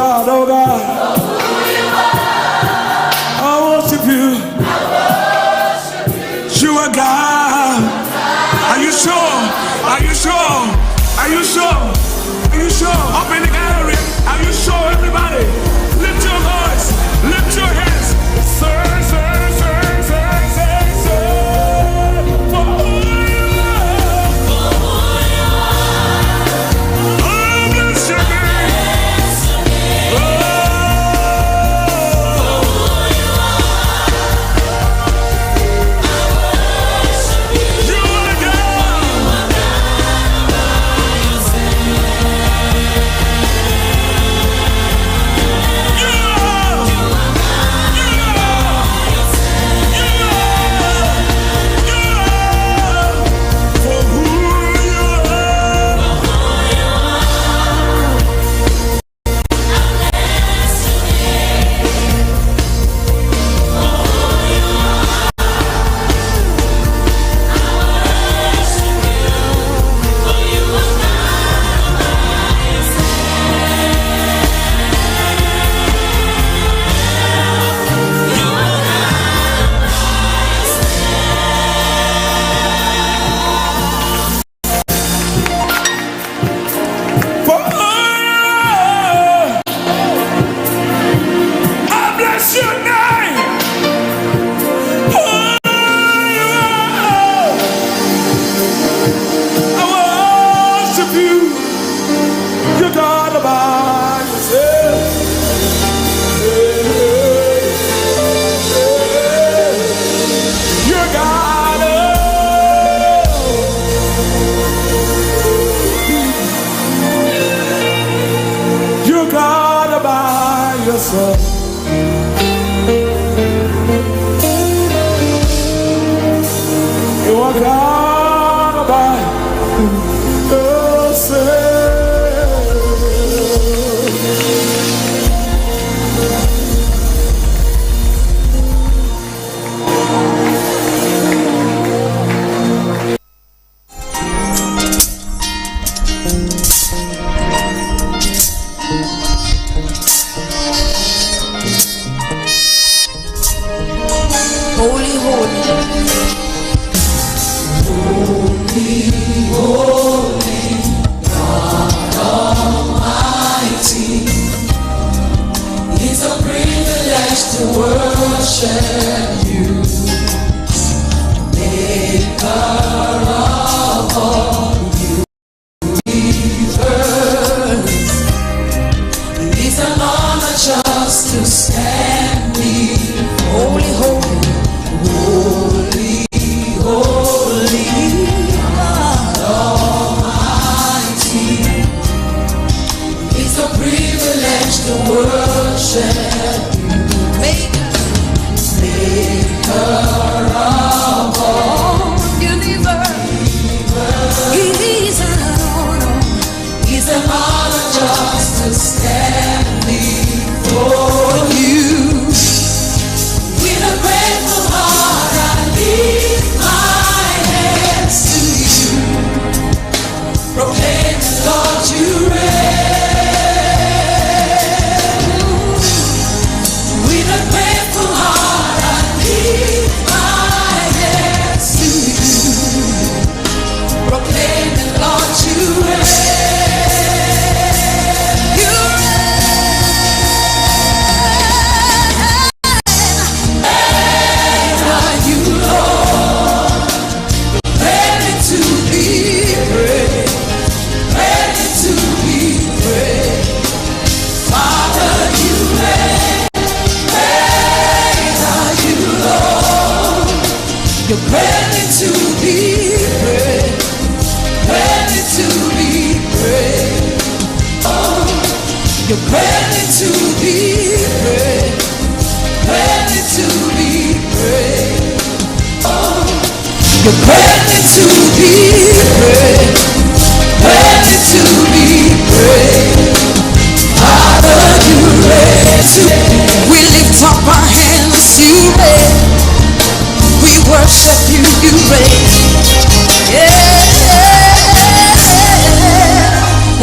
God, oh God. I worship you. You are God. Are you sure? Are you sure? Are you sure? Are you sure? Up in the gallery. Are you sure, everybody? Lift your voice. Lift your hands. Sir, sir, sir, sir, sir, sir. For who you are. Oh, bless your name.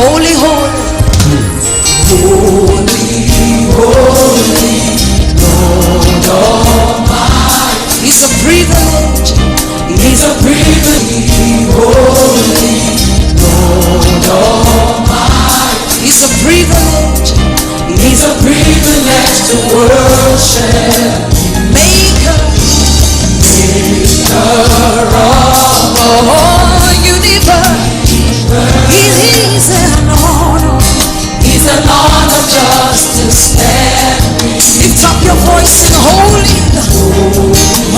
Holy, holy, holy. privilege. It's a privilege to worship. Maker of all universe. He's an honor. It's an honor just to stand. Lift up your voice and holy,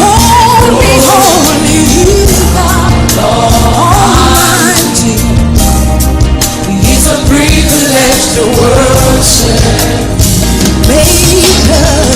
holy, holy God Almighty. It's a privilege to worship. Maker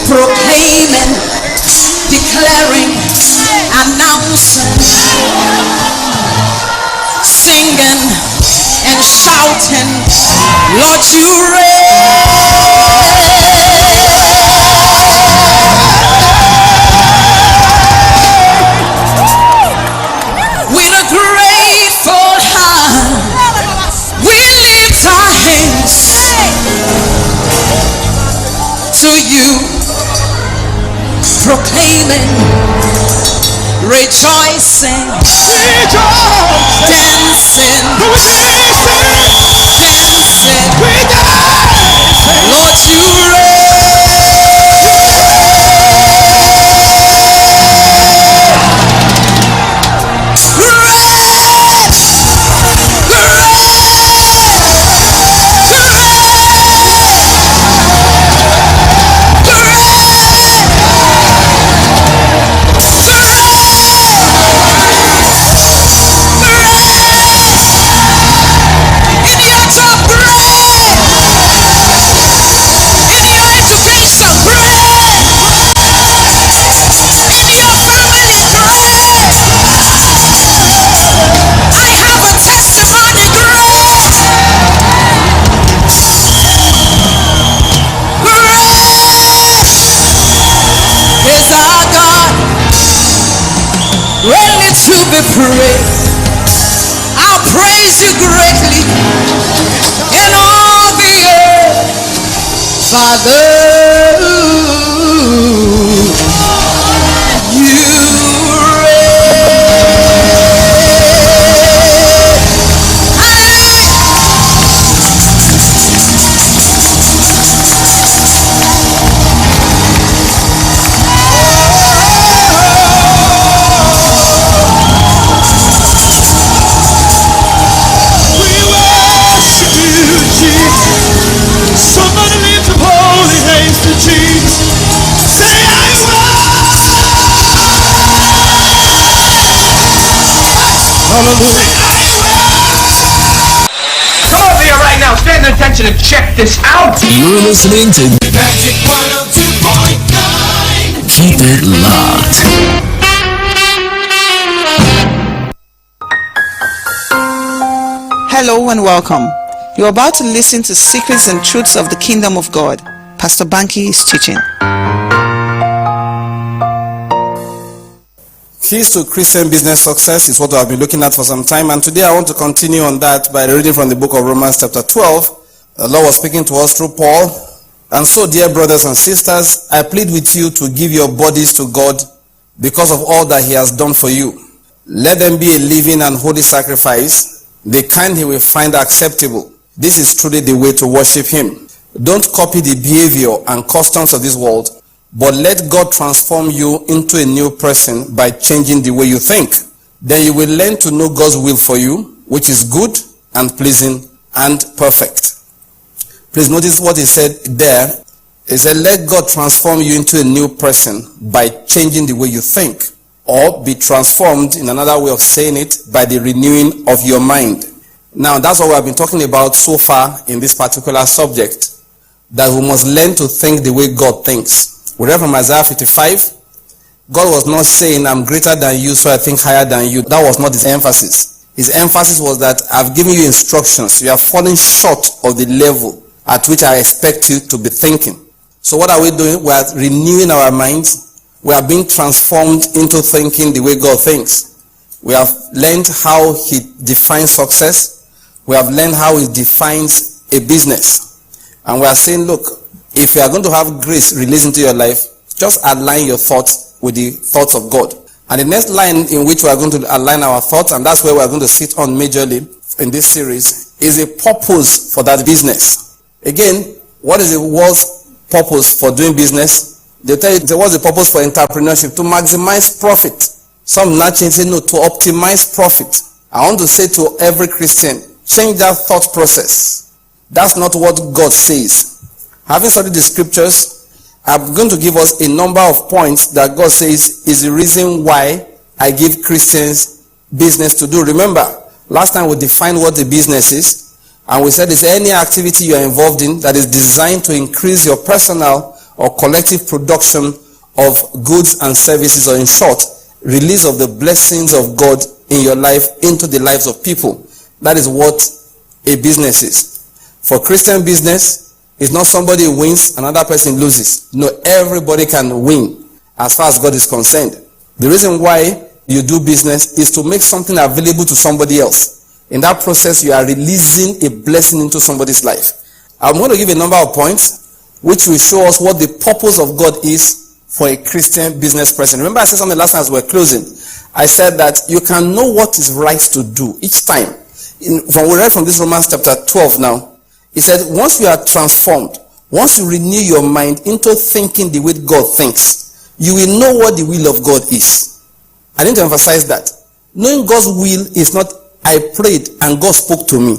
proclaiming, declaring, announcing, singing and shouting, Lord, you reign. With a grateful heart, we lift our hands to you, proclaiming, rejoicing, dancing, Lord, you to be praised. I'll praise you greatly in all the earth, Father. You Come over here right now, stand attention and check this out. You're listening to Magic 102.9. Keep It Locked. Hello and welcome. You're about to listen to Secrets and Truths of the Kingdom of God. Pastor Banky is teaching. Keys to Christian business success is what I've been looking at for some time, and today I want to continue on that by reading from the book of Romans chapter 12. The Lord was speaking to us through Paul. And so, dear brothers and sisters, I plead with you to give your bodies to God because of all that he has done for you. Let them be a living and holy sacrifice, the kind he will find acceptable. This is truly the way to worship him. Don't copy the behavior and customs of this world, but let God transform you into a new person by changing the way you think. Then you will learn to know God's will for you, which is good and pleasing and perfect. Please notice what he said there. He said, let God transform you into a new person by changing the way you think, or be transformed, in another way of saying it, by the renewing of your mind. Now, that's what we have been talking about so far in this particular subject, that we must learn to think the way God thinks. We read from Isaiah 55. God was not saying, I'm greater than you, so I think higher than you. That was not his emphasis. His emphasis was that I've given you instructions. You are falling short of the level at which I expect you to be thinking. So what are we doing? We are renewing our minds. We are being transformed into thinking the way God thinks. We have learned how he defines success. We have learned how he defines a business. And we are saying, look, if you are going to have grace released into your life, just align your thoughts with the thoughts of God. And the next line in which we are going to align our thoughts, and that's where we are going to sit on majorly in this series, is a purpose for that business. Again, what is the world's purpose for doing business? They tell you, what's the purpose for entrepreneurship? To maximize profit. Some naturally say, no, to optimize profit. I want to say to every Christian, change that thought process. That's not what God says. Having studied the scriptures, I'm going to give us a number of points that God says is the reason why I give Christians business to do. Remember, last time we defined what the business is, and we said it's any activity you are involved in that is designed to increase your personal or collective production of goods and services, or in short, release of the blessings of God in your life into the lives of people. That is what a business is. For Christian business, it's not somebody wins, another person loses. No, everybody can win as far as God is concerned. The reason why you do business is to make something available to somebody else. In that process, you are releasing a blessing into somebody's life. I'm going to give a number of points which will show us what the purpose of God is for a Christian business person. Remember I said something last time as we're closing. I said that you can know what is right to do each time. We read from this Romans chapter 12 now. He said, once you are transformed, once you renew your mind into thinking the way God thinks, you will know what the will of God is. I need to emphasize that. Knowing God's will is not, I prayed and God spoke to me.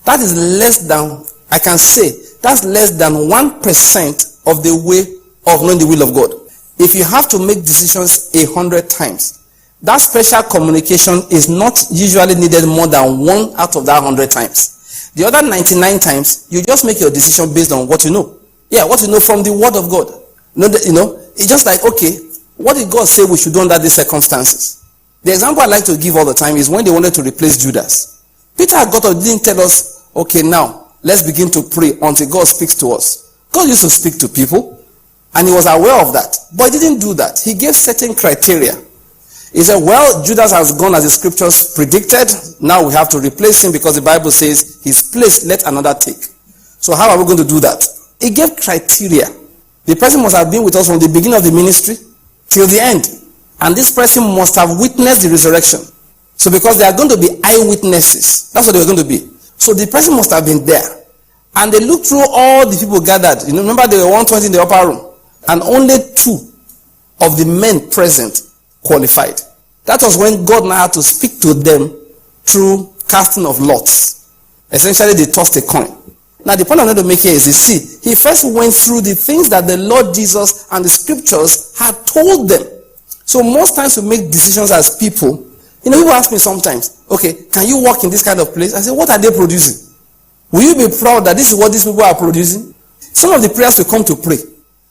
That is less than, I can say, that's less than 1% of the way of knowing the will of God. If you have to make decisions 100 times, that special communication is not usually needed more than 1 out of that 100 times. The other 99 times, you just make your decision based on what you know. Yeah, what you know from the word of God. It's just like, okay, what did God say we should do under these circumstances? The example I like to give all the time is when they wanted to replace Judas. Peter didn't tell us, okay, now let's begin to pray until God speaks to us. God used to speak to people, and he was aware of that. But he didn't do that. He gave certain criteria. He said, well, Judas has gone as the scriptures predicted. Now we have to replace him because the Bible says his place let another take. So how are we going to do that? He gave criteria. The person must have been with us from the beginning of the ministry till the end. And this person must have witnessed the resurrection. So because they are going to be eyewitnesses, that's what they were going to be. So the person must have been there. And they looked through all the people gathered. Remember there were 120 in the upper room. And only 2 of the men present qualified. That was when God now had to speak to them through casting of lots. Essentially, they tossed a coin. Now, the point I'm going to make here is, he first went through the things that the Lord Jesus and the scriptures had told them. So most times we make decisions as people. People ask me sometimes, okay, can you work in this kind of place? I say, what are they producing? Will you be proud that this is what these people are producing? Some of the prayers we come to pray,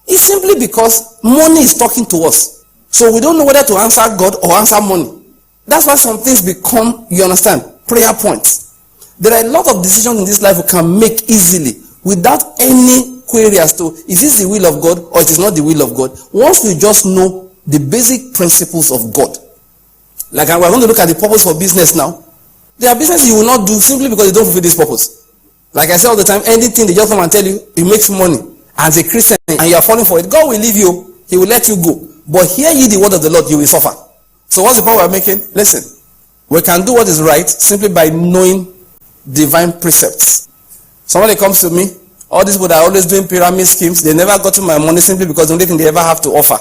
it's simply because money is talking to us. So we don't know whether to answer God or answer money. That's why some things become, you understand, prayer points. There are a lot of decisions in this life we can make easily without any query as to, is this the will of God or it is not the will of God? Once we just know the basic principles of God. Like we're going to look at the purpose for business now. There are businesses you will not do simply because you don't fulfill this purpose. Like I say all the time, anything they just come and tell you, it makes money. As a Christian and you are falling for it, God will leave you. He will let you go. But hear ye the word of the Lord, you will suffer. So what's the point we're making? Listen, we can do what is right simply by knowing divine precepts. Somebody comes to me, all these people are always doing pyramid schemes, they never got to my money simply because the only thing they ever have to offer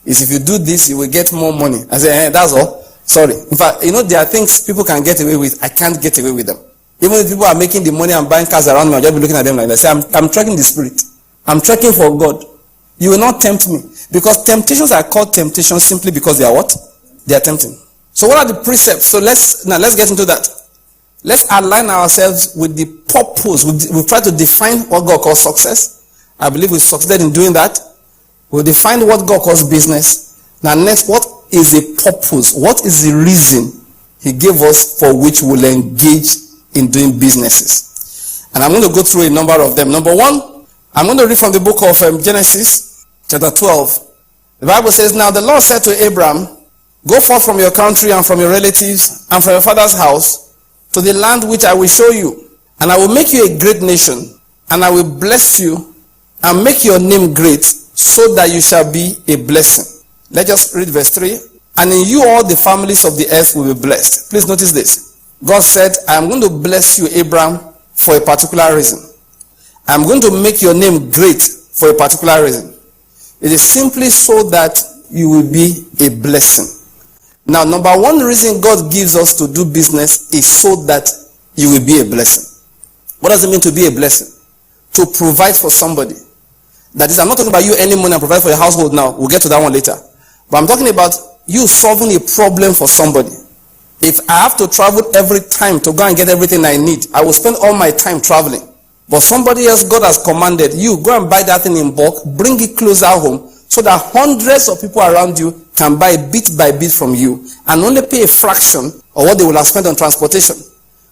is if you do this, you will get more money. I say, that's all. Sorry. In fact, there are things people can get away with. I can't get away with them. Even if people are making the money and buying cars around me, I'll just be looking at them like that. Say, I'm tracking the spirit. I'm tracking for God. You will not tempt me. Because temptations are called temptations simply because they are what? They are tempting. So what are the precepts? So let's get into that. Let's align ourselves with the purpose. We'll try to define what God calls success. I believe we succeeded in doing that. We'll define what God calls business. Now next, what is the purpose? What is the reason he gave us for which we'll engage in doing businesses? And I'm going to go through a number of them. Number 1, I'm going to read from the book of Genesis, chapter 12. The Bible says, now the Lord said to Abram, go forth from your country and from your relatives and from your father's house to the land which I will show you. And I will make you a great nation, and I will bless you and make your name great, so that you shall be a blessing. Let's just read verse 3. And in you all the families of the earth will be blessed. Please notice this. God said, I am going to bless you, Abraham, for a particular reason. I am going to make your name great for a particular reason. It is simply so that you will be a blessing. Now, number 1 reason God gives us to do business is so that you will be a blessing. What does it mean to be a blessing? To provide for somebody. That is, I'm not talking about you earning money and provide for your household now. We'll get to that one later. But I'm talking about you solving a problem for somebody. If I have to travel every time to go and get everything I need, I will spend all my time traveling. But somebody else, God has commanded you, go and buy that thing in bulk, bring it closer home, so that hundreds of people around you can buy bit by bit from you and only pay a fraction of what they will have spent on transportation.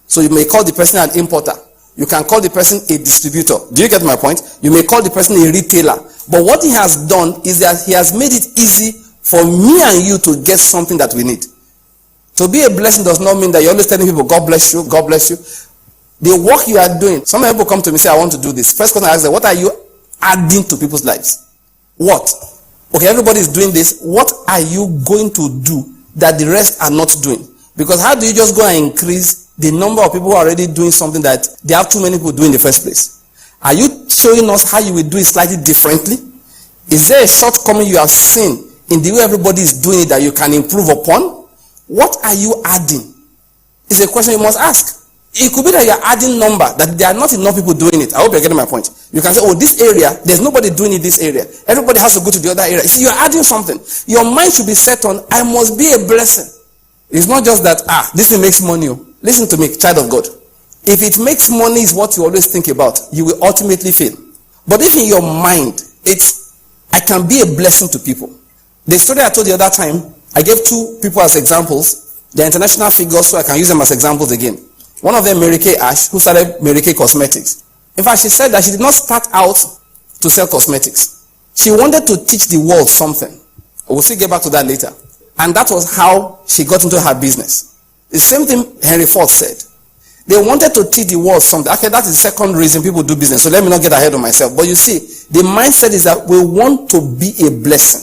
So you may call the person an importer. You can call the person a distributor. Do you get my point? You may call the person a retailer. But what he has done is that he has made it easy for me and you to get something that we need. To be a blessing does not mean that you're always telling people, God bless you, God bless you. The work you are doing, some people come to me and say, I want to do this. First question I ask them, what are you adding to people's lives? What? Okay, everybody is doing this. What are you going to do that the rest are not doing? Because how do you just go and increase the number of people who are already doing something that they have too many people doing in the first place? Are you showing us how you will do it slightly differently? Is there a shortcoming you have seen in the way everybody is doing it that you can improve upon? What are you adding? It's a question you must ask. It could be that you're adding number, that there are not enough people doing it. I hope you're getting my point. You can say, oh, this area, there's nobody doing it this area. Everybody has to go to the other area. You see, you're adding something. Your mind should be set on, I must be a blessing. It's not just that, this thing makes money. Listen to me, child of God. If it makes money is what you always think about, you will ultimately fail. But if in your mind, it's, I can be a blessing to people. The story I told the other time, I gave two people as examples. They're international figures, so I can use them as examples again. One of them, Mary Kay Ash, who started Mary Kay Cosmetics. In fact, she said that she did not start out to sell cosmetics. She wanted to teach the world something. We'll still get back to that later. And that was how she got into her business. The same thing Henry Ford said. They wanted to teach the world something. Okay, that is the second reason people do business. So let me not get ahead of myself. But you see, the mindset is that we want to be a blessing.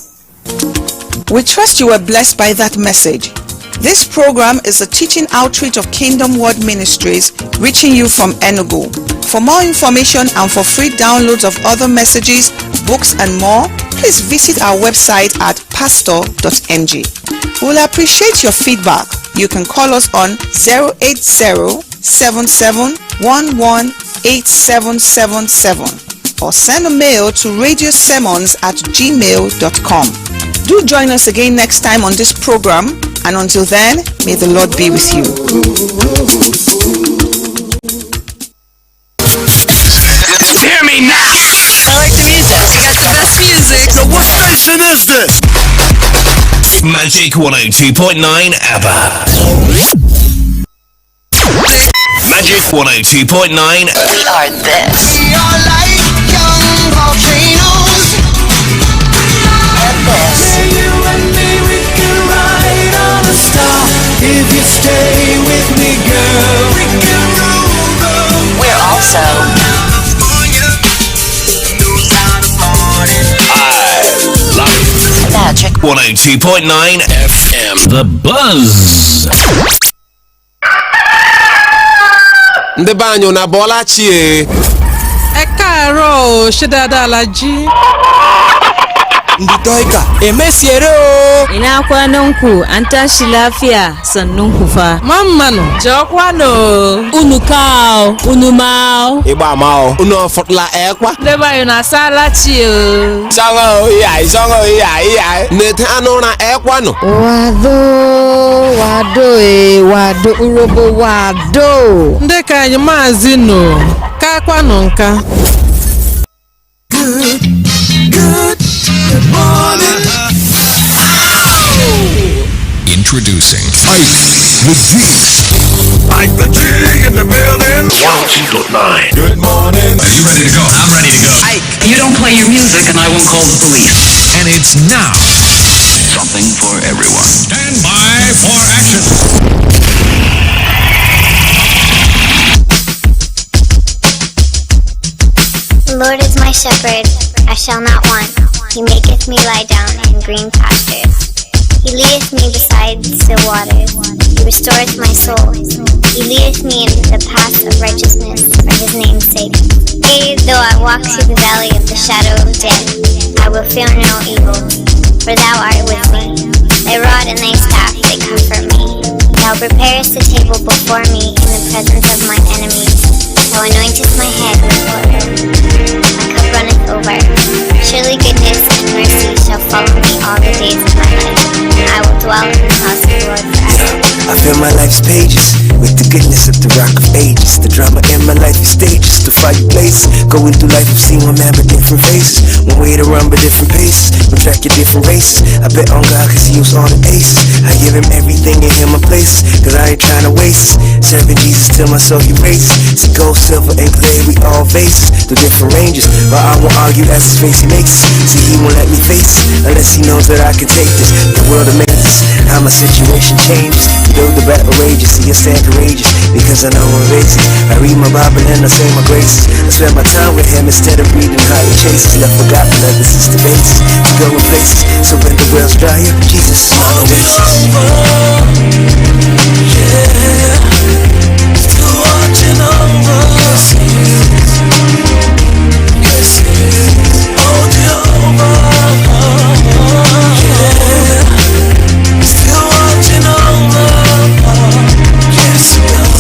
We trust you were blessed by that message. This program is a teaching outreach of Kingdom Word Ministries reaching you from Enugu. For more information and for free downloads of other messages, books and more, please visit our website at pastor.ng. We'll appreciate your feedback. You can call us on 080-7711-8777 or send a mail to radiosermons@gmail.com. Do join us again next time on this program, and until then, may the Lord be with you. Hear me now! I like the music. You got the best music. So what station is this? Magic 102.9 ABBA. Magic 102.9. We are this. We are like young volcanoes. And this. You and me, we can ride on a star. If you stay with me, girl, we can rule the world. We're also Magic 102.9 FM. The Buzz. Ndị be anyị na bọla chie. Ẹ káàárọ̀ o, ṣé dáadáa la jí? Ndị Toika emesiere o. Ina kwanan ku, an tashi lafiya, sannun ku fa. Mamman, jọkwano. Unu kao, unu mao. Ịgba ama o. Unu fọtla ekwa. Ndeba yu na sala chi o. Songo iya. Nete anụ na ekwa no. Wado, urobo wado. Ndị ka anyị maazị nọ, ka kwano nka. Introducing IykeDgee. IykeDgee in the building. 102.9. Good morning. Are you ready to go? I'm ready to go. You don't play your music and I won't call the police. And it's now. Something for everyone. Stand by for action. The Lord is my shepherd, I shall not want. He maketh me lie down in green pastures. He leadeth me beside still waters. He restoreth my soul. He leadeth me in the path of righteousness for his name's sake. Yea, though I walk through the valley of the shadow of death, I will fear no evil, for thou art with me. Thy rod and thy staff, they comfort me. Thou preparest a table before me in the presence of my enemies. Thou anointest my head with oil. My cup runneth over. Surely goodness and mercy shall follow me all the days of my life, and I will dwell in the house of the Lord forever. I fill my life's pages with the goodness of the rock of ages. The drama in my life is stages to fight places. Going through life, I've seen one man but different faces. One way to run but different paces. One track your different races. I bet on God cause he was all the aces. I give him everything and him my place, cause I ain't trying to waste. Serving Jesus till my soul he races. See gold, silver and clay, we all vases. Through different ranges, but I won't argue as his face he makes. See he won't let me face it, unless he knows that I can take this. The world amazes, how my situation changes. Though the battle rages, see I stand courageous, because I know I'm basic. I read my Bible and I say my graces. I spend my time with him instead of reading highly chases. Left forgotten that this is the basis to go in places. So when the wells dry up, Jesus is my oasis. Yeah, still watching over. Yes, he is. Oh, Jehovah. Yeah, still watching over. Yes, he does.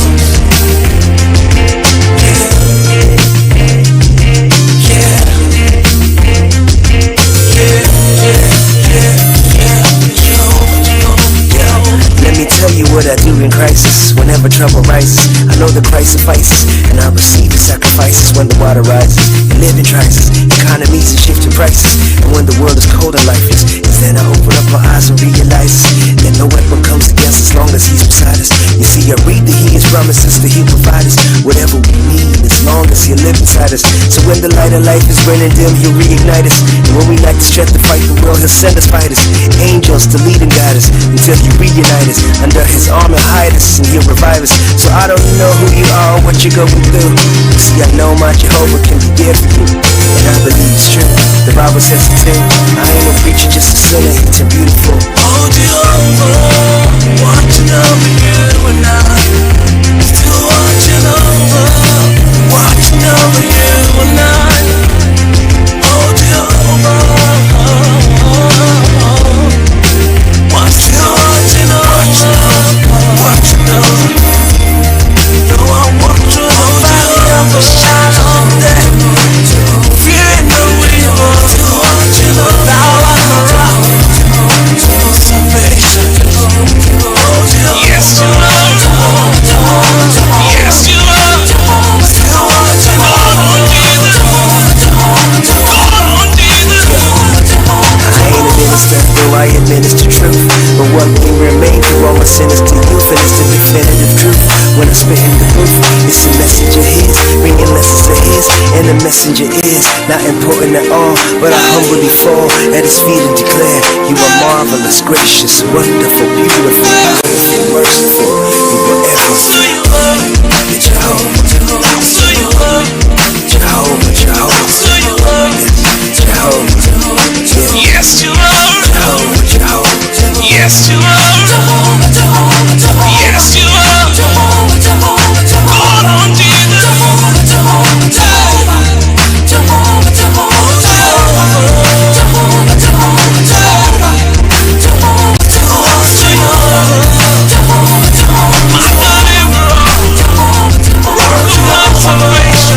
Let me tell you what I do in crisis. Whenever trouble rises, I know the Christ suffices, and I receive the sacrifices when the water rises. You live in crisis, economies and shifting prices, and when the world is cold and lifeless, it's then I open up my eyes and realize that no weapon comes against us as long as he's beside us. You see, I read that he has promised us that he'll provide us whatever we need as long as he'll live inside us. So when the light of life is burning dim, he'll reignite us, and when we lack the strength to fight the world, he'll send us fighters, angels to lead and guide us until he reunite us under his arm and hide us, and he'll revive us. So I don't know who you are or what you're going through. See, I know my Jehovah can be there for you, and I believe it's true. The Bible says it too. I ain't no preacher, just a sinner. It's a beautiful. Oh, Jehovah, watching over you and I. Still watching over, watching over you and I. Oh, Jehovah, watching over. Though I walk through the valley of the shadow of death, fearing no evil, thou art my rock, salvation. Yes, you are. Yes, you are. Still watching over Jesus. I ain't a minister, though I administer truth. But one thing remains through all my sins to youth, and it's the definitive truth. When I'm spitting the proof, it's a message of his, bringing lessons to his, and the messenger is not important at all, but I humbly fall at his feet and declare, you are marvelous, gracious, wonderful, beautiful, powerful, merciful. You are everything. You're Jehovah, Jehovah, Jehovah, Jehovah. Yes, you are. Jehovah, Jehovah. Yes, you are. Yes, you are. Call on Jesus.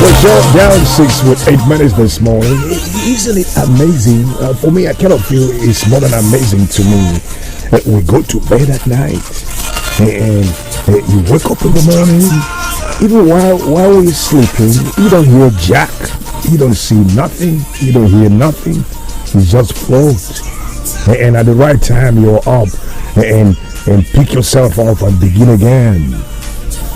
Well, so down 6 with 8 minutes this morning. Isn't it amazing? For me, I cannot feel it's more than amazing to me. We go to bed at night and you wake up in the morning. Even while we're sleeping, you don't hear jack, you don't see nothing, you don't hear nothing. You just float. And at the right time, you're up and pick yourself up and begin again.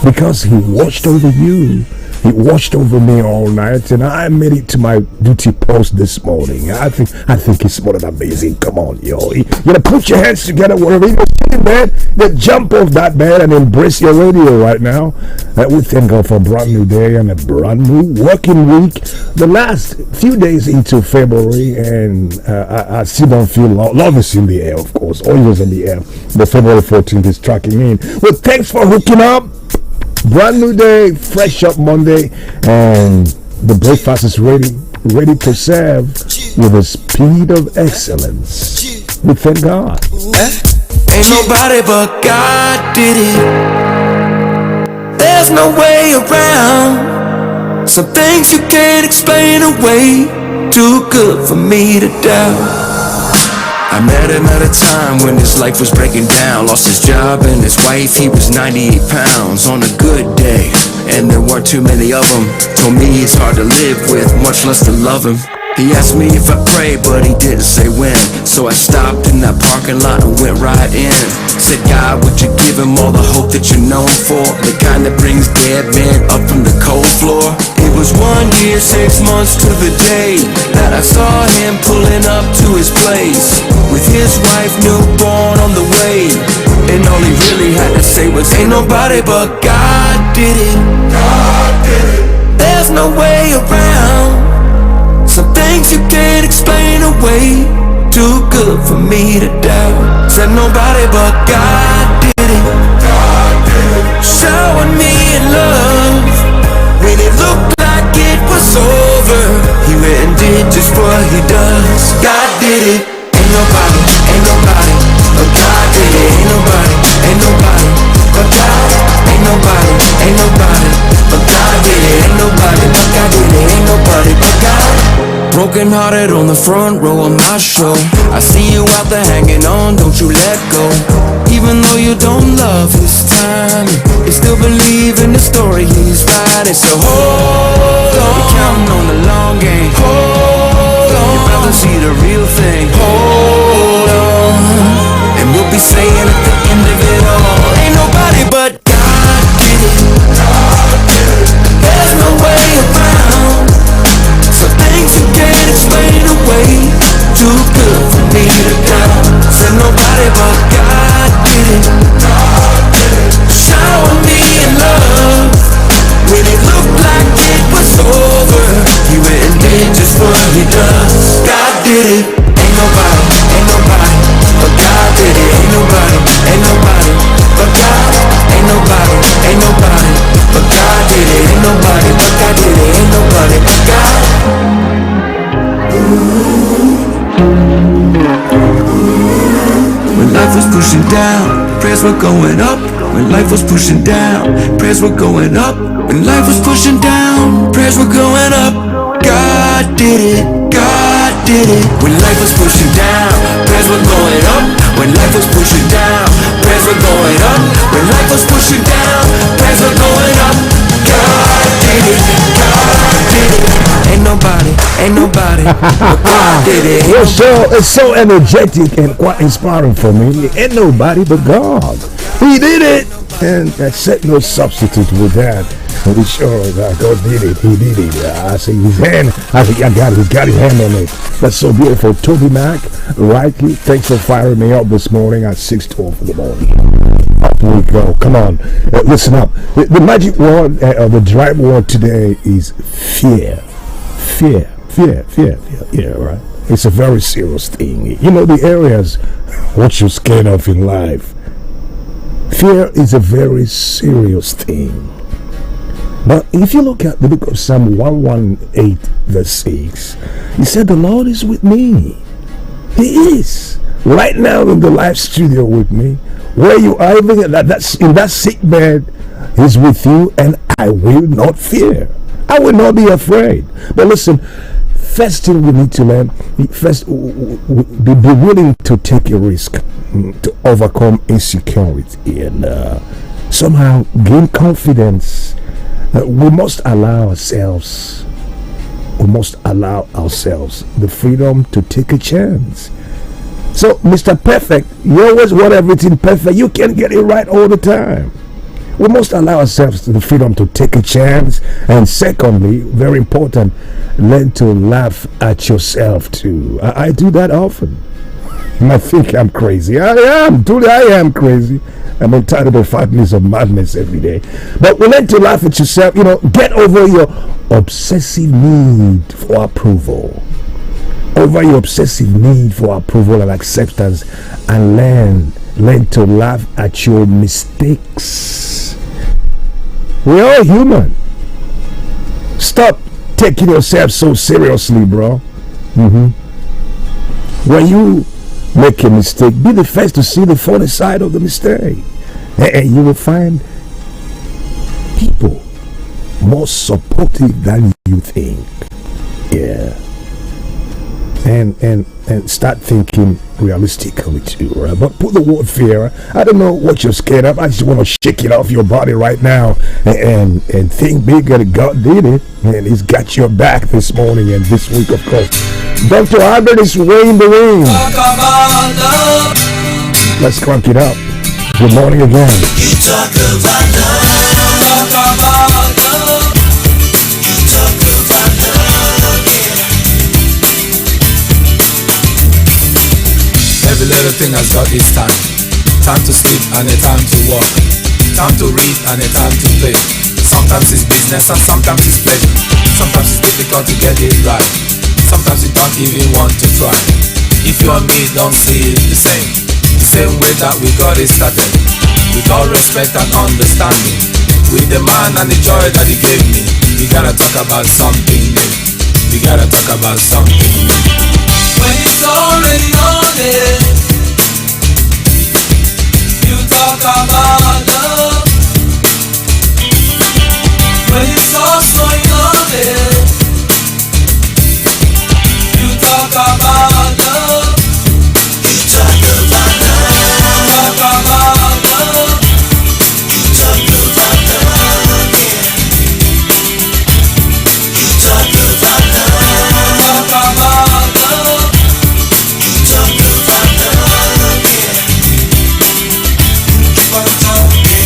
Because he watched over you. He watched over me all night, and I made it to my duty post this morning. I think it's more than amazing. Come on, yo. You gotta put your hands together wherever you're sitting, man. Then jump off that bed and embrace your radio right now. We thank God for a brand new day and a brand new working week. The last few days into February, and I still don't feel love is in the air, of course. Always in the air. The February 14th is tracking in. Well, thanks for hooking up. Brand new day, fresh up Monday, and the breakfast is ready to serve with the speed of excellence. We thank God. Ain't nobody but God did it. There's no way around. Some things you can't explain away. Too good for me to doubt. I I met him at a time when his life was breaking down. Lost his job and his wife, he was 98 pounds on a good day, and there weren't too many of them. Told me he's hard to live with, much less to love him. He asked me if I prayed, but he didn't say when. So I stopped in that parking lot and went right in. Said, God, would you give him all the hope that you're known for? The kind that brings dead men up from the cold floor. It was 1 year, 6 months to the day that I saw him pulling up to his place, with his wife newborn on the way. And all he really had to say was, ain't nobody but God did it. God did it. There's no way around. Some things you can't explain away. Too good for me to doubt. Said nobody but God did it. God did it. Showered me in love when it looked like it was over. He went and did just what he does. God did it. Ain't nobody but God did it. Ain't nobody but God. Ain't nobody but God did it. Ain't nobody but God did it. Ain't nobody but God. Broken hearted on the front row of my show. I see you out there hanging on, don't you let go. Even though you don't love his time, you still believe in the story he's writing. So hold on, you're counting on the long game. Hold on, you're about to see the real thing. Hold on, and we'll be saying at the end of it all, ain't nobody but God did it. There's no way around. Some things you can't explain away. Too good for me to doubt. Said nobody but God did it. Shower me in love when it looked like it was over. He went and did just what he does. God did it. Ain't nobody but God did it. Ain't nobody but God. Ain't nobody but God did it. Ain't nobody but God did it. Ain't nobody but God. When life was pushing down, prayers were going up. When life was pushing down, prayers were going up. When life was pushing down, prayers were going up. God did it, God did it. When life was pushing down, prayers were going up. When life was pushing down, prayers were going up. When life was pushing down, prayers were going up. God did it, God did it. Ain't nobody but God did it. It's so energetic and quite inspiring for me. Ain't nobody but God. He did it, and I said no substitute with that. And we sure that God did it. He did it. I see his hand. He's got his hand on it. That's so beautiful. Toby Mac, rightly, thanks for firing me up this morning at 6:12 in the morning. Up we go. Come on. Listen up. The magic word, the drive word today is fear. Fear. Yeah, right. It's a very serious thing. You know, the areas what you're scared of in life. Fear is a very serious thing. But if you look at the book of Psalm 118 verse 6, he said, the Lord is with me. He is. Right now in the live studio with me. Where you are, even in that sick bed, he's with you, and I will not fear. I will not be afraid. But listen, first thing we need to learn, first be willing to take a risk to overcome insecurity and somehow gain confidence. We must allow ourselves the freedom to take a chance. So, Mr. Perfect, you always want everything perfect. You can't get it right all the time. We must allow ourselves the freedom to take a chance. And secondly, very important, learn to laugh at yourself too. I do that often. You might think I'm crazy. I am crazy. I'm entitled to 5 minutes of madness every day. But we learn to laugh at yourself. You know, get over your obsessive need for approval. Over your obsessive need for approval and acceptance, and learn to laugh at your mistakes. We're all human. Stop taking yourself so seriously, bro. When you make a mistake, be the first to see the funny side of the mistake, and you will find people more supportive than you think. Yeah. and start thinking realistically too, right? But put the word fear. I don't know what you're scared of. I just want to shake it off your body right now and think bigger. God did it, and He's got your back this morning and this week, of course. Dr. Albert is weighing the ring. Let's crank it up. Good morning again. You talk about love. Talk about love. You talk about love, yeah. Every little thing has got its time. Time to sleep and a time to walk. Time to read and a time to play. Sometimes it's business and sometimes it's pleasure. Sometimes it's difficult to get it right. Sometimes you don't even want to try. If you and me don't see it the same way that we got it started. With all respect and understanding, with the man and the joy that He gave me, we gotta talk about something new. We gotta talk about something new. When it's already on it, you talk about love. When it's all going on it, you talk about love. You talk about love. Talk about love. You talk about love, yeah. You talk about love. Talk about love. You talk about love, yeah. Keep on talking.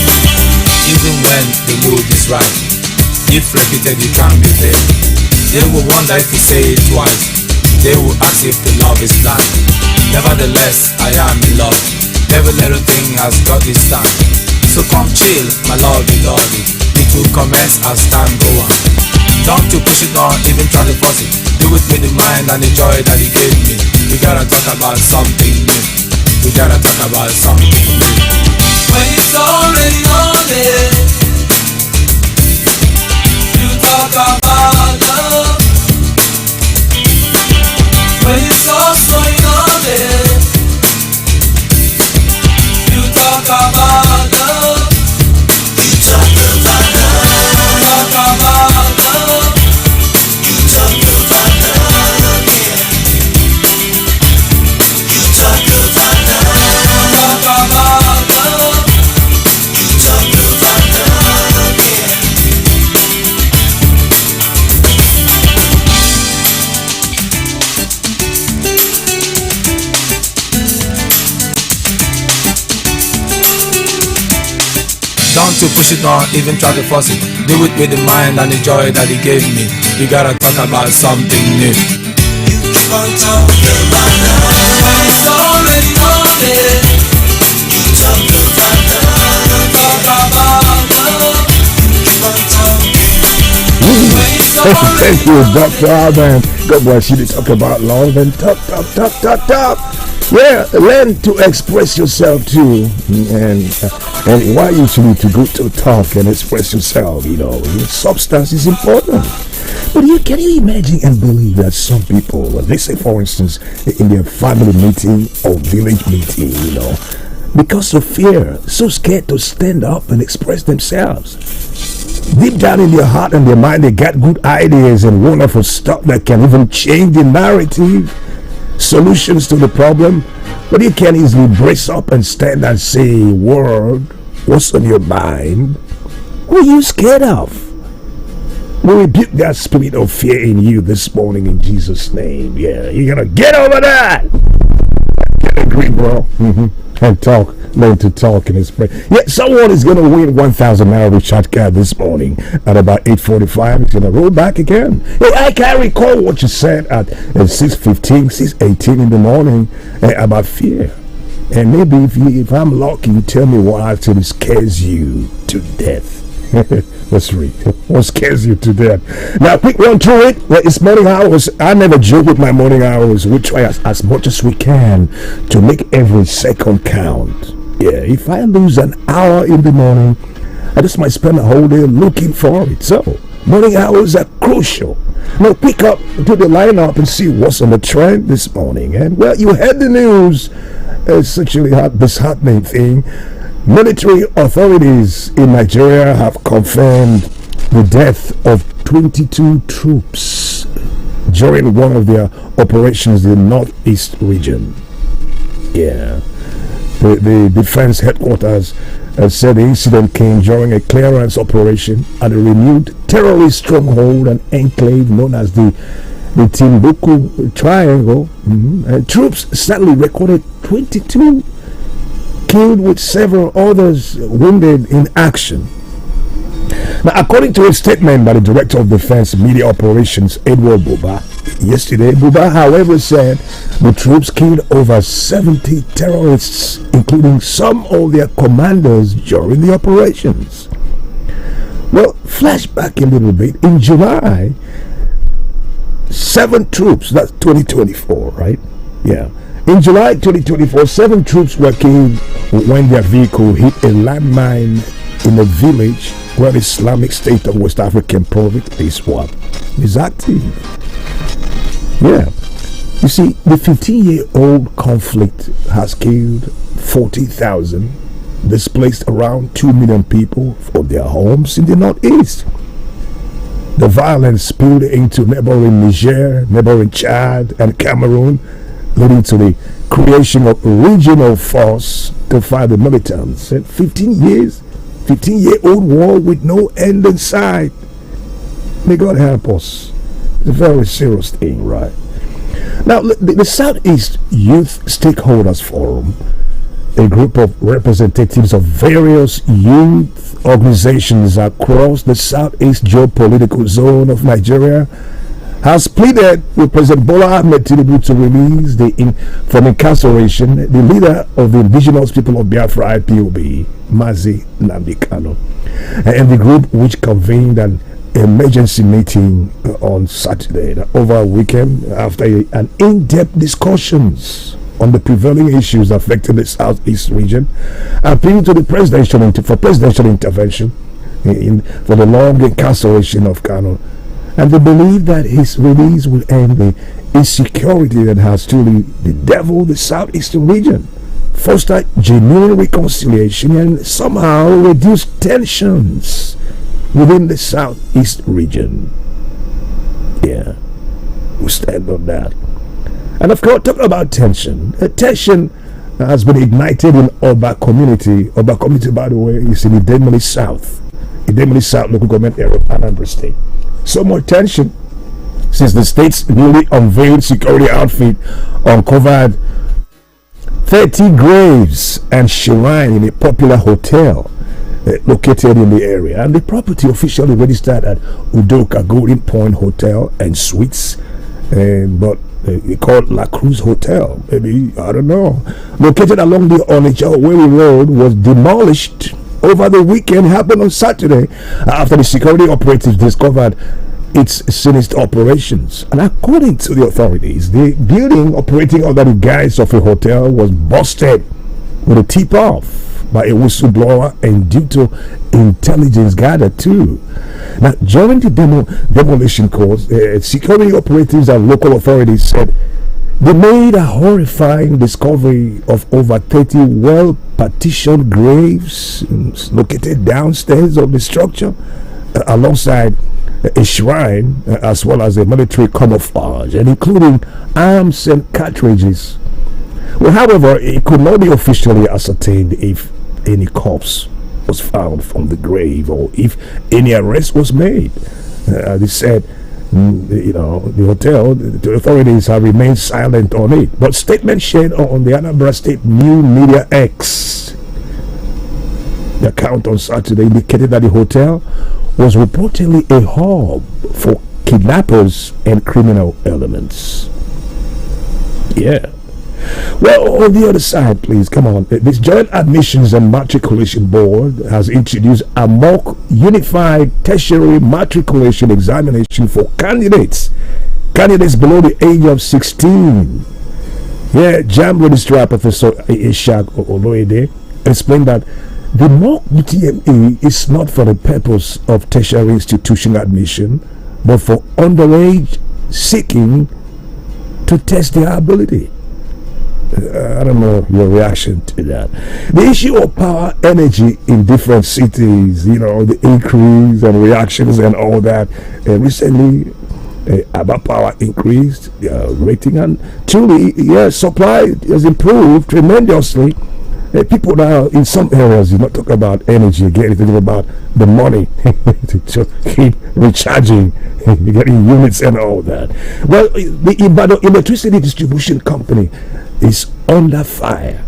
Even when the mood is right, if repeated you can't be there. They will wonder if you say it twice. They will ask if the love is blind. Nevertheless, I am in love. Every little thing has got its time. So come chill, my lovey lovey. It will commence as time go on. Don't you push it on, even try to force it. Do it with the mind and the joy that He gave me. We gotta talk about something new. We gotta talk about something new. When it's already on it, you talk about love. When it's all going on it, you talk about love. You talk about love. Talk about love. You talk about love, yeah. You talk about love. Talk about love. You talk about love, yeah. Don't you push it on, even try to force it. Do it with the mind and the joy that He gave me. We gotta talk about something new. Keep on talking about love. When it's already on it, you talk about love. Talk about love. Keep on talking. When it's already Thank you, Dr. Alban. God bless you to talk about love and talk. Yeah, learn to express yourself too, and why you should need to go to talk and express yourself. You know, your substance is important. But can you imagine and believe that some people, let's say for instance, in their family meeting or village meeting, you know, because of fear, so scared to stand up and express themselves. Deep down in their heart and their mind, they got good ideas and wonderful stuff that can even change the narrative, solutions to the problem, but you can't easily brace up and stand and say, word, what's on your mind? What are you scared of? We rebuke that spirit of fear in you this morning in Jesus' name. Yeah, you're gonna get over that. Get agree, bro. And talk. Learn to talk and express. Yeah, someone is gonna win 1,000 naira recharge card this morning at about 8:45. It's gonna roll back again. Hey, I can't recall what you said at 6:15, 6:18 in the morning about fear. And maybe if I'm lucky, you tell me what actually scares you to death. Let's read. What scares you to death? Now, quick run through it. Well, it's morning hours. I never joke with my morning hours. We try as much as we can to make every second count. Yeah, if I lose an hour in the morning, I just might spend a whole day looking for it. So, morning hours are crucial. Now, pick up to the lineup and see what's on the trend this morning. And, well, you heard the news. It's actually this happening thing. Military authorities in Nigeria have confirmed the death of 22 troops during one of their operations in the northeast region. Yeah. The defense headquarters said the incident came during a clearance operation at a renewed terrorist stronghold and enclave known as the Timbuktu Triangle. Troops sadly recorded 22 killed with several others wounded in action. Now, according to a statement by the Director of Defense Media Operations, Edward Buba, yesterday, Buba, however, said the troops killed over 70 terrorists, including some of their commanders during the operations. Well, flashback a little bit. In July, 7 troops, that's 2024, right? Yeah. In July 2024, 7 troops were killed when their vehicle hit a landmine in a village where the Islamic State of West African province is active. Yeah. You see, the 15-year-old conflict has killed 40,000, displaced around 2 million people from their homes in the northeast. The violence spilled into neighboring Niger, neighboring Chad, and Cameroon, leading to the creation of regional force to fight the militants. And 15-year-old war with no end in sight. May God help us. It's a very serious thing, right? Now, the Southeast Youth Stakeholders Forum, a group of representatives of various youth organizations across the Southeast geopolitical zone of Nigeria, has pleaded with President Bola Ahmed Tinubu to release from incarceration the leader of the indigenous people of Biafra IPOB, Mazi Nnamdi Kanu, and the group which convened an emergency meeting on Saturday over a weekend after an in-depth discussions on the prevailing issues affecting the Southeast region, appealed to the presidential intervention for the long incarceration of Kanu. And they believe that his release will end the insecurity that has truly bedeviled the southeastern region, foster genuine reconciliation, and somehow reduce tensions within the southeast region. Yeah, we stand on that. And of course, talking about tension, tension has been ignited in Oba community. Oba community, by the way, is in Idemili South local government area of Anambra State. So more tension since the state's newly unveiled security outfit uncovered 30 graves and shrine in a popular hotel located in the area, and the property officially registered at Udoka Golden Point Hotel and Suites, but called La Cruz Hotel, maybe, I don't know, located along the Onitsha-Owerri Road, was demolished over the weekend. Happened on Saturday after the security operatives discovered its sinister operations. And according to the authorities, the building operating under the guise of a hotel was busted with a tip-off by a whistleblower, and due to intelligence gathered too. Now, during the demolition course, security operatives and local authorities said they made a horrifying discovery of over 30 well-partitioned graves located downstairs of the structure, alongside a shrine, as well as a military camouflage, and including arms and cartridges. Well, however, it could not be officially ascertained if any corpse was found from the grave or if any arrest was made. They said, the hotel, the authorities have remained silent on it. But statements shared on the Anambra State New Media X, the account on Saturday, indicated that the hotel was reportedly a hub for kidnappers and criminal elements. Yeah. Well, on the other side, please, come on. This Joint Admissions and Matriculation Board has introduced a mock unified tertiary matriculation examination for candidates below the age of 16. Yeah, JAM Registrar Professor Ishak Oloede explained that the mock UTME is not for the purpose of tertiary institution admission, but for underage seeking to test their ability. I don't know your reaction to that. The issue of power energy in different cities, the increase and reactions and all that. Recently, about power increased rating, and truly, supply has improved tremendously. People now in some areas, talk about energy again, talk about the money to just keep recharging, getting units and all that. Well, the Ibadan Electricity Distribution Company is under fire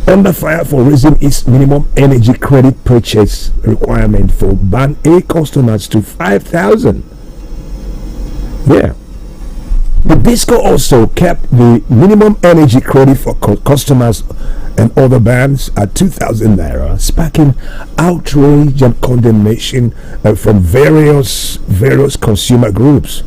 for raising its minimum energy credit purchase requirement for Band A customers to 5,000. Yeah. The DISCO also kept the minimum energy credit for customers and other bands at 2,000 naira, sparking outrage and condemnation from various consumer groups.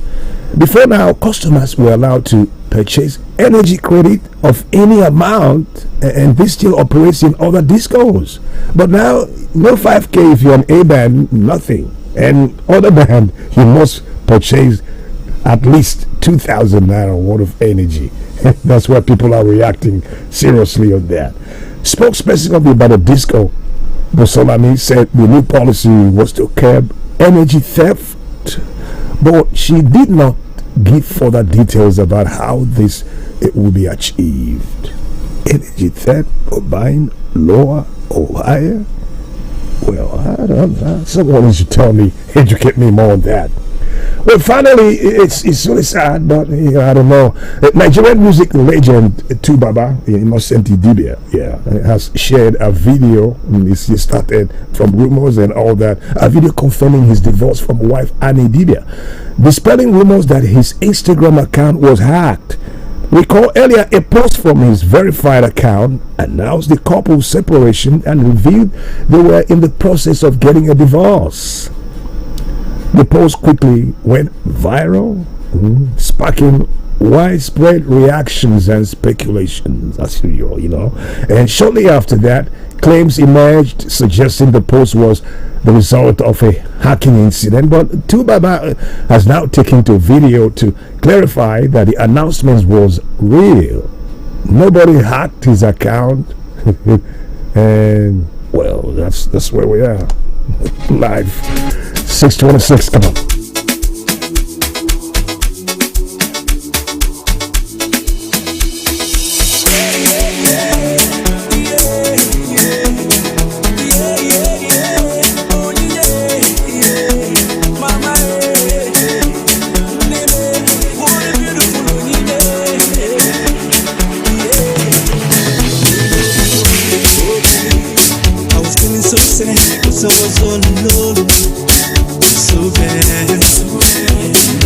Before now, customers were allowed to purchase energy credit of any amount, and this still operates in other discos. But now, no 5K if you're an A band, nothing. And other band, you must purchase at least 2,000 naira worth of energy. That's why people are reacting seriously on that. Spokesperson of the Ibadan Disco, Bosolami, said the new policy was to curb energy theft, but she did not give further details about how this will be achieved. Energy theft or buying lower or higher? Well, I don't know. Someone should tell me, educate me more on that. Well, finally, it's really sad, but I don't know. Nigerian music legend Tubaba, Innocent Idibia, has shared a video. He started from rumors and all that. A video confirming his divorce from wife Annie Idibia, dispelling rumors that his Instagram account was hacked. Recall earlier a post from his verified account announced the couple's separation and revealed they were in the process of getting a divorce. The post quickly went viral, sparking widespread reactions and speculations, as usual, And shortly after that, claims emerged suggesting the post was the result of a hacking incident. But Tubaba has now taken to video to clarify that the announcement was real. Nobody hacked his account, and well, that's where we are. Live. 626, come on. I was all alone, so bad.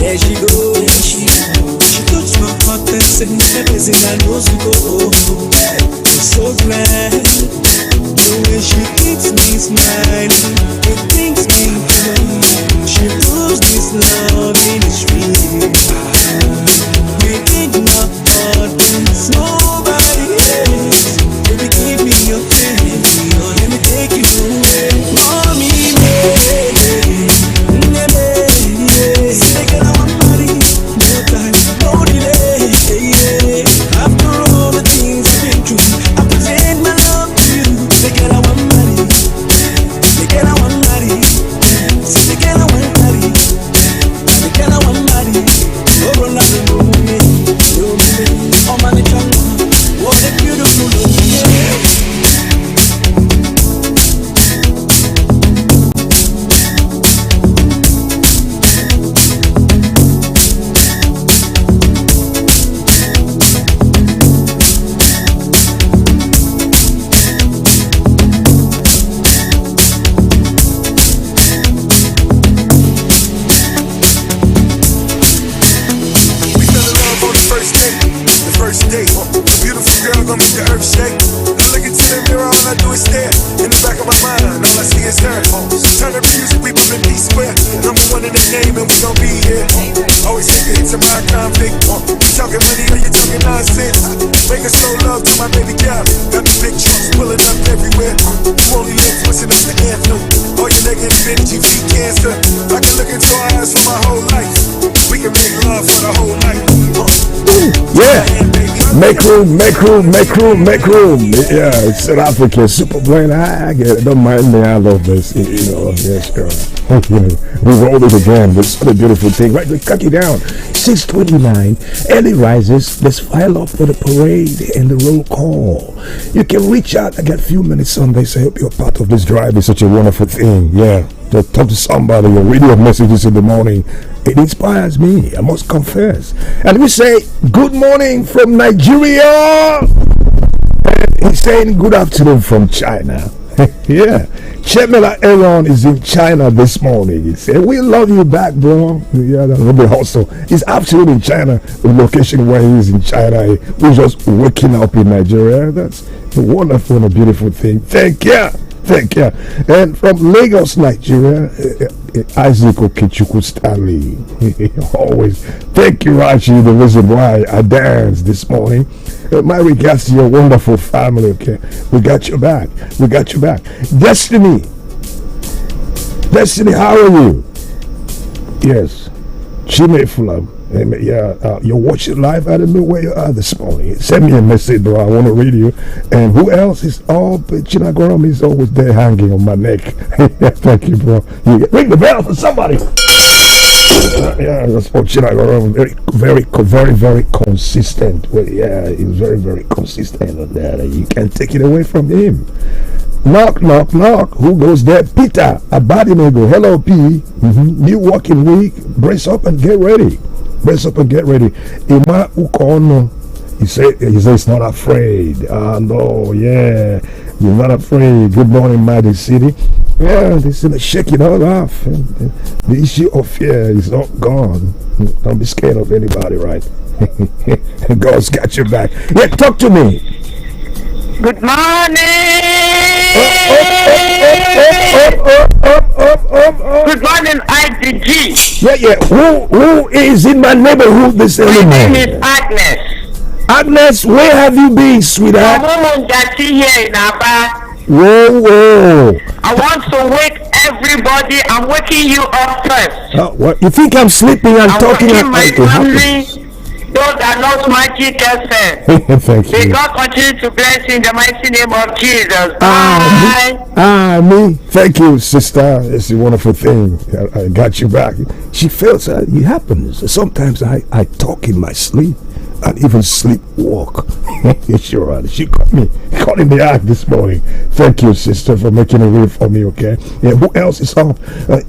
There she goes. She touched my heart and said, everything I know to go. I'm so glad. The way she keeps me smiling, it brings me joy. She proves this love is real. Breaking my heart when it's nobody else. Baby, give me your hand, let me take you away. Mommy, after all the things I've been through, I present my love to you. They get I want money. They get I want money. They get I want money. They get I want money. Oh, run out and roll me. Oh, man, what a beautiful love. Make room, make room, make room, make room. Yeah, South Africa, super brain. I get it. Don't mind me. I love this. You know, yes, girl. We rolled it again. It's such a beautiful thing. Right, we cut you down. 6:29. Early rises. Let's file up for the parade and the roll call. You can reach out. I got a few minutes on this. I hope you're part of this drive. It's such a wonderful thing. Yeah. Just talk to somebody or read your messages in the morning. It inspires me, I must confess. And we say, good morning from Nigeria. And he's saying good afternoon from China. Yeah. Chemela Aaron is in China this morning. He said, we love you back, bro. Yeah, that's really awesome. He's afternoon in China, the location where he is in China. We're just waking up in Nigeria. That's a wonderful and a beautiful thing. Thank you. Thank you. And from Lagos, Nigeria, Isaac Okechukwu Stanley. Always. Thank you, Raji, the reason why I danced this morning. My regards to your wonderful family, okay? We got your back. We got your back. Destiny. Destiny, how are you? Yes. Chime Fulam. Yeah, you're watching live. I don't know where you are this morning. Send me a message, bro. I want to read you. And who else is? Oh, but Chinagoram is always there hanging on my neck. Thank you, bro. Ring the bell for somebody. Yeah, that's what Chinagoram. Very consistent. Well, yeah, he's very consistent on that. You can't take it away from him. Knock, knock, knock. Who goes there? Peter Abadinego. Hello, P. New working week. Brace up and get ready. Brace up and get ready. Ima Ukono. He said he's not afraid. No, yeah. You're not afraid. Good morning, Mighty City. Yeah, this is shake it all off. The issue of fear is not gone. Don't be scared of anybody, right? God's got your back. Yeah, talk to me. Good morning. Good morning, IykeDgee. Yeah. Who is in my neighborhood this early morning? My name is Agnes. Agnes, where have you been, sweetheart? I'm here in Aba. Whoa. I want to wake everybody. I'm waking you up first. What? You think I'm sleeping and talking? I'm waking my family. Those are not magic essence. Thank you. May God continue to bless in the mighty name of Jesus. Me. Thank you, sister. It's a wonderful thing. I got you back. She feels it happens. Sometimes I talk in my sleep and even sleepwalk. Sure, she caught me in the act this morning. Thank you, sister, for making a way for me, okay? Yeah, who else is up?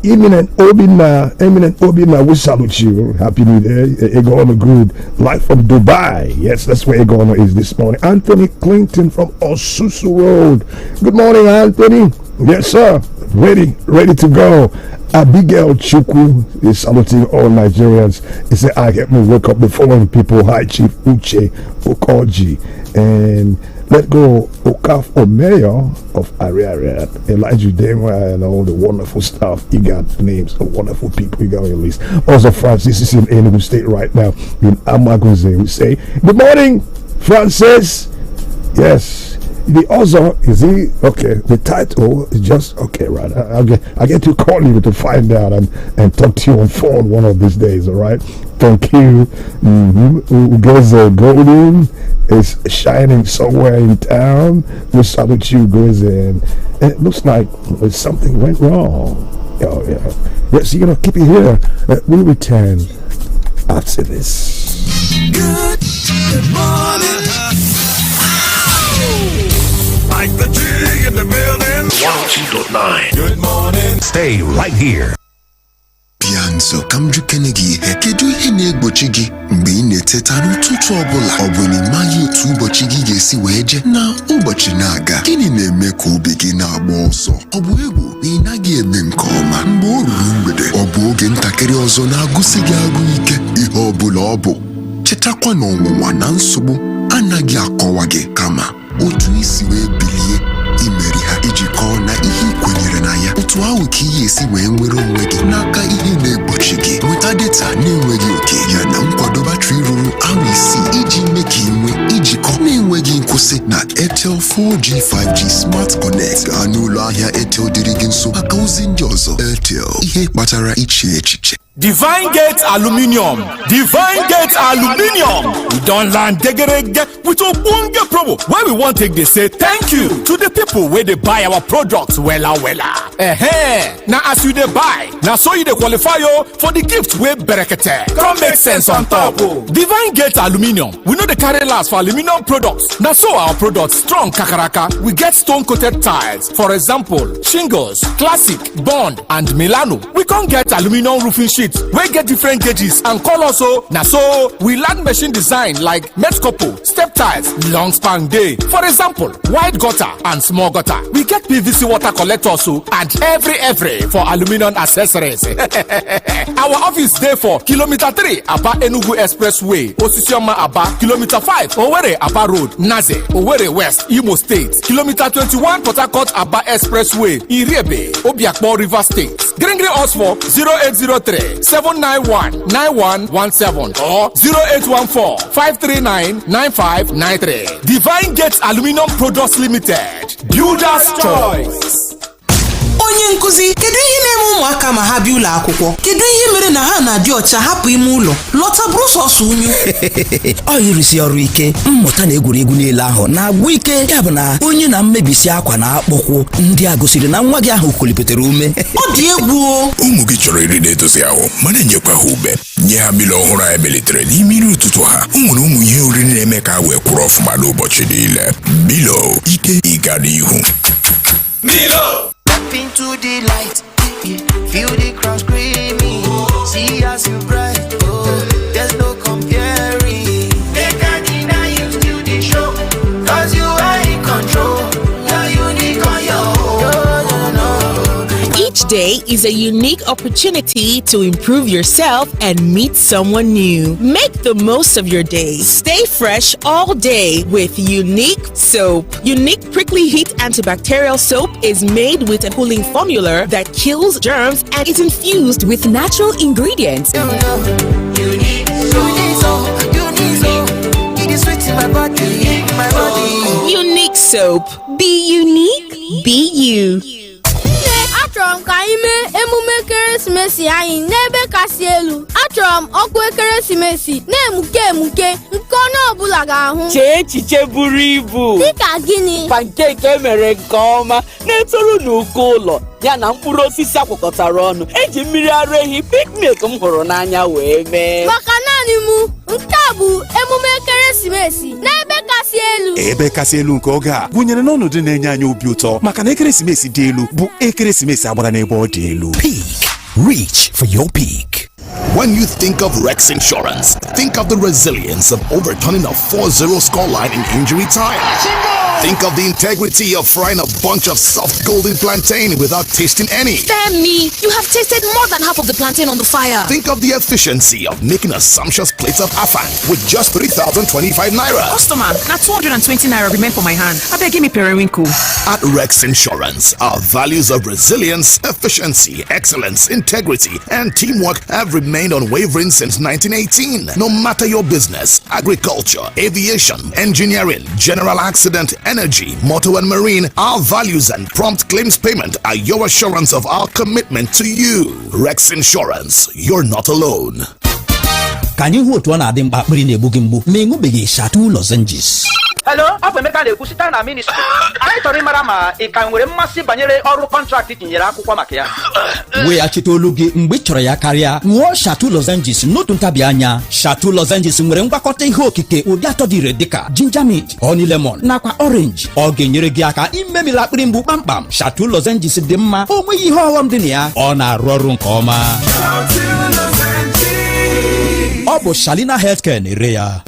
Eminent Obina, we salute you. Happy New Year. Egono Good, live from Dubai. Yes, that's where Egono is this morning. Anthony Clinton from Osusu Road. Good morning, Anthony. Yes, sir. Ready to go. Abigail Chukwu is saluting all Nigerians. He said, I help me wake up the following people. Hi, Chief Uche Okoji, and let go Okaf Mayor of Ariaria, Elijah Denwa, and all the wonderful stuff. You got names of wonderful people you got on your list. Also, Francis is in Enugu State right now in Amagunze. We say, good morning, Francis. Yes. The other is he okay? The title is just okay, right? I get to call you to find out and talk to you on phone one of these days. All right? Thank you. Goes golden is shining somewhere in town. We salute you, guys, and it looks like something went wrong. Oh yeah. Yes, you're gonna keep it here. We'll return after this. Good morning. IykeDgee in the building. 102.9. Good morning. Stay right here. Pianso Kamju Kenegi kedu ihe na-egbochi gị mgbe ị na-eteta n'ụtụtụ ọbụla ọ bụ na ịmaghị otu ụbọchị gị ga-esi wee je na ụbọchị na-aga gịnị na-eme ka obi gị na-agba ọsọ ọ bụ egwu na ị naghị eme nke ọma mgbe o ruru mgbede ọ bụ oge ntakịrị ọzọ na-agụsị gị agụ ike ihe ọbụla ọ bụ chetakwa na ọnwụnwa na nsogbu anaghị akọwa gị kama otu isi wee bilie imeri ha iji kọọ na ihe kwenyere na ya otu ahụ ka ihe esi wee nwere onwe gị n'aka ihe na-egbochi gị nweta data na-enweghị oke ya na nkwado batrị ruru awa 6 iji mee ka ị nwee ijikọ na-enweghị nkwụsị na Airtel 4G 5G Smart Connect gaa n'ụlọ ahịa Airtel dịrị gị nso maka ozi ndị ọzọ. Airtel, ihe kpatara iche echiche. Divine Gate Aluminium. Divine Gate Aluminium. We don't land degerege with a bonge promo where we want to say thank you to the people where they buy our products wella. Now as you they buy, now so you they qualify for the gift where berekete. Come make sense on top. Divine Gate Aluminium. We know the carry last for aluminium products. Now so our products strong kakaraka. We get stone coated tiles. For example, shingles, classic, bond, and Milano. We can't get aluminium roofing sheets. We get different gauges and colors. Now so we land machine design like Metcopo, step tiles, long span day. For example, wide gutter and small gutter. We get PVC water collectors and every for aluminium accessories. Our office there for kilometer 3 Aba Enugu Expressway, Osisioma Aba, kilometer 5 Owerri Aba Road, Naze, Owerri West, Imo State, kilometer 21 Port Harcourt Aba Expressway, Iriebe, Obiakpor River State. Green us for 0803-791-9117 or 0814-539-9593. Divine Gate Aluminium Products Limited. Builder's Choice. Onye nkuzi, kedu ihe na-eme ụmụaka ma ha bịa ụlọ akwụkwọ? Kedu ihe mere na ha na-adị ọcha hapụ ime ụlọ? Lọta bụrụ sọsọ unyu. Ọ yirisi ọrụ ike, mmụta na egwuregwu niile ahụ na-agwụ ike. Ya bụ na onye na mmebisi akwa na akpụkwụ ndị a gosiri na nwa gị ahụ kolipetere ume. Ọ dị egwu. Ụmụ gị chọrọ iri na-edozi ahụ, mana nyekwa ha ube. Nye ha mmiri ọhụrụ anyị melitere n'ime ụtụtụ ha. O nwere ụmụ ihe oriri na-eme ka ha wee kwụrụ ọfụma n'ụbọchị niile. Milo, ike ịga n'ihu. Milo! Step into the light, feel the crowd screaming. See as you bright, there's no comparing. They can't deny you still the show, cause you are in control. You're unique on your own. Each day is a unique opportunity to improve yourself and meet someone new. Make the most of your day. Stay fresh all day with Unique Soap. Unique Prickly Heat Antibacterial Soap is made with a cooling formula that kills germs and is infused with natural ingredients. Unique soap, it is sweet in my body, Unique Soap. Be unique, be you. Achọrọ m ka anyị mee emume ekeresimesi anyị n'ebe kasị elu. Achọrọ m ọkụ ekeresimesi na-emuke nke onye ọbụla ga-ahụ. Chee echiche buru ibu. Dịka gịnị? Pankeki emere nke ọma na-etoru n'uko ụlọ ya na mkpụrụ osisi akwụkọtara ọnụ eji mmiri ara ehi picnic m hụrụ n'anya wee mee. Maka naanị m, nke a bụ emume ekeresimesi n'ebe kasị elu. Ebe kasị elu nke oge a gụnyere n'ọnọdụ na-enye anyị obi ụtọ maka na ekeresimesi dị elu bụ ekeresimesi agbara n'ebe ọ dị elu. Peak. Reach for your peak. When you think of Rex Insurance, think of the resilience of overturning a 4-0 scoreline in injury time. Think of the integrity of frying a bunch of soft golden plantain without tasting any. Damn me, you have tasted more than half of the plantain on the fire. Think of the efficiency of making a sumptuous plate of afang with just 3,025 naira. Customer, now 220 naira remain for my hand. I beg, give me periwinkle. At Rex Insurance, our values of resilience, efficiency, excellence, integrity, and teamwork have remained unwavering since 1918. No matter your business, agriculture, aviation, engineering, general accident, energy, motor and marine, our values and prompt claims payment are your assurance of our commitment to you. Rex Insurance, you're not alone. Ka anyị hụ otu ọ na-adị mkpa akpịrị na-egbu gị mgbu ma ịṅụbeghị Shatụ Lozenges. Hello, abụ Emeka na-ekwusita na ministry. Anyị chọrọ ịmara ma ị ka nwere mmasị banyere ọrụ kọntraktị tinyere akwụkwọ maka ya. Weghachite olu gị mgbe ị chọrọ ya karịa. Ṅụọ Shatụ Lozenges n'otu ntabi anya. Shatụ Lozenges nwere ngwakọta ihe okike ụdị atọ dị ire dịka ginger mint, honey lemon nakwa orange. Ọ ga-enyere gị aka imemila akpịrị mgbu kpamkpam. Shatụ Lozenges dị mma, o nweghị ihe ọghọm dị na ya. Ọ na-arụ ọrụ nke ọma. Ọ bụ Shalina Healthcare na-ere ya.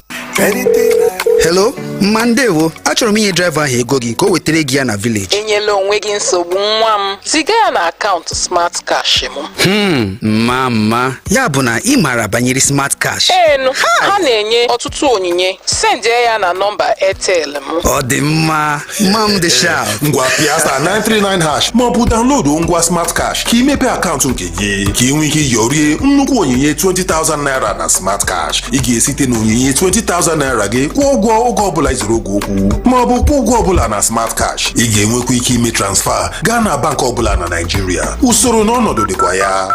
Hello, Mandewo. Achọrọ m inye driver ahụ ego gị ka o wetere gị ya na village. Enyela onwe gị nsogbu nwa m. Ziga ya na akaụntụ Smart Cash m. Mama, ya bụ na ị maara banyere Smart Cash. Enu, ha na-enye ọtụtụ onyinye. Send ya na nọmba Airtel m. Ọ dị mma. Mam dị sharp. Ngwa Piasta 939# ma ọ bụ download ngwa Smart Cash ka imepe akaụntụ nke gị ka ị nwee ike yorie nnukwu onyinye 20,000 naira na Smart Cash. Ị ga-esite na onyinye 20,000 naira gị kwụọ ụgwọ oge ọbụla izuru oge okwu ma ọ bụ kwụọ ụgwọ ọbụla na Smart Cash. Ị ga-enwekwa ike ime transfer gaa na bank ọbụla na Nigeria. Usoro na ọnọdụ dịkwa ya.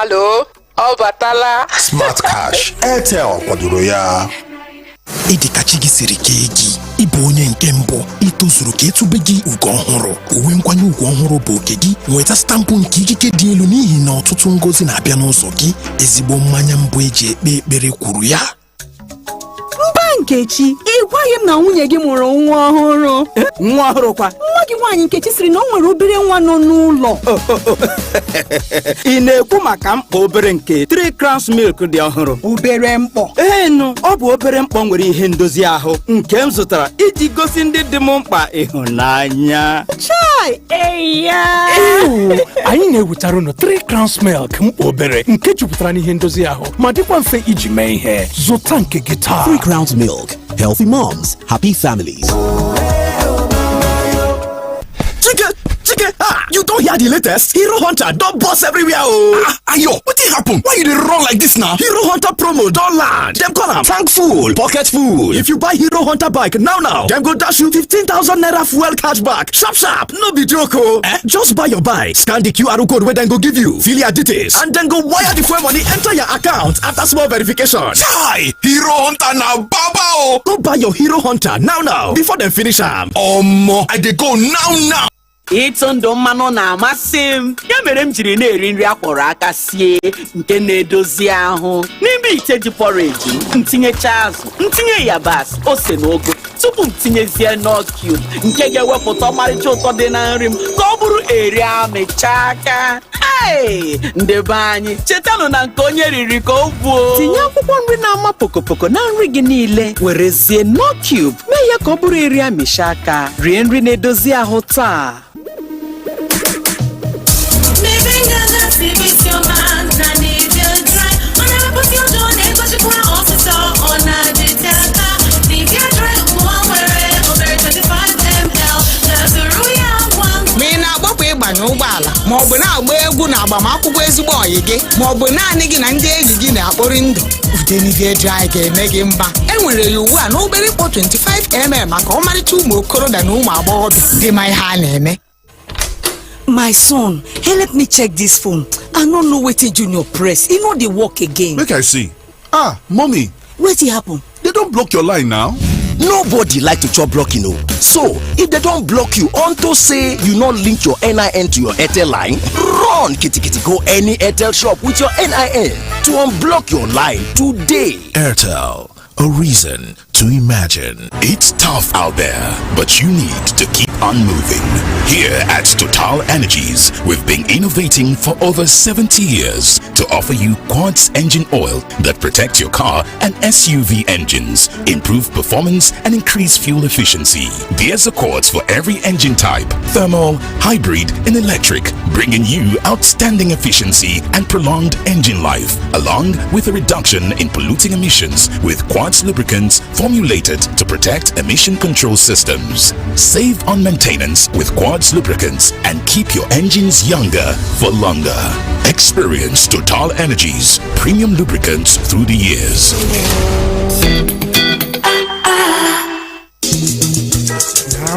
Hello, Ọ batala. Smart Cash, Airtel kwadoro ya. Ịdịkachi gị siri kee gị ịbụ onye nke mbụ itozuru ka etube gị ugo ọhụrụ. Uwe nkwanye ugwu ọhụrụ bụ oke gị. Nweta stampụ nke ikike dị elu n'ihi na ọtụtụ ngozi na-abịa n'ụzọ gị. Ezigbo mmanya mbụ eji ekpe ekpere kwuru ya. Nkechi, ị gwaghị m na nwunye gị mụrụ nwa ọhụrụ. Nwa ọhụrụ kwa? Nwa gị nwaanyị Nkechi siri na o nwere obere nwa nọ n'ụlọ. Ị na-ekwu maka mkpọ obere nke 3 crowns milk dị ọhụrụ? Obere mkpọ? Nụ, ọ bụ obere mkpọ nwere ihe ndozi ahụ nke m zụtara iji gosi ndị dị m mkpa ịhụnanya. Chai, eya! Anyị na-ewetara unu 3 crowns milk mkpọ obere nke jupụtara n'ihe ndozi ahụ ma dịkwa mfe iji mee ihe. Zụta nke gị taa. 3 crowns milk. Healthy moms, happy families. Chike, you don't hear the latest? Hero Hunter don't boss everywhere, Ayo, what happen? Why you dey run like this now? Hero Hunter promo don't land. Them call am tank full, pocket full. If you buy Hero Hunter bike now, them go dash you 15,000 naira fuel cashback. Sharp, no be joke, Just buy your bike, scan the QR code where them go give you, fill your details, and then go wire the fuel money enter your account after small verification. Chai, Hero Hunter now, baba. Go buy your Hero Hunter now before them finish am. I dey go now. Ịtụ ndụ mmanụ na-amasị m. Ya mere m jiri na-eri nri akwọrọ aka sie nke na-edozi ahụ. N'ime ite ji porridge m tinyecha azụ, ntinye yabasị, ose na ogo tupu m tinyezie nut cube nke ga-ewepụta ọmarịcha ụtọ dị na nri m ka ọ bụrụ eri amịcha aka. Ndị be anyị chetanụ na nke onye riri ka o buo. Tinye akwụkwọ nri na-ama pokopoko na nri gị niile, werezie nut cube mee ya ka ọ bụrụ eri amịcha aka. Rie nri na-edozi ahụ taa. Ụgbọala ma ọ bụ na-agba egwu na agbamakwụkwọ ezigbo ọyị gị ma ọ bụ naanị gị na ndị enyi gị na-akpọrị ndụ, IykeDgee1 ga-eme gị mba. Enwere ya ugbu a na obere mkpọ 25mm maka ọmarịcha ụmụ okorobịa na ụmụ agbọghọbịa dị ma ihe a na-eme. My son, help me check this phone. I don't know wetin Junior press. E no dey work again. Make I see. Mommy. Wetin happen? They don't block your line now. Nobody like to chop blocking, So, if they don't block you unto say you not link your NIN to your Airtel line, run kitty go any Airtel shop with your NIN to unblock your line today. Airtel, a reason to imagine. It's tough out there, but you need to keep on moving. Here at Total Energies, we've been innovating for over 70 years to offer you quartz engine oil that protects your car and SUV engines, improve performance and increase fuel efficiency. There's a quartz for every engine type, thermal, hybrid and electric, bringing you outstanding efficiency and prolonged engine life, along with a reduction in polluting emissions with quartz lubricants formulated to protect emission control systems. Save on maintenance with quartz lubricants and keep your engines younger for longer. Experience Total Energies premium lubricants through the years.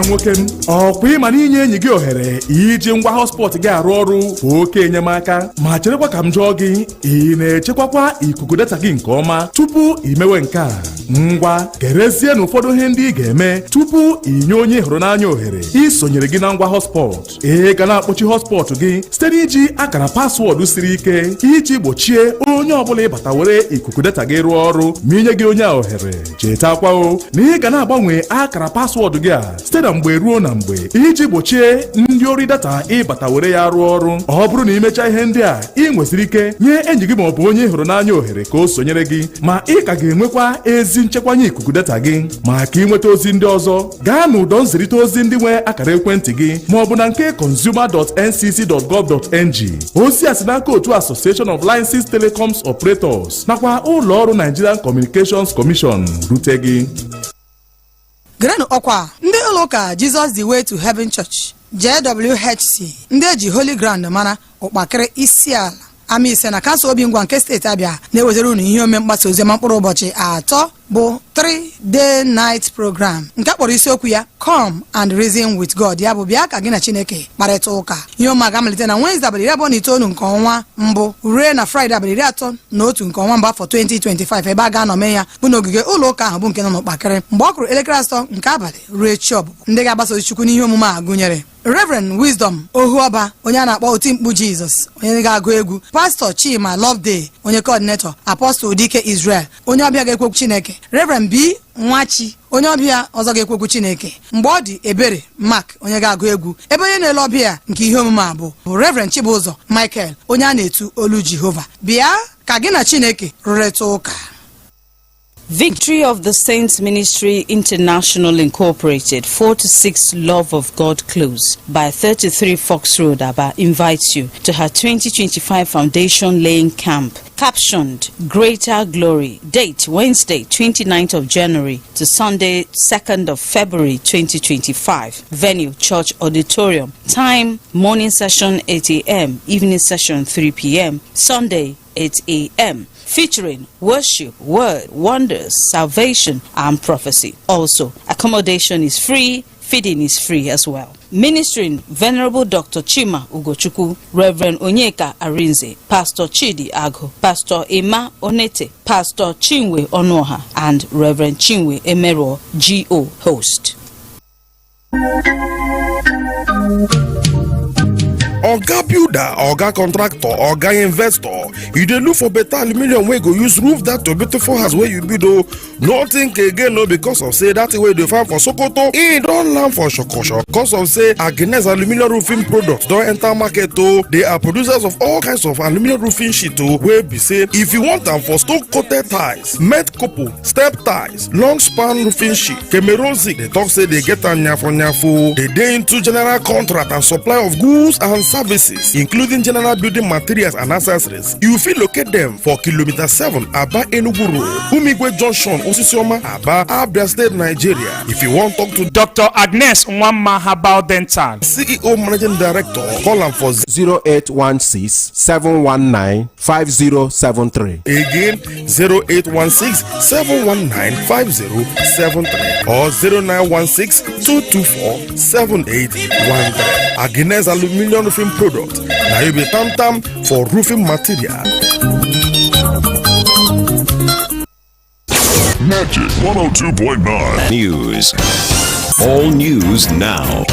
nwoke m ọkwa ịma na inye enyi gị ohere iji ngwa hotspot gị arụ ọrụ bụ oke enyemaka ma cherekwa ka m jụọ gị ị na-echekwakwa ikuku data gị nke ọma tupu imewe nke a ngwa gerezie na ụfọdụ ihe ndị ị ga-eme tupu inye onye hụrụ n'anya ohere isonyere gị na ngwa hotspot ị ga na-akpọchi hotspot gị site n'iji akara paswọọdụ siri ike iji gbochie onye ọbụla ịbata were ikuku data gị rụọ ọrụ ma inye gị onye a ohere chetakwa na ị ga na-agbanwe akara paswọọdụ gị a site na mgbe ruo na mgbe iji gbochie ndị ori data ịbata were ya rụọ ọrụ. Ọ bụrụ na imecha ihe ndị a ị nwesịrị ike nye enyi gị maọbụ onye hụrụ n'anya ohere ka o sonyere gị ma ị ka ga-enwekwa ezi nchekwanye ikuku data gị. Maka ịnweta ozi ndị ọzọ gaa n'ụdọ nzirịta ozi ndị nwe akara ekwentị gị maọbụ na nke consumer.ncc.gov.ng. ozi a si n'aka otu Association of Licensed Telecoms Operators nakwa ụlọ ọrụ Nigerian Communications Commission rute gị. Grenu ọkwa ndị ụlọụka Jesus the Way to Heaven Church JWHC ndị eji Holy Ground mana ụkpakịrị isi ala Amaise na kansụl Obingwa nke steeti Abịa na-ewetara unu ihe ome mgbasa oziọma mkpụrụ ụbọchị 3 bụ 3-day night program nke kpọrọ isiokwu ya come and reason with God. Ya bụ bịa ka gị na Chineke kparịta ụka. Ihe ọma ga-amalite na Wednesday abalị 29 nke ọnwa mbụ ruo na Friday abalị 31 nke ọnwa mbụ afọ 2025 ebe a ga-anọ mee ya bụ n'ogige ụlọ ụka ahụ bụ nke nọ n'Ụkpakịrị mgbe ọ kụrụ elekere 8 nke abalị ruo chi ọbụbụ. Ndị ga-agbasa ozi Chukwu n'ihe omume a gụnyere Reverend Wisdom Ohuoba, onye a na-akpọ Otimkpu Jesus, onye ga-agụ egwu, Pastor Chima Loveday, onye coordinator, Apostle Dike Israel, onye ọbịa ga-ekwekwu Chineke, Reverend B Nwachi, onye ọbịa ọzọ ga-ekwekwu Chineke, mgbe ọ dị Ebere Mark, onye ga-agụ egwu, ebe onye na-ele ọbịa nke ihe omume a bụ Reverend Chibụzọ Michael, onye a na-etu olu Jehova. Bịa ka gị na Chineke rụrịta ụka. Victory of the Saints Ministry International Incorporated, 4-6 Love of God Close by 33 Fox Road, Aba, invites you to her 2025 Foundation Laying Camp, captioned Greater Glory. Date Wednesday 29th of January to Sunday 2nd of February 2025. Venue Church Auditorium. Time morning session 8 a.m., evening session 3 p.m. Sunday 8 a.m. featuring worship, word, wonders, salvation, and prophecy. Also, accommodation is free, feeding is free as well. Ministering Venerable Dr. Chima Ugochukwu, Reverend Onyeka Arinze, Pastor Chidi Ago, Pastor Emma Onete, Pastor Chinwe Onoha, and Reverend Chinwe Emero, GO host. Oga builder, oga contractor, oga investor, you dey look for better aluminium wey go use roof that your beautiful house wey you build o. No think again o because of say that wey dey find for Sokoto, e don land for Shokosho because of say Agnes aluminium roofing products don enter market o. They are producers of all kinds of aluminium roofing sheet o wey be say if you want am for stone coated tiles, met couple, step tiles, long span roofing sheet, Cameroon zinc, they talk say they get am nyafo. They dey into general contract and supply of goods and services, including general building materials and accessories. You fit locate them for Kilometer 7 Aba Enugu Road, Umigwe Junction, Osisioma, Aba, Abia State, Nigeria. If you want to talk to Dr. Agnes Nwamma Herbal Dental, CEO Managing Director, call am for 0816-719-5073. Again, 0816-719-5073 or 0916-224-7813. Agnes Aluminium Roofing Product. Now you be tam for roofing material. Magic 102.9 News. All news now.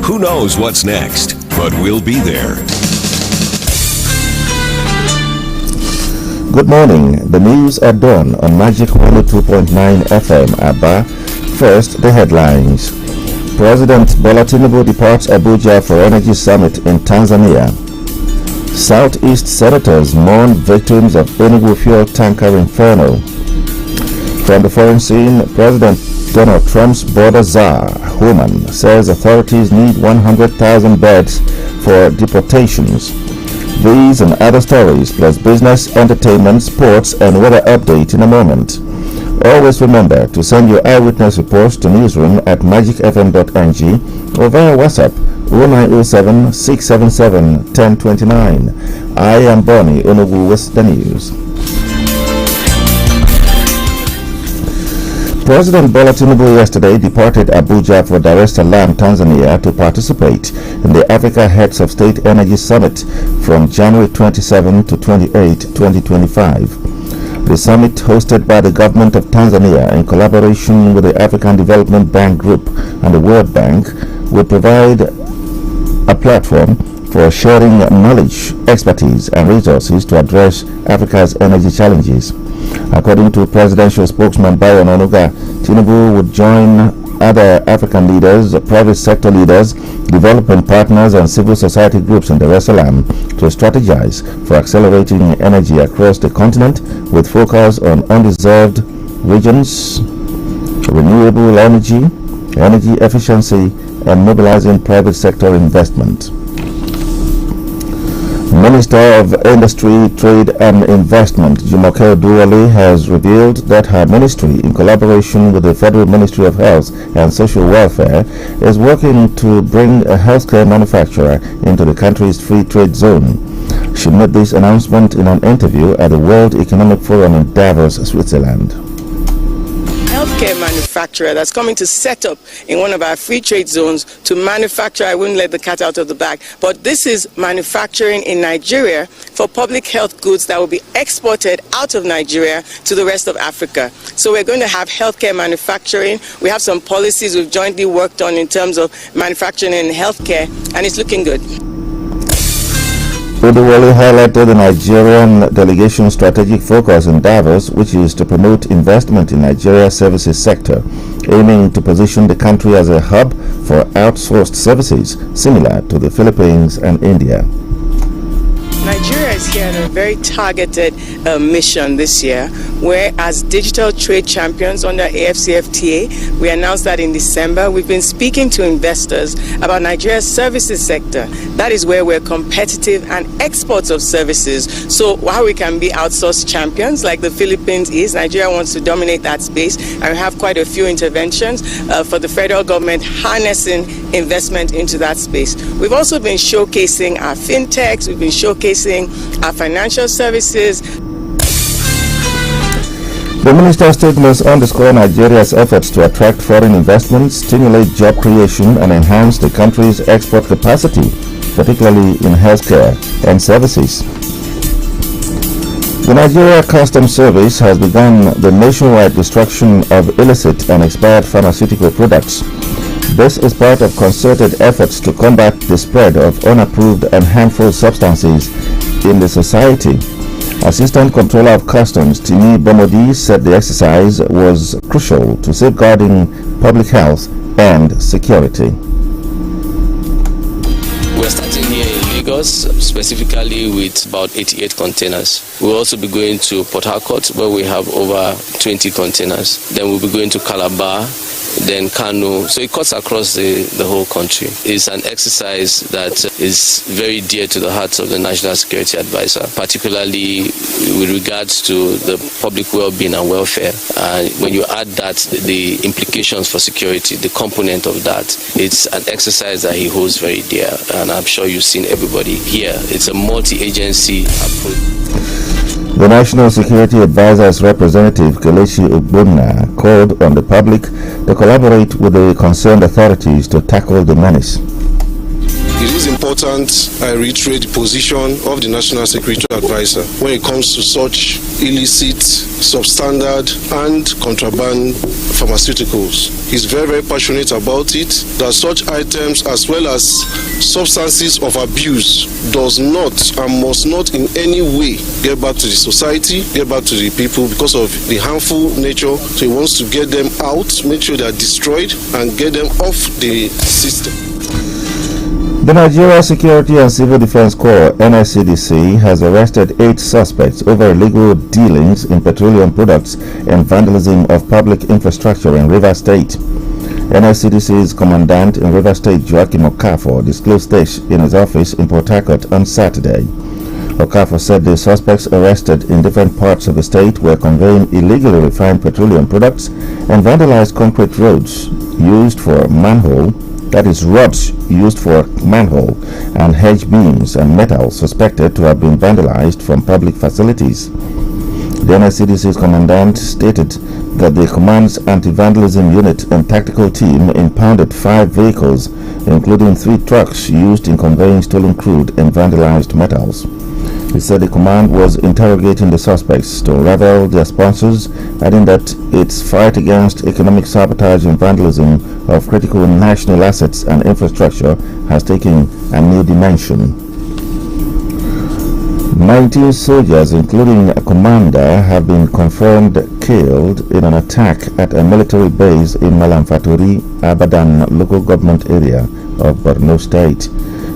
Who knows what's next, but we'll be there. Good morning. The news are done on Magic 102.9 FM Aba. First, the headlines. President Bola Tinubu departs Abuja for Energy Summit in Tanzania. Southeast senators mourn victims of Enugu fuel tanker inferno. From the foreign scene, President Donald Trump's border czar, Homan, says authorities need 100,000 beds for deportations. These and other stories, plus business, entertainment, sports, and weather update in a moment. Always remember to send your eyewitness reports to newsroom at magicfm.ng or via WhatsApp 0907 677 1029. I am Bonnie Onogu with the news. President Bola Tinubu yesterday departed Abuja for Dar es Salaam, Tanzania to participate in the Africa Heads of State Energy Summit from January 27 to 28, 2025. The summit, hosted by the government of Tanzania in collaboration with the African Development Bank Group and the World Bank, will provide a platform for sharing knowledge, expertise, and resources to address Africa's energy challenges. According to presidential spokesman Bayo Onanuga, Tinubu would join other African leaders, private sector leaders, development partners, and civil society groups in Dar es Salaam to strategize for accelerating energy across the continent with focus on undeserved regions, renewable energy, energy efficiency, and mobilizing private sector investment. Minister of Industry, Trade and Investment, Jumoke Duwale, has revealed that her ministry, in collaboration with the Federal Ministry of Health and Social Welfare, is working to bring a healthcare manufacturer into the country's free trade zone. She made this announcement in an interview at the World Economic Forum in Davos, Switzerland. Healthcare manufacturing manufacturer that's coming to set up in one of our free trade zones to manufacture. I wouldn't let the cat out of the bag, but this is manufacturing in Nigeria for public health goods that will be exported out of Nigeria to the rest of Africa. So we're going to have healthcare manufacturing. We have some policies we've jointly worked on in terms of manufacturing in healthcare, and it's looking good. Odewale highlighted the Nigerian delegation's strategic focus in Davos, which is to promote investment in Nigeria's services sector, aiming to position the country as a hub for outsourced services similar to the Philippines and India. Nigeria is here on a very targeted mission this year, where as digital trade champions under AFCFTA, we announced that in December. We've been speaking to investors about Nigeria's services sector. That is where we're competitive and exports of services. So while we can be outsourced champions like the Philippines is, Nigeria wants to dominate that space, and we have quite a few interventions for the federal government harnessing investment into that space. We've also been showcasing our fintechs, we've been showcasing our financial services. The minister's statements underscore Nigeria's efforts to attract foreign investment, stimulate job creation, and enhance the country's export capacity, particularly in healthcare and services. The Nigeria Customs Service has begun the nationwide destruction of illicit and expired pharmaceutical products. This is part of concerted efforts to combat the spread of unapproved and harmful substances in the society. Assistant Controller of Customs Timi Bomodi said the exercise was crucial to safeguarding public health and security. We're starting here in Lagos, specifically with about 88 containers. We'll also be going to Port Harcourt, where we have over 20 containers. Then we'll be going to Calabar, then Kano. So it cuts across the whole country. It's an exercise that is very dear to the hearts of the National Security Advisor, particularly with regards to the public well-being and welfare. And when you add that, the implications for security, the component of that, it's an exercise that he holds very dear. And I'm sure you've seen everybody here. It's a multi-agency approach. The National Security Advisor's representative, Kelechi Ogbonna, called on the public to collaborate with the concerned authorities to tackle the menace. It is important I reiterate the position of the National Security Advisor when it comes to such illicit, substandard, and contraband pharmaceuticals. He's very, very passionate about it, that such items as well as substances of abuse does not and must not in any way get back to the society, get back to the people because of the harmful nature. So he wants to get them out, make sure they are destroyed, and get them off the system. The Nigeria Security and Civil Defense Corps, NSCDC, has arrested 8 suspects over illegal dealings in petroleum products and vandalism of public infrastructure in Rivers State. NSCDC's commandant in Rivers State, Joachim Okafor, disclosed this in his office in Port Harcourt on Saturday. Okafor said the suspects arrested in different parts of the state were conveying illegally refined petroleum products and vandalized concrete roads used for manhole, that is, rods used for manhole, and hedge beams and metal suspected to have been vandalized from public facilities. The NSCDC's commandant stated that the command's anti-vandalism unit and tactical team impounded 5 vehicles, including 3 trucks used in conveying stolen crude and vandalized metals. He said the command was interrogating the suspects to unravel their sponsors, adding that its fight against economic sabotage and vandalism of critical national assets and infrastructure has taken a new dimension. 19 soldiers, including a commander, have been confirmed killed in an attack at a military base in Malamfaturi, Abadan local government area of Borno State.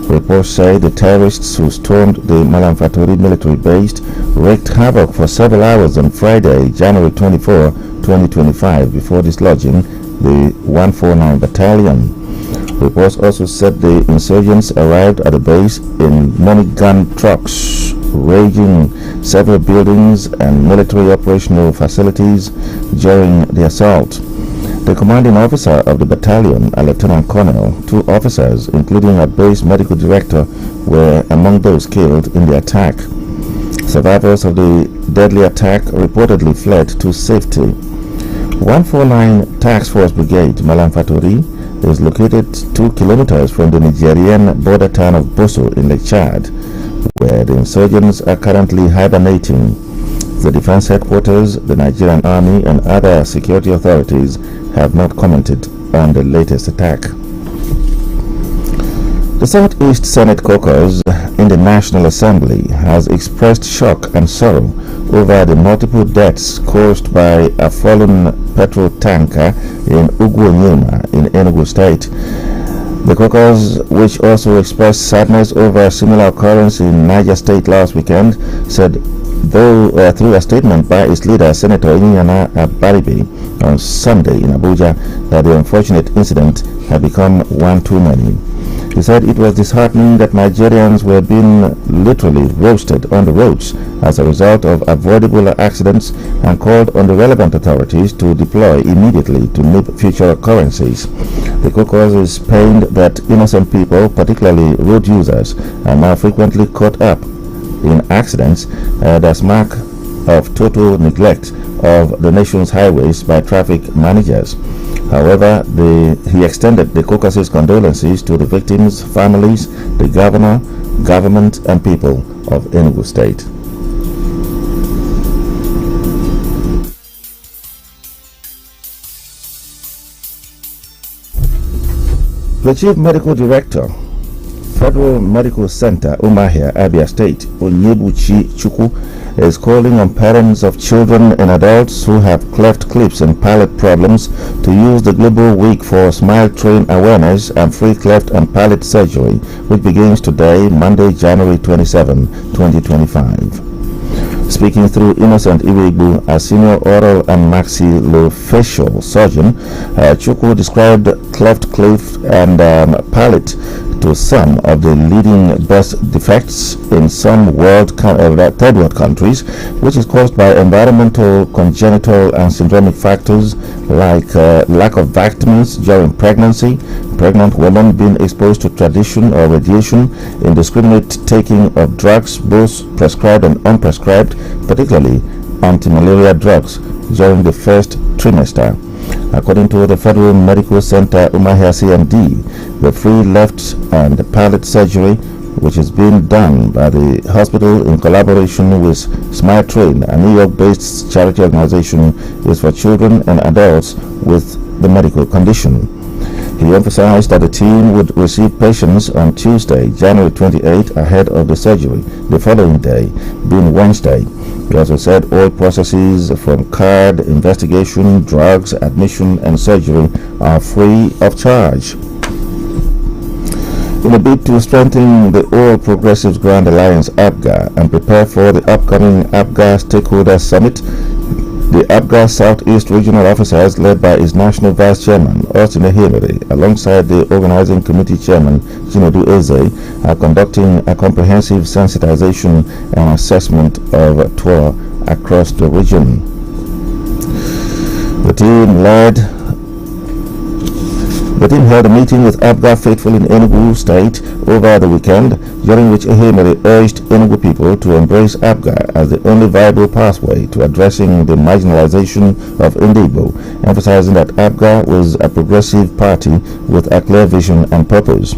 Reports say the terrorists who stormed the Malamfaturi military base wreaked havoc for several hours on Friday, January 24, 2025, before dislodging the 149 Battalion. Reports also said the insurgents arrived at the base in many gun trucks, raging several buildings and military operational facilities during the assault. The commanding officer of the battalion, a lieutenant colonel, 2 officers, including a base medical director, were among those killed in the attack. Survivors of the deadly attack reportedly fled to safety. 149 Task Force Brigade, Malam Fatori, is located 2 kilometers from the Nigerian border town of Boso in Lake Chad, where the insurgents are currently hibernating. The defense headquarters, the Nigerian army, and other security authorities have not commented on the latest attack. The Southeast Senate caucus in the National Assembly has expressed shock and sorrow over the multiple deaths caused by a fallen petrol tanker in Ugwunyema in Enugu State. The caucus, which also expressed sadness over a similar occurrence in Niger State last weekend, said through a statement by its leader, Senator Inyana Abaribe, on Sunday in Abuja, that the unfortunate incident had become one too many. He said it was disheartening that Nigerians were being literally roasted on the roads as a result of avoidable accidents, and called on the relevant authorities to deploy immediately to nip future occurrences. The caucus is pained that innocent people, particularly road users, are now frequently caught up in accidents that's mark of total neglect of the nation's highways by traffic managers. However, he extended the caucus's condolences to the victims' families, the governor, government, and people of Enugu State. The Chief Medical Director, Federal Medical Center, Umahia, Abia State, Onyebuchi Chukwu, is calling on parents of children and adults who have cleft lips and palate problems to use the Global Week for Smile Train Awareness and Free Cleft and Palate Surgery, which begins today, Monday, January 27, 2025. Speaking through Innocent Iwegbu, a senior oral and maxillofacial surgeon, Chukwu described cleft lip and palate to some of the leading birth defects in some third world countries, which is caused by environmental, congenital, and syndromic factors like lack of vitamins during pregnancy, pregnant women being exposed to tradition or radiation, indiscriminate taking of drugs, both prescribed and unprescribed, particularly anti-malaria drugs, during the first trimester. According to the Federal Medical Center, Umahia CMD, the free left and palate surgery, which is being done by the hospital in collaboration with Smile Train, a New York-based charity organization, is for children and adults with the medical condition. He emphasized that the team would receive patients on Tuesday, January 28, ahead of the surgery, the following day being Wednesday. He also said all processes from card, investigation, drugs, admission, and surgery are free of charge. In a bid to strengthen the All Progressives Grand Alliance APGA and prepare for the upcoming APGA Stakeholder Summit, the APGA Southeast Regional Officers, led by its National Vice Chairman, Austin Ehemere, alongside the Organizing Committee Chairman, Chinedu Eze, are conducting a comprehensive sensitization and assessment of tour across the region. The team held a meeting with APGA faithful in Enugu State over the weekend, during which Ehemere urged Enugu people to embrace APGA as the only viable pathway to addressing the marginalization of Ndigbo, emphasizing that APGA was a progressive party with a clear vision and purpose.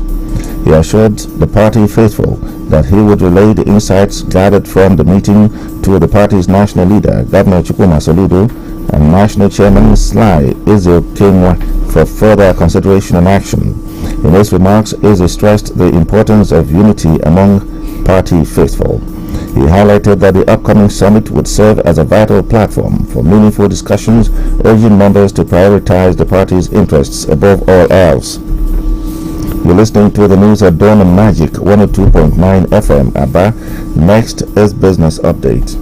He assured the party faithful that he would relay the insights gathered from the meeting to the party's national leader, Governor Chukwuma Soludo, and National Chairman Sly IykeDgee1 for further consideration and action. In his remarks, Eze stressed the importance of unity among party faithful. He highlighted that the upcoming summit would serve as a vital platform for meaningful discussions, urging members to prioritize the party's interests above all else. You're listening to the news at Dawn and Magic 102.9 FM Aba. Next is Business Update.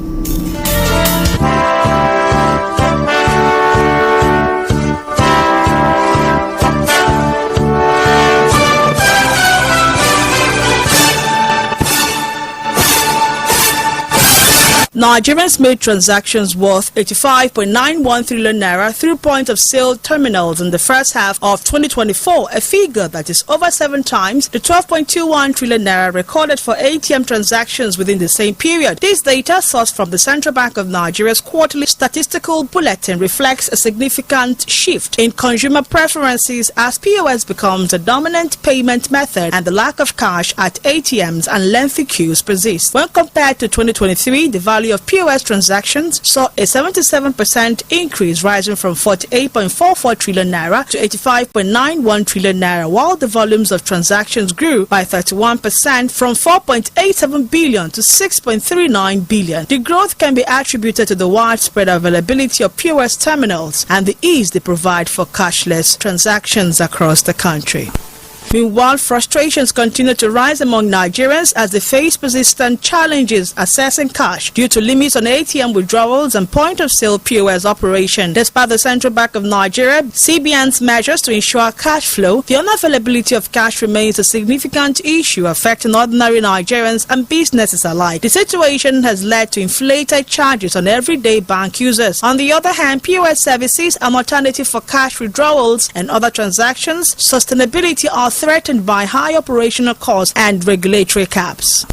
Nigerians made transactions worth 85.91 trillion naira through point-of-sale terminals in the first half of 2024, a figure that is over 7 times the 12.21 trillion naira recorded for ATM transactions within the same period. This data, sourced from the Central Bank of Nigeria's quarterly statistical bulletin, reflects a significant shift in consumer preferences as POS becomes a dominant payment method and the lack of cash at ATMs and lengthy queues persist. When compared to 2023, the value of POS transactions saw a 77% increase, rising from 48.44 trillion naira to 85.91 trillion naira, while the volumes of transactions grew by 31% from 4.87 billion to 6.39 billion. The growth can be attributed to the widespread availability of POS terminals and the ease they provide for cashless transactions across the country. Meanwhile, frustrations continue to rise among Nigerians as they face persistent challenges accessing cash due to limits on ATM withdrawals and point-of-sale POS operation. Despite the Central Bank of Nigeria, CBN's measures to ensure cash flow, the unavailability of cash remains a significant issue affecting ordinary Nigerians and businesses alike. The situation has led to inflated charges on everyday bank users. On the other hand, POS services, an alternative for cash withdrawals and other transactions, sustainability are threatened by high operational costs and regulatory caps.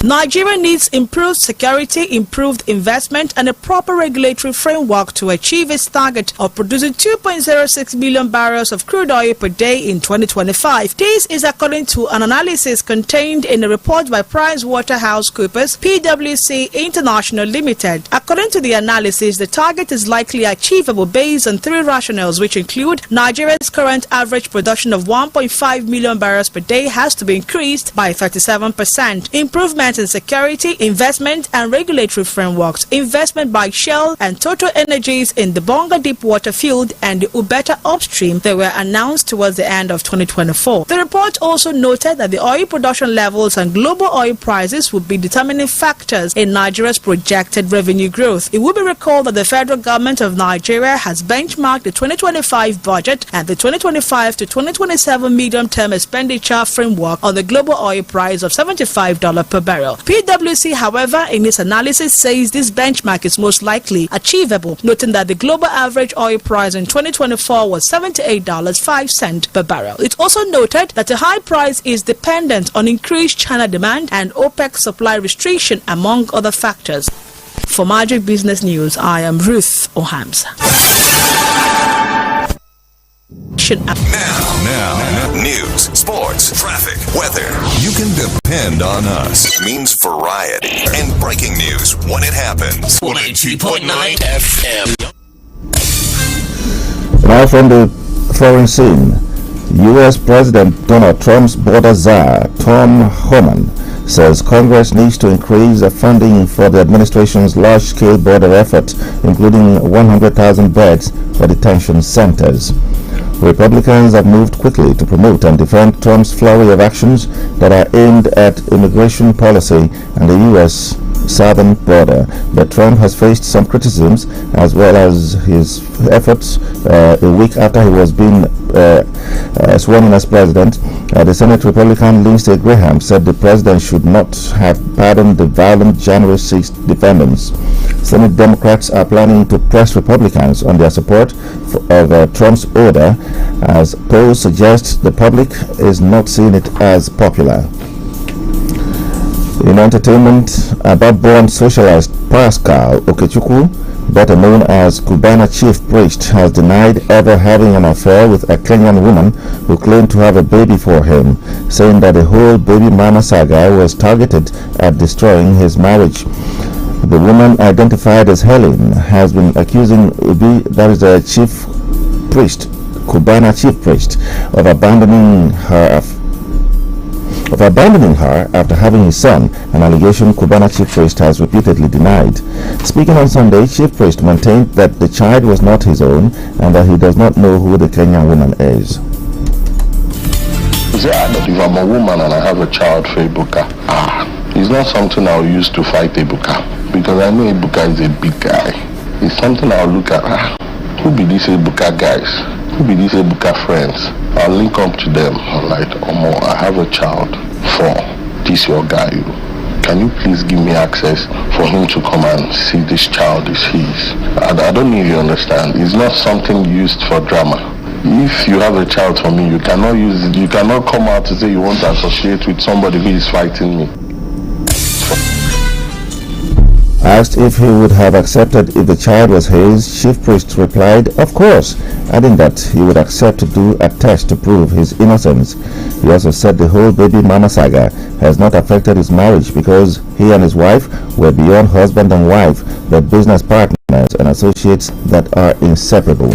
Nigeria needs improved security, improved investment, and a proper regulatory framework to achieve its target of producing 2.06 million barrels of crude oil per day in 2025. This is according to an analysis contained in a report by PricewaterhouseCoopers PwC International Limited. According to the analysis, the target is likely achievable based on 3 rationales, which include Nigeria's current average production of 1.5 million barrels per day has to be increased by 37%. Improvement in security, investment and regulatory frameworks, investment by Shell and Total Energies in the Bonga Deep Water Field and the Ubeta upstream that were announced towards the end of 2024. The report also noted that the oil production levels and global oil prices would be determining factors in Nigeria's projected revenue growth. It will be recalled that the federal government of Nigeria has benchmarked the 2025 budget and the 2025 to 2027 medium-term expenditure framework on the global oil price of $75 per barrel. PwC, however, in its analysis says this benchmark is most likely achievable, noting that the global average oil price in 2024 was $78.05 per barrel. It also noted that the high price is dependent on increased China demand and OPEC supply restriction, among other factors. For Magic Business News, I am Ruth Ohamsa. Now, news, sports, traffic, weather. You can depend on us. It means variety and breaking news when it happens. 102.9 FM. Now from the foreign scene, U.S. President Donald Trump's border czar, Tom Homan, says Congress needs to increase the funding for the administration's large-scale border effort, including 100,000 beds for detention centers. Republicans have moved quickly to promote and defend Trump's flurry of actions that are aimed at immigration policy and the U.S. southern border, but Trump has faced some criticisms as well as his efforts a week after he was being sworn in as president. The Senate Republican Lindsey Graham said the president should not have pardoned the violent January 6th defendants. Senate Democrats are planning to press Republicans on their support of Trump's order, as polls suggest the public is not seeing it as popular. In entertainment, above-born socialist Pascal Okechukwu, better known as Cubana Chief Priest, has denied ever having an affair with a Kenyan woman who claimed to have a baby for him, saying that the whole baby mama saga was targeted at destroying his marriage. The woman, identified as Helen, has been accusing Obi, that is the chief priest, Cubana Chief Priest, of abandoning her after having his son, an allegation Cubana Chief Priest has repeatedly denied. Speaking on Sunday, Chief Priest maintained that the child was not his own and that he does not know who the Kenyan woman is. That if I'm a woman and I have a child for Ebuka, it's not something I'll use to fight Ebuka, because I know Ebuka is a big guy. It's something I'll look at, who be these Ebuka guys? Who be these Ebuka friends? I'll link up to them. I'm like, I have a child for this your guy. can you please give me access for him to come and see this child is his? I don't know if you understand. It's not something used for drama. If you have a child for me, you cannot come out to say you want to associate with somebody who is fighting me. Asked if he would have accepted if the child was his, Chief Priest replied, of course, adding that he would accept to do a test to prove his innocence. He also said the whole baby mama saga has not affected his marriage because he and his wife were beyond husband and wife, but business partners and associates that are inseparable.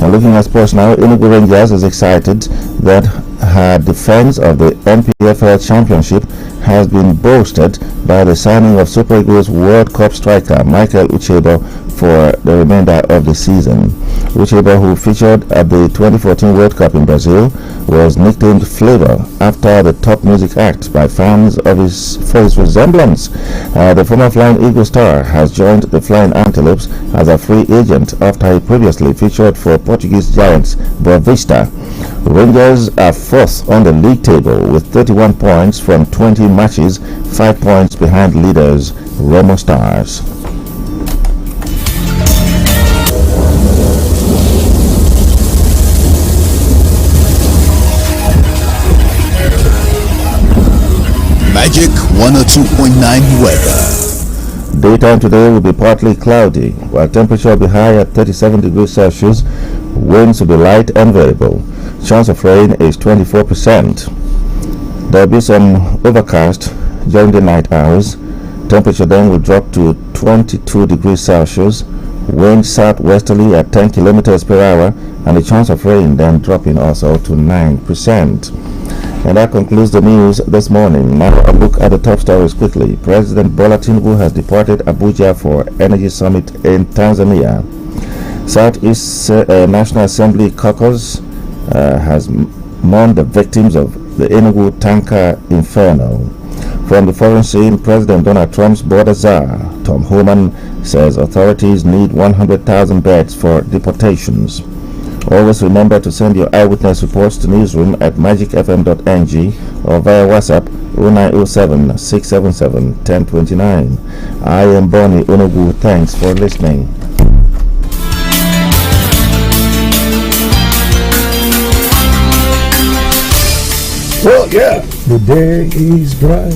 Now looking at sports now, Enugu Rangers is excited that her defense of the NPFL Championship has been boosted by the signing of Super Eagles World Cup striker Michael Uchebo for the remainder of the season. Uchebo, who featured at the 2014 World Cup in Brazil, was nicknamed Flavor after the top music act by fans for his resemblance. The former Flying Eagle star has joined the Flying Antelopes as a free agent after he previously featured for Portuguese giants Boa Vista. Rangers are fourth on the league table with 31 points from 20 matches, 5 points behind leaders Remo Stars. Magic 102.9 weather. Daytime today will be partly cloudy, while temperature will be high at 37 degrees Celsius. Winds will be light and variable. Chance of rain is 24%. There will be some overcast during the night hours. Temperature then will drop to 22 degrees Celsius. Wind southwesterly at 10 kilometers per hour, and the chance of rain then dropping also to 9%. And that concludes the news this morning. Now a look at the top stories quickly. President Bola Tinubu has departed Abuja for Energy Summit in Tanzania. Southeast National Assembly caucus has mourned the victims of the Enugu tanker inferno. From the foreign scene, President Donald Trump's border czar, Tom Homan, says authorities need 100,000 beds for deportations. Always remember to send your eyewitness reports to newsroom at magicfm.ng or via WhatsApp 0907 677 1029. I am Bonnie Unugu. Thanks for listening. Well, yeah, the day is bright.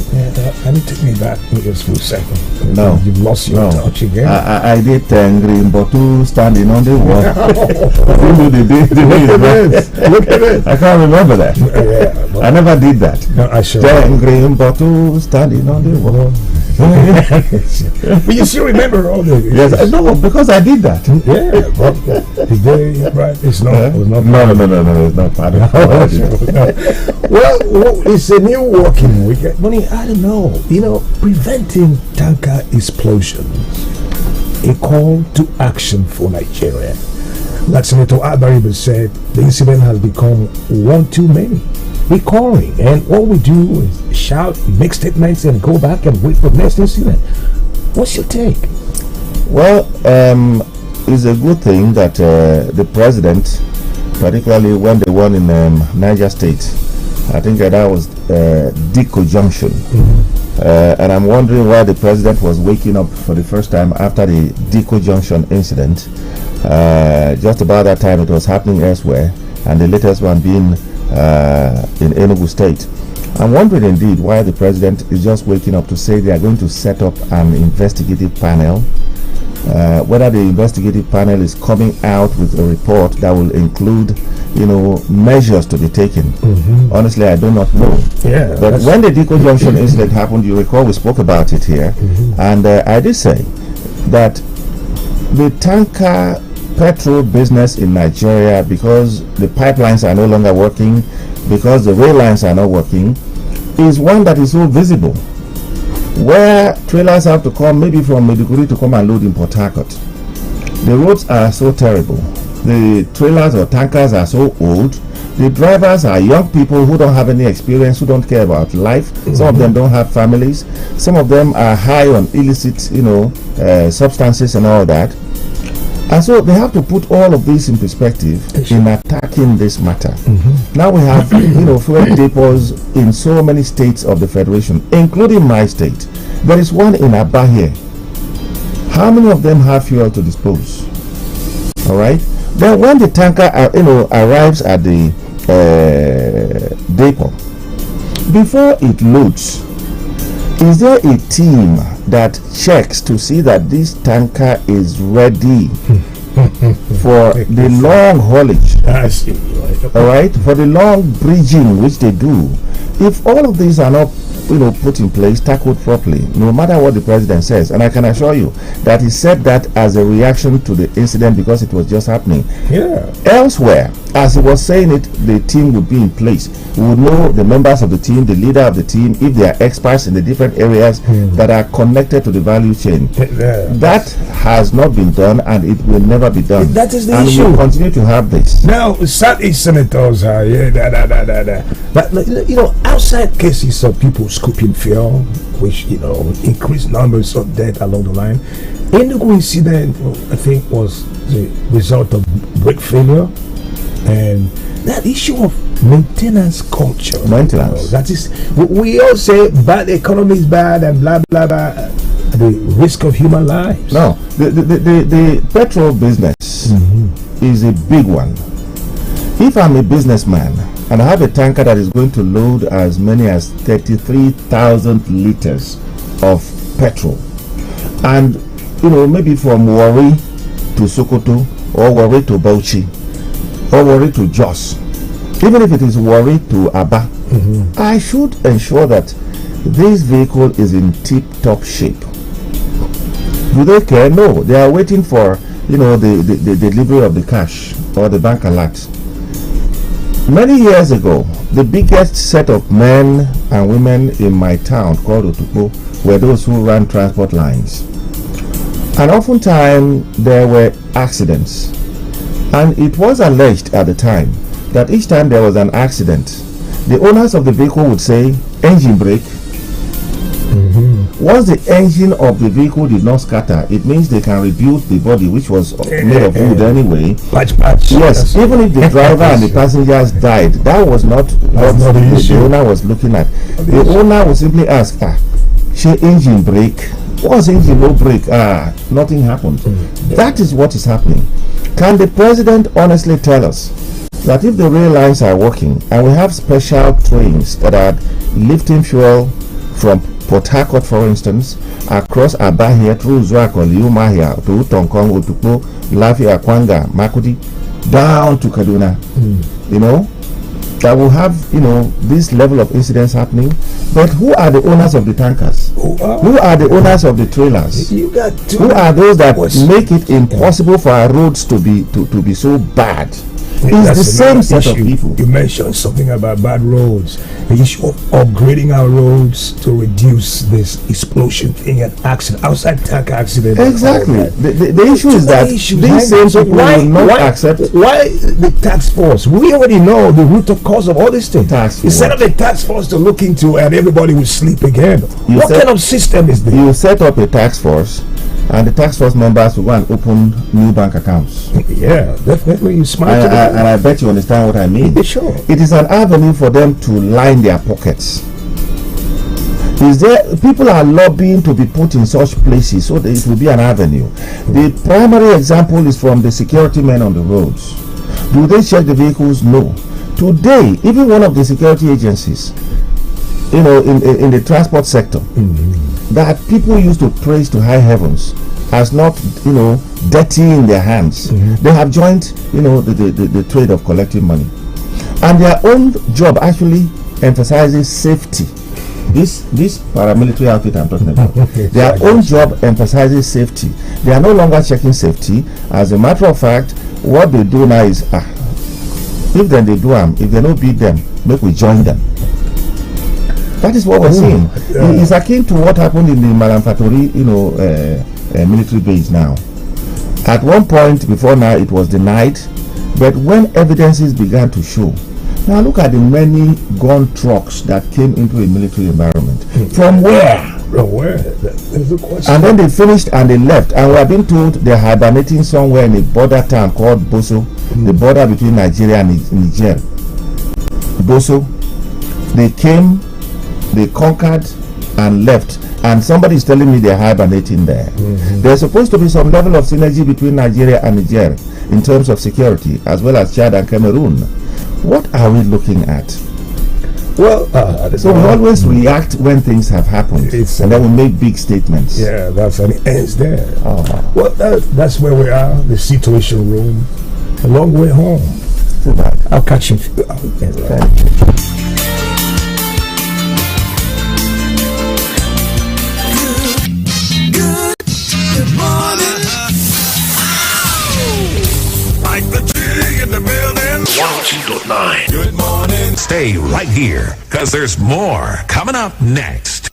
Can you take me back just for a second? No. You've lost your touch again. I did green bottle standing on the wall. Look at it. I can't remember that. Yeah, I never did that. No, I sure. Green bottle standing on the wall. But you still remember all the... Yes, no, because I did that. Yeah, but the day is bright. It's not. It was not. No, it's not part of it. Well, it's a new working week. Money, I don't know. Preventing tanker explosions. A call to action for Nigeria. Like Senator Abaribe said, the incident has become one too many. We're calling, and all we do is shout, make statements, and go back and wait for the next incident. What's your take? Well, it's a good thing that the president, particularly when they won in Niger State, I think that was Diko Junction. And I'm wondering why the president was waking up for the first time after the Diko Junction incident. Just about that time it was happening elsewhere, and the latest one being in Enugu State. I'm wondering indeed why the president is just waking up to say they are going to set up an investigative panel. Whether the investigative panel is coming out with a report that will include, measures to be taken. Honestly, I do not know. Yeah, but when the Diko Junction incident happened, you recall we spoke about it here, and I did say that the tanker petrol business in Nigeria, because the pipelines are no longer working, because the rail lines are not working, is one that is so visible. Where trailers have to come, maybe from Maiduguri to come and load in Port Harcourt. The roads are so terrible. The trailers or tankers are so old. The drivers are young people who don't have any experience, who don't care about life. Some of them don't have families. Some of them are high on illicit, substances and all that. And so they have to put all of this in perspective in attacking this matter. Now we have, fuel depots in so many states of the Federation, including my state. There is one in Aba here. How many of them have fuel to dispose? All right. Then when the tanker, arrives at the depot, before it loads, is there a team that checks to see that this tanker is ready for the long haulage? All right, for the long bridging which they do. If all of these are not put in place, tackled properly, no matter what the president says, and I can assure you that he said that as a reaction to the incident because it was just happening. Elsewhere, as he was saying it, the team would be in place. We would know the members of the team, the leader of the team, if they are experts in the different areas that are connected to the value chain. That has not been done, and it will never be done. That is the and issue. And we will continue to have this. Now, Southeast senators are but outside cases of people scooping fuel, which increased numbers of death along the line. Enugu incident, I think, was the result of brake failure, and that issue of maintenance culture. That is, we all say bad economy is bad and blah blah blah. The risk of human lives. No, the petrol business is a big one. If I'm a businessman and I have a tanker that is going to load as many as 33,000 liters of petrol, and maybe from Warri to Sokoto, or Warri to Bauchi, or Warri to Jos, even if it is Warri to Aba, I should ensure that this vehicle is in tip-top shape. Do they care? No, they are waiting for the delivery of the cash or the bank alert. Many years ago, the biggest set of men and women in my town called Otukpo were those who ran transport lines. And oftentimes there were accidents. And it was alleged at the time that each time there was an accident, the owners of the vehicle would say, engine brake. Once the engine of the vehicle did not scatter, it means they can rebuild the body, which was made of wood anyway. Patch. Yes, even if the driver and the passengers died, that was not what the owner was looking at. The owner would simply ask, she engine brake? What's engine no brake? Nothing happened. That is what is happening. Can the president honestly tell us that if the rail lines are working and we have special trains that are lifting fuel from Port Harcourt, for instance, across Aba here through Zwako, Liumahia, to Tonkong, Otukpo, Lafi, Akwanga, Makudi, down to Kaduna, that will have, this level of incidents happening. But who are the owners of the tankers? Who are the owners of the trailers? Who are those that make it impossible for our roads to be so bad? It's the same set of people. You mentioned something about bad roads. The issue of upgrading our roads to reduce this explosion thing and accident, outside tank accident. Exactly. The issue is that these same people will not accept. Why the task force? We already know the root of cause of all these things. You set up a task force to look into, and everybody will sleep again. What kind of system is this? You set up a task force, and the task force members will go and open new bank accounts. Yeah, definitely. You smart. And I bet you understand what I mean. Sure. It is an avenue for them to line their pockets. People are lobbying to be put in such places so that it will be an avenue. The primary example is from the security men on the roads. Do they check the vehicles? No. Today, even one of the security agencies, in the transport sector, that people used to praise to high heavens as not, dirty in their hands. They have joined, the trade of collecting money. And their own job actually emphasizes safety. This paramilitary outfit I'm talking about, their own job emphasizes safety. They are no longer checking safety. As a matter of fact, what they do now is, if then they do them, if they don't beat them, make we join them. That is what we're seeing. It's akin to what happened in the Malamfatori, military base now. At one point before now, it was denied, but when evidences began to show, now look at the many gun trucks that came into a military environment. From where? Where? There's a question. And then they finished and they left. And we have been told they're hibernating somewhere in a border town called Boso, the border between Nigeria and Niger. Boso. They came, they conquered and left. And somebody is telling me they're hibernating there. There's supposed to be some level of synergy between Nigeria and Niger in terms of security, as well as Chad and Cameroon. What are we looking at? Well, so we always react when things have happened, and then we make big statements. Yeah, that's and it ends there. Well, that's where we are. The situation room, a long way home. I'll catch you. Good morning. IykeDgee in the building. 102.9. Good morning. Stay right here, because there's more coming up next.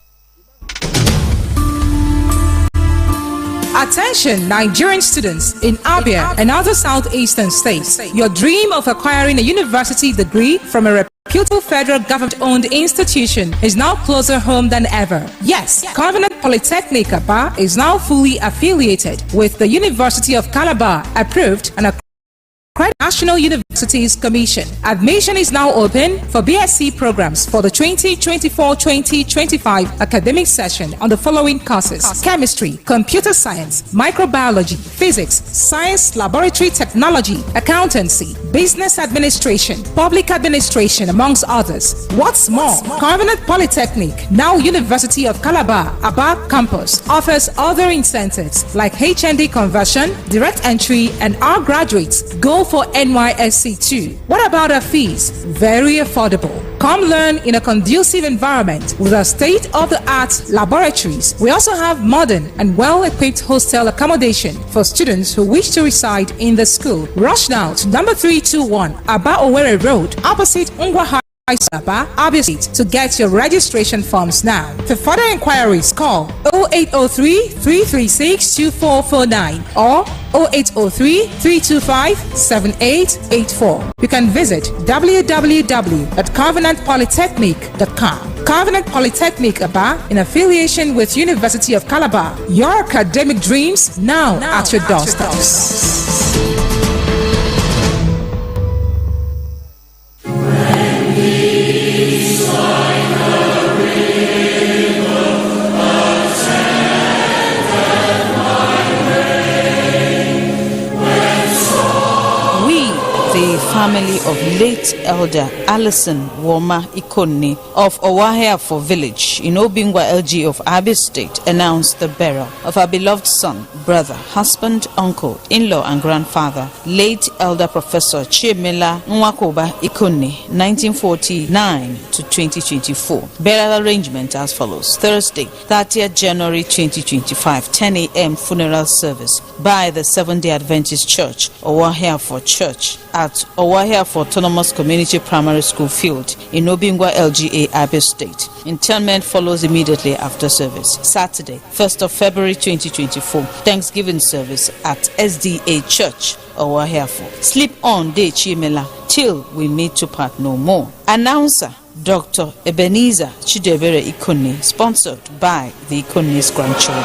Attention, Nigerian students in Abia and other southeastern states. Your dream of acquiring a university degree from a reputable federal government-owned institution is now closer home than ever. Yes, Covenant Polytechnic Aba is now fully affiliated with the University of Calabar, approved and accredited National Universities Commission. Admission is now open for BSc programs for the 2024-2025 academic session on the following courses: chemistry, computer science, microbiology, physics, science, laboratory technology, accountancy, business administration, public administration, amongst others. What's more, Covenant Polytechnic, now University of Calabar, Aba campus, offers other incentives like HND conversion, direct entry, and our graduates go for NYSC too. What about our fees? Very affordable. Come learn in a conducive environment with our state-of-the-art laboratories. We also have modern and well-equipped hostel accommodation for students who wish to reside in the school. Rush now to number 321 Aba Owerri Road, opposite Ungwa Aba, Abia State, to get your registration forms now. For further inquiries, call 0803-336-2449 or 0803-325-7884. You can visit www.covenantpolytechnic.com. Covenant Polytechnic Aba, in affiliation with University of Calabar. Your academic dreams now at your doorsteps. Family of late elder Alison Woma Ikonni of Owahiafo village in Obingwa LG of Abia State announced the burial of our beloved son, brother, husband, uncle, in-law and grandfather, late elder Professor Chimela Nwakoba Ikonni, 1949 to 2024. Burial arrangement as follows: Thursday, 30th January 2025, 10 a.m. funeral service by the Seventh-day Adventist Church, Owahiafo Church, at Owahiafo Autonomous Community Primary School Field in Obingwa LGA, Abia State. Interment follows immediately after service. Saturday, 1st of February 2024, Thanksgiving service at SDA Church, Owahiafo. Sleep on day Chimela till we meet to part no more. Announcer Dr. Ebenezer Chidebere Ikonni, sponsored by the Ikonni's grandchildren.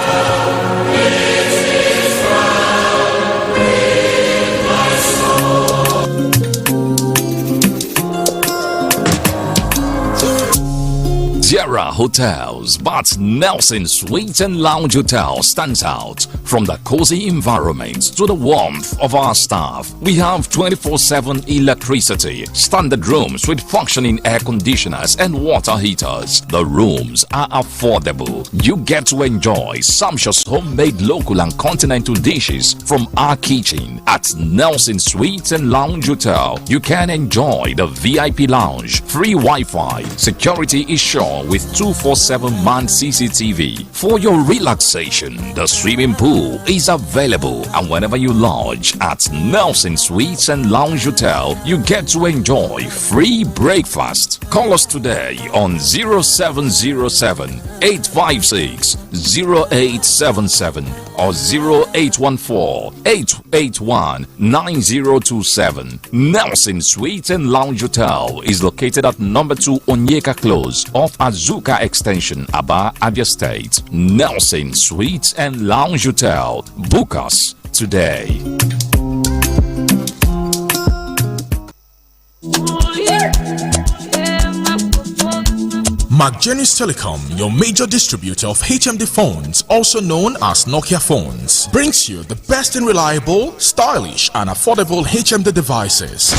Sierra Hotels, but Nelson Suites and Lounge Hotel stands out. From the cozy environment to the warmth of our staff, we have 24/7 electricity, standard rooms with functioning air conditioners and water heaters. The rooms are affordable. You get to enjoy sumptuous homemade local and continental dishes from our kitchen. At Nelson Suites and Lounge Hotel, you can enjoy the VIP lounge, free Wi-Fi, security is sure with 24/7 manned CCTV. For your relaxation, the swimming pool is available, and whenever you lodge at Nelson Suites and Lounge Hotel, you get to enjoy free breakfast. Call us today on 0707 856 0877 or 0814 881 9027. Nelson Suites and Lounge Hotel is located at number 2 Onyeka Close off Azuka Extension, Aba, Abia State. Nelson Suites and Lounge Hotel. Book us today. McGenius Telecom, your major distributor of HMD phones, also known as Nokia phones, brings you the best in reliable, stylish, and affordable HMD devices.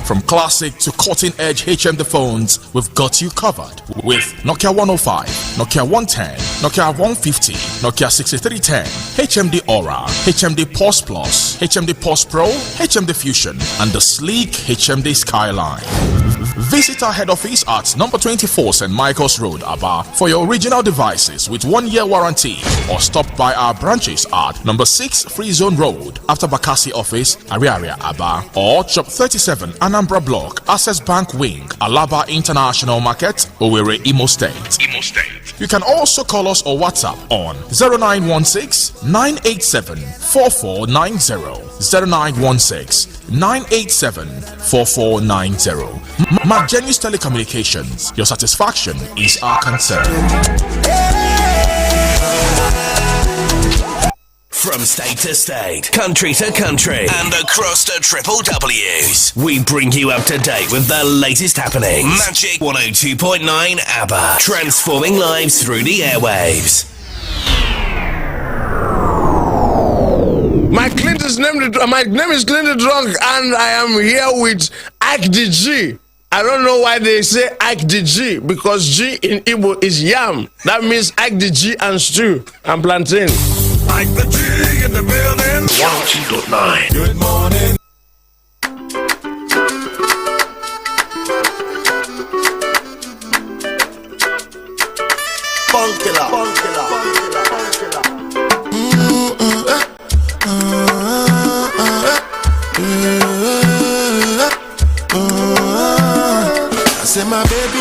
From classic to cutting-edge HMD phones, we've got you covered with Nokia 105, Nokia 110, Nokia 150, Nokia 6310, HMD Aura, HMD Pulse Plus, HMD Pulse Pro, HMD Fusion, and the sleek HMD Skyline. Visit our head office at number 24 St. Michael's Road, Aba, for your original devices with 1-year warranty, or stop by our branches at number 6 Free Zone Road, after Bakassi office, Ariaria, Aba, or Shop 37 Anambra Block, Access Bank Wing, Alaba International Market, Owerri, Imo State. You can also call us or WhatsApp on 0916-987-4490, 0916-987-4490. McGenius Telecommunications, your satisfaction is our concern. From state to state, country to country, and across the triple W's, we bring you up to date with the latest happenings. Magic 102.9 ABBA, transforming lives through the airwaves. My name is Clinton Drunk, and I am here with IykeDgee. I don't know why they say IykeDgee, because G in Igbo is yam. That means IykeDgee and stew and plantain. IykeDgee in the building. 102.9. Good morning. Funkilla. I say my baby,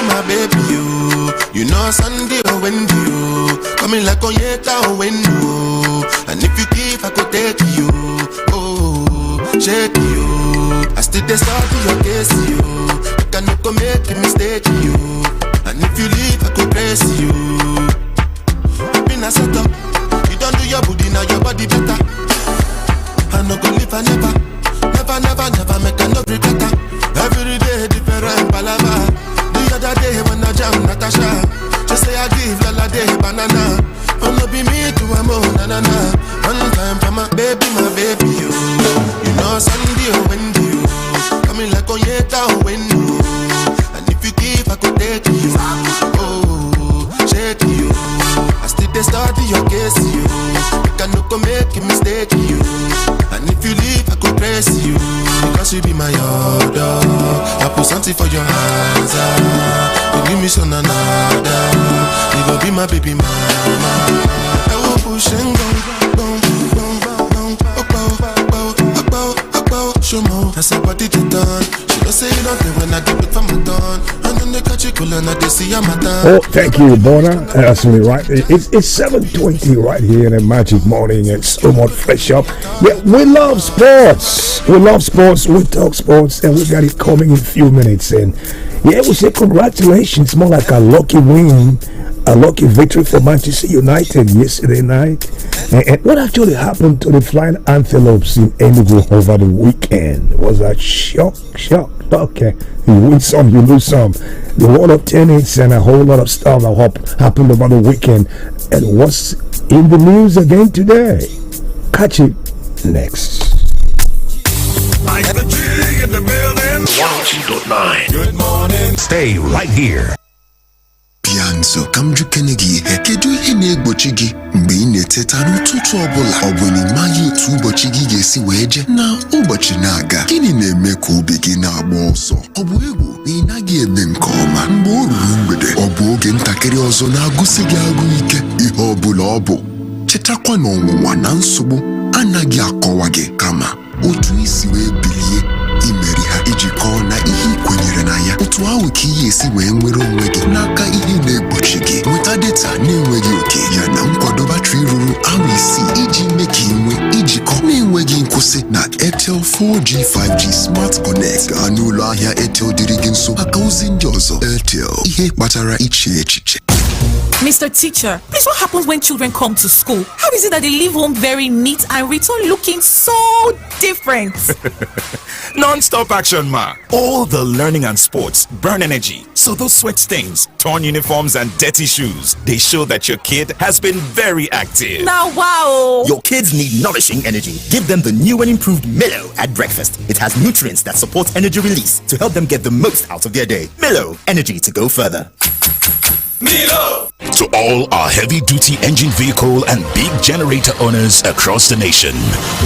you know Sunday or Wendy, you coming like Onyeka or Wendy, and if you give, I could take you, oh, shake you. I still dey study your case, you cannot go make a mistake, you, and if you leave, I could praise you. Been a set up, you don't do your booty, now your body better. I no go live, I never make a no regret. Every day different palava. The other day when I jam Natasha, just say I give Lala day banana. Oh no be me to a mo na na na. One time for my baby, you. You know Sunday or Wendy, you coming like Onyeka or Wendy, and if you give I could take you. Oh, shake you. I still dey study your case, you cannot go make a mistake, you, and if you leave I could praise you. Because you be my order, I put something for your hands. You give me some nada. You go be my baby mama. I will push and go. Show more. That's a body to done. She don't say nothing when I give it from my done. And then they catch you cool and they see I'm a done. Oh, thank you, Bona. Absolutely right. It's 7:20 right here in a magic morning. It's so much fresh up. Yeah, we love sports. We talk sports, and we got it coming in a few minutes. And yeah, we say congratulations. More like a lucky win, a lucky victory for Manchester United yesterday night. And what actually happened to the Flying Antelopes in Enugu over the weekend? Was that shock? Okay, you win some, you lose some. The world of tennis and a whole lot of stuff that happened over the weekend. And what's in the news again today? Catch it next. IykeDgee in the building. 102.9. Good morning. Stay right here. Pianzo, kam jukene gị ihe kedu ihe na-egbochi gị mgbe ị na-eteta n'ụtụtụ ọbụla? Ọ bụ na ịmaghị otu ụbọchị gị ga-esi wee je na ụbọchị na-aga? Gịnị na-eme ka obi gị na-agba ọsọ? Ọ bụ egwu na ị naghị eme nke ọma? Mgbe o ruru mgbede, ọ bụ oge ntakịrị ọzọ na-agụsị gị agụ ike? Ihe ọbụla ọ bụ, chetakwa na ọnwụnwa na nsogbu anaghị akọwa gị, kama otu isi wee bilie imeri ha iji kọọ na ihe kwenyere na ya. Otu ahụ ka ihe esi wee nwere onwe gị n'aka ihe na-egbochi gị. Nweta data na-enweghị oke ya na nkwado batrị ruru awa 6 iji mee ka ị nwee ijikọ na-enweghị nkwụsị na Airtel 4G 5G Smart Connect ga-anụ ahịa Airtel dịrị gị nso maka ozi ndị ọzọ. Airtel, ihe kpatara iche echiche. Mr. Teacher, please, what happens when children come to school? How is it that they leave home very neat and return looking so different? Non-stop action, ma. All the learning and sports burn energy. So those sweat stains, torn uniforms, and dirty shoes, they show that your kid has been very active. Now, wow. Your kids need nourishing energy. Give them the new and improved Milo at breakfast. It has nutrients that support energy release to help them get the most out of their day. Milo, energy to go further. Milo! To all our heavy-duty engine vehicle and big generator owners across the nation,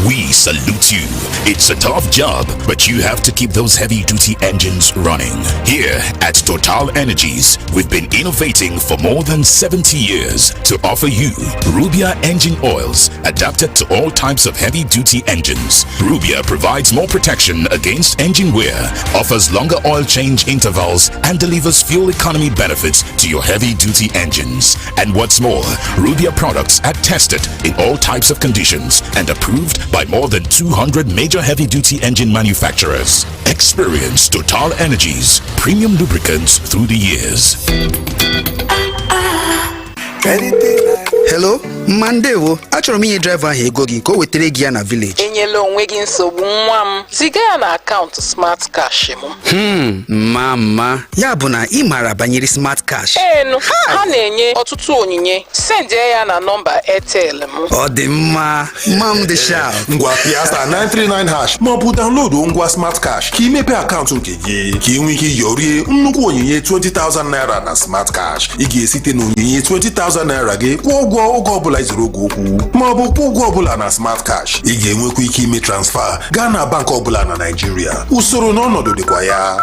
we salute you. It's a tough job, but you have to keep those heavy-duty engines running. Here at Total Energies, we've been innovating for more than 70 years to offer you Rubia engine oils adapted to all types of heavy-duty engines. Rubia provides more protection against engine wear, offers longer oil change intervals, and delivers fuel economy benefits to your heavy-duty engines. And what's more, Rubia products are tested in all types of conditions and approved by more than 200 major heavy-duty engine manufacturers. Experience Total Energies premium lubricants through the years. Hello, Mandewo. Achọrọ m inye driver ahụ ego gị ka o wetere gị ya na village. Enyela onwe gị nsogbu nwa m. Ziga ya na akaụntụ Smart Cash m. Mama. Ya bụ na ị maara banyere Smart Cash. Enu, ha na-enye ọtụtụ onyinye. Send ya na nọmba Airtel m. Ọ dị mma. Mam dị sharp. Ngwa Piasta 939# ma ọ bụ download ngwa Smart Cash ka imepe akaụntụ nke gị ka ị nwee ike yorie nnukwu onyinye 20,000 naira na Smart Cash. Ị ga-esite na onyinye 20,000 naira gị kwụọ ụgwọ oge ọbụla izuru oge okwu ma ọ bụ kwụọ ụgwọ ọbụla na Smart Cash. Ị ga-enwekwa ike ime transfer gaa na bank ọbụla na Nigeria. Usoro na ọnọdụ dịkwa ya.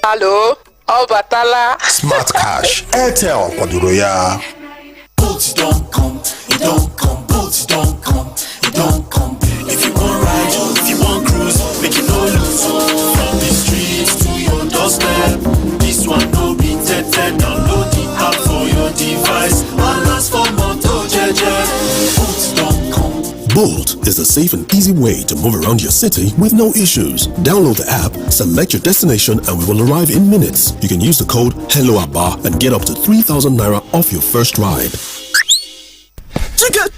Hello, ọ batala. Smart Cash, Airtel kwadoro ya. Boats don't come, it don't come. Boats don't come, it don't come. If you want ride, if you want cruise, make it no lose. From the streets to your doorstep, this one no be tempted. Download the app for your device. One last for Moto Jeje. Boats don't come. Bolt is a safe and easy way to move around your city with no issues. Download the app, select your destination, and we will arrive in minutes. You can use the code HelloAbba and get up to 3,000 naira off your first ride. Chicken,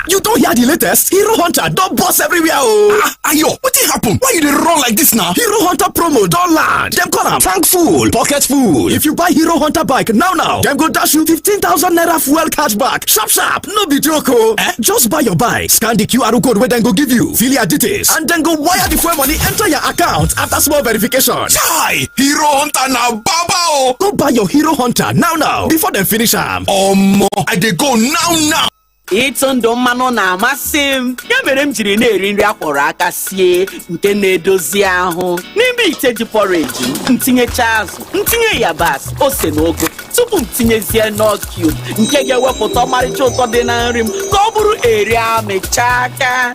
you don't hear the latest? Hero Hunter don't boss everywhere, oh. Ayo, what happen? Why you dey run like this now? Hero Hunter promo don't land. Them call am tank full, pocket full. If you buy Hero Hunter bike now, them go dash you 15,000 naira fuel cashback. Sharp, no be joke, oh. Just buy your bike, scan the QR code where them go give you, fill your details, and then go wire the fuel money enter your account after small verification. Chai! Hero Hunter now, baba oh! Go buy your Hero Hunter now before them finish am. I dey go now. Ịtụ ndụ mmanụ na-amasị m ya mere m jiri na-eri nri akwọrọ aka sie nke na-edozi ahụ n'ime ite ji porridge m tinyecha azụ ntinye yabasị ose na ogo tupu m tinyezie nut cube nke ga-ewepụta ọmarịcha ụtọ dị na nri m ka ọ bụrụ eri amịcha aka.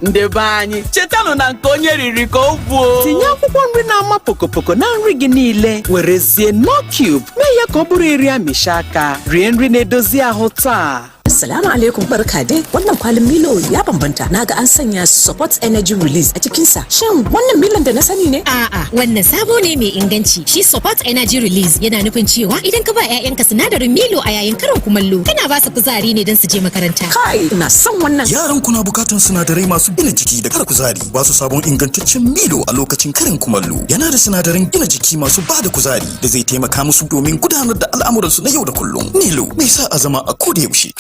Ndị be anyị chetanụ na nke onye riri ka o buo. Tinye akwụkwọ nri na-ama pokopoko na nri gị niile werezie nut cube mee ya ka ọ bụrụ eri amịcha aka. Rie nri na-edozi ahụ taa. Assalamu alaikum, barka dai. Wannan kwalin Milo ya bambanta. Naga an sanya support energy release a cikin sa. Shin wannan Milon da na sani ne? A'a, wannan sabo ne mai inganci. Shi support energy release yana nufin cewa idan ka ba 'ya'yanka sinadarin Milo a yayin karin kumallo, kana ba su kuzari ne don su je makaranta. Kai, ina son wannan. Yaran kuna bukatun sinadarai masu gina jiki da kara kuzari. Ba su sabon ingantaccen Milo a lokacin karin kumallo. Yana da sinadaran gina jiki masu ba da kuzari da zai taimaka musu domin gudanar da al'amuransu na yau da kullum. Milo mai sa a zama a koda yaushe.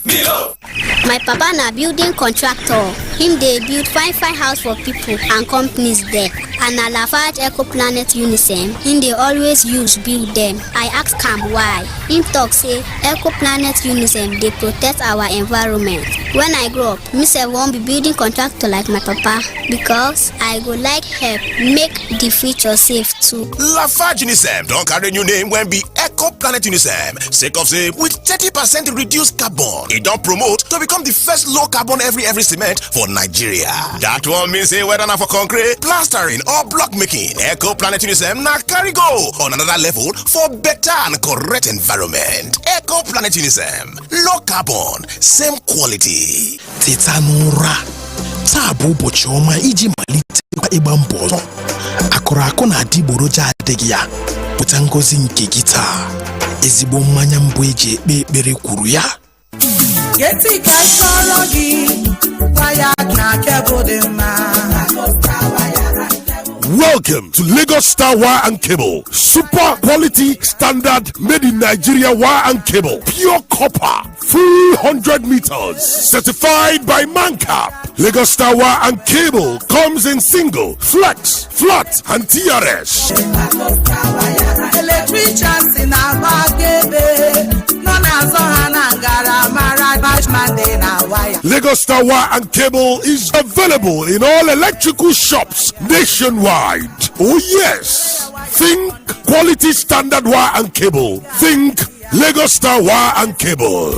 Milo. My papa na building contractor. Him dey build fine house for people and companies there. And na Lafarge Ecoplanet Unisem him dey always use build them. I ask am why. Him talk say Ecoplanet Unisem dey protect our environment. When I grow up, me sef wan be building contractor like my papa because I go like help make the future safe too. Lafarge Unisem don carry new name when be Ecoplanet Unisem. Sake of say with 30% reduced carbon. It don't promote to become the first low carbon every cement for Nigeria. That one means say whether na for concrete, plastering or block making, Ecoplanet Unisem na carry go on another level for better and correct environment. Ecoplanet Unisem, low carbon, same quality. Tetanura. taa bụ ụbọchị ọma iji malite ịgba mbọ ọzọ. Akụrụ akụ na adịgboroja adịghị ya, pụta ngozi nke gị taa. Ezigbo mmanya mbụ eji ekpe ekpere kwuru ya. Welcome to Lagos Star Wire and Cable. Super quality standard made in Nigeria wire and cable. Pure copper. Full 100 meters. Certified by Mancap. Lagos Star Wire and Cable comes in single, flex, flat, and TRS. Lagos Star Wire and Cable is available in all electrical shops nationwide. Oh yes, think quality standard wire and cable. Think Lagos Star Wire and Cable.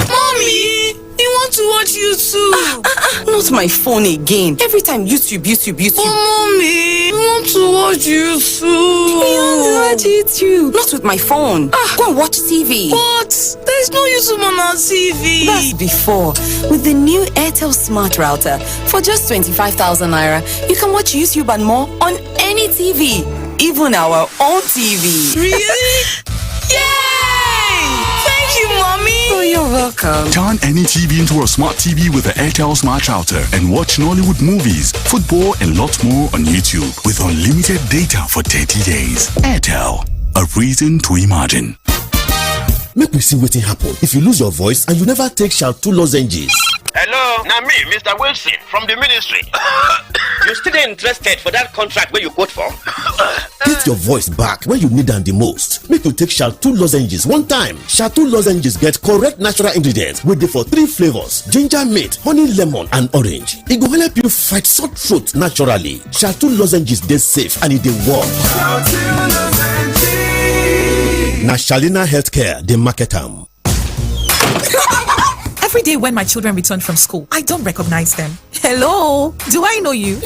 Mommy, you want to watch YouTube? Not my phone again. Every time YouTube. Oh, mommy, we want to watch YouTube. Not with my phone. Go and watch TV. What? There's no YouTube on our TV. That's before. With the new Airtel Smart Router, for just 25,000 naira, you can watch YouTube and more on any TV, even our own TV. Really? Yay! Thank you, Mommy. Oh, you're welcome. Turn any TV into a smart TV with the Airtel Smart Router and watch Nollywood movies, football, and lots more on YouTube with unlimited data for 30 days. Airtel, a reason to imagine. Make me see wetin happen if you lose your voice and you never take Shalto lozenges. Hello, now me, Mr. Wilson from the ministry. You still interested for that contract where you quote for? Get your voice back when you need them the most. Make you take Shalto lozenges one time. Shalto lozenges get correct natural ingredients with the for 3 flavors: ginger mint, honey lemon, and orange. It will help you fight sore throat naturally. Shalto lozenges dey safe and it dey work. Na Shalina Healthcare dey market am. Every day when my children return from school, I don't recognize them. Hello, do I know you?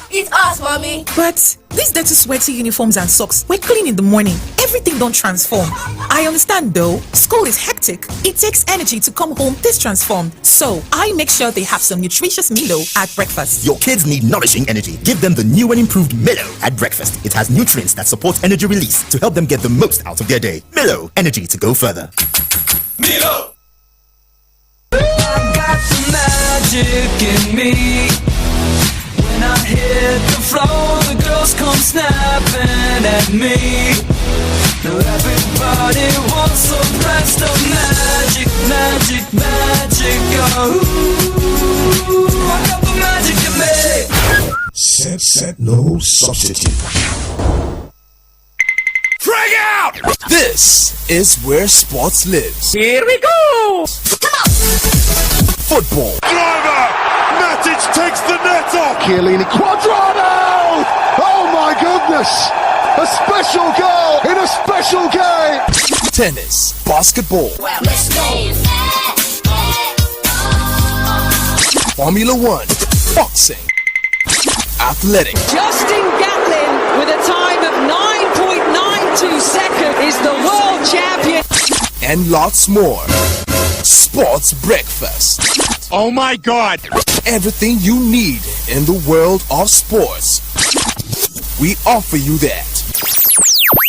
It's us, Mommy. But these dirty, sweaty uniforms and socks, we're clean in the morning. Everything don't transform. I understand though, school is hectic. It takes energy to come home this transformed. So I make sure they have some nutritious Milo at breakfast. Your kids need nourishing energy. Give them the new and improved Milo at breakfast. It has nutrients that support energy release to help them get the most out of their day. Milo, energy to go further. Milo! I got some magic in me. When I hit the floor, the girls come snapping at me. Now everybody wants some blast of magic, magic, magic. Oh, I got the magic in me. Set, no substitute. Frag out! This is where sports lives. Here we go! Football. Driver! Matic takes the net off! Chiellini Quadrado! Oh my goodness! A special goal in a special game! Tennis. Basketball. Well, let's go! Formula One. Boxing. Athletics. Justin Gatlin with a time of 9.92 seconds is the world champion. And lots more. Sports Breakfast. Oh my God! Everything you need in the world of sports. We offer you that.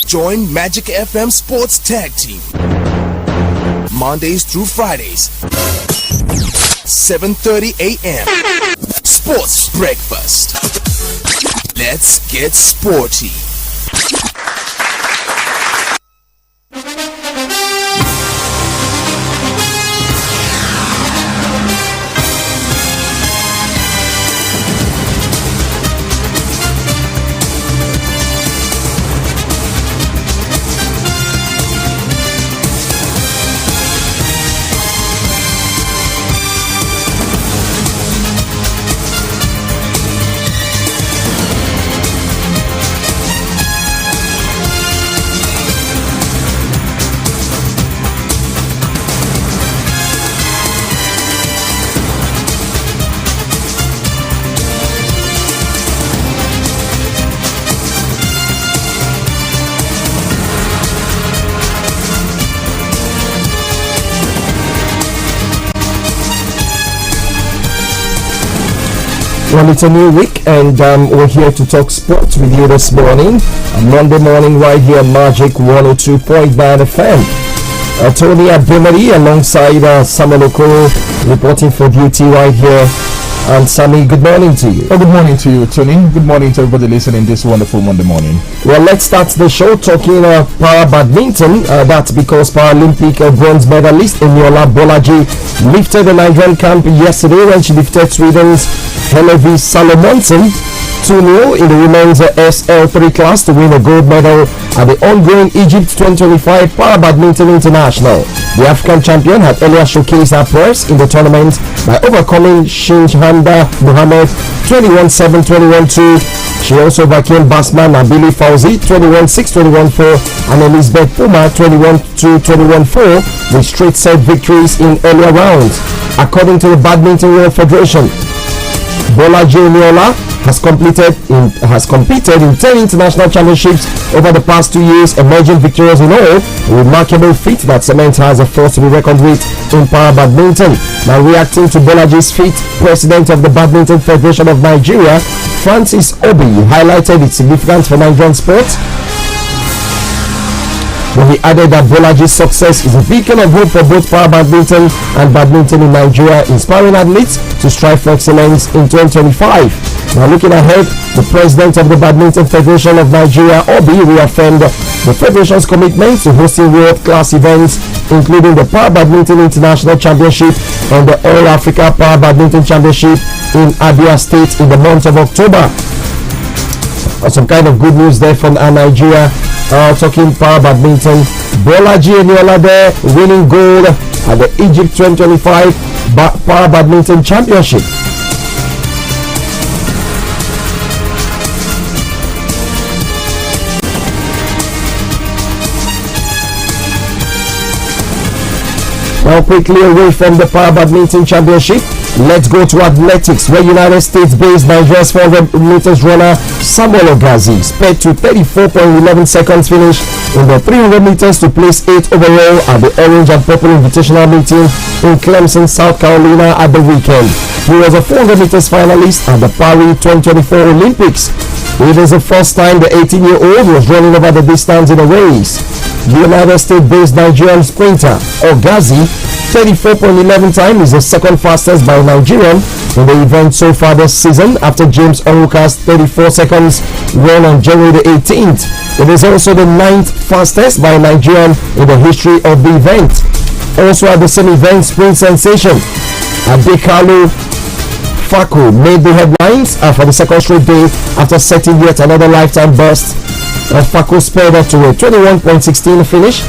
Join Magic FM Sports Tag Team. Mondays through Fridays. 7:30 a.m. Sports Breakfast. Let's get sporty. Well, it's a new week, and we're here to talk sports with you this morning. Monday morning, right here on Magic 102.9 FM. Tony Abimari alongside Samuel Okoro reporting for duty right here. And Sammy, good morning to you. Well, good morning to you, Tony. Good morning to everybody listening this wonderful Monday morning. Well, let's start the show talking para badminton. That's because Paralympic bronze medalist Eniola Bolaji lifted the Nigerian camp yesterday when she defeated Sweden's Hillevi Salomonsen 2-0 in the women's SL3 class to win a gold medal at the ongoing Egypt 2025 Para Badminton International. The African champion had earlier showcased her prowess in the tournament by overcoming Shinhanda Muhammad 21-7, 21-2. She also overcame Basma Nabili Fauzi 21-6, 21-4 and Elizabeth Puma 21-2, 21-4 with straight set victories in earlier rounds. According to the Badminton World Federation, Bolaji Eniola has competed in 10 international championships over the past 2 years, emerging victorious in all. A remarkable feat that cements her as a force to be reckoned with in para badminton. Now reacting to Bolaji's feat, President of the Badminton Federation of Nigeria, Francis Obi, highlighted its significance for Nigerian sports. When he added that Bolaji's success is a beacon of hope for both para badminton and badminton in Nigeria, inspiring athletes to strive for excellence in 2025. Now looking ahead, the President of the Badminton Federation of Nigeria, Obi, reaffirmed the Federation's commitment to hosting world-class events, including the Para Badminton International Championship and the All Africa Para Badminton Championship in Abia State in the month of October. Some kind of good news there from Nigeria. Talking para badminton, Bolaji Eniola there winning gold at the Egypt 2025 Para Badminton Championship. Now quickly away from the Para Badminton Championship, let's go to athletics, where United States-based Nigeria's 400 meters runner Samuel Ogazi sped to 34.11 seconds finish in the 300 meters to place 8th overall at the Orange and Purple Invitational meeting in Clemson, South Carolina at the weekend. He was a 400 meters finalist at the Paris 2024 Olympics. It is the first time the 18-year-old was running over the distance in a race. The United States-based Nigerian sprinter Ogazi 34.11 time is the second fastest by a Nigerian in the event so far this season, after James Oruka's 34 seconds run on January the 18th. It is also the 9th fastest by a Nigerian in the history of the event. Also at the same event, sprint sensation Adekalu Faku made the headlines for the second straight day after setting yet another lifetime best. Faku sped up to a 21.16 finish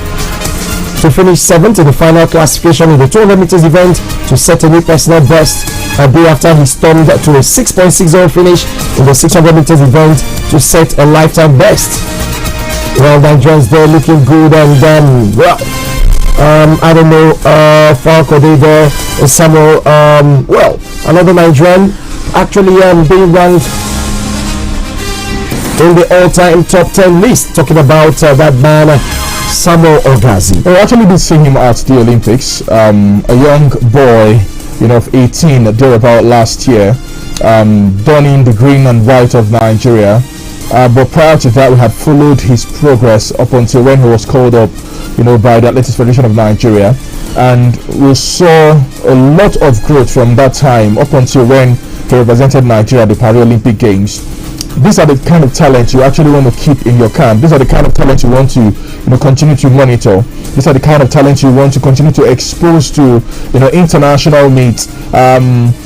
to finish 7th in the final classification in the 200 meters event to set a new personal best. A day after he stormed to a 6.60 finish in the 600 meters event to set a lifetime best. Well, Nigerians there looking good, and I don't know, Falco there, Samuel, well, another Nigerian actually being ranked in the all-time top 10 list, talking about that man Samuel Ogazi. I actually did see him at the Olympics, a young boy, of 18 thereabout last year, donning the green and white of Nigeria. But prior to that, we had followed his progress up until when he was called up, by the Athletics Federation of Nigeria, and we saw a lot of growth from that time up until when he represented Nigeria at the Paralympic Games. These are the kind of talent you actually want to keep in your camp. These are the kind of talent you want to, continue to monitor. These are the kind of talent you want to continue to expose to, international meets,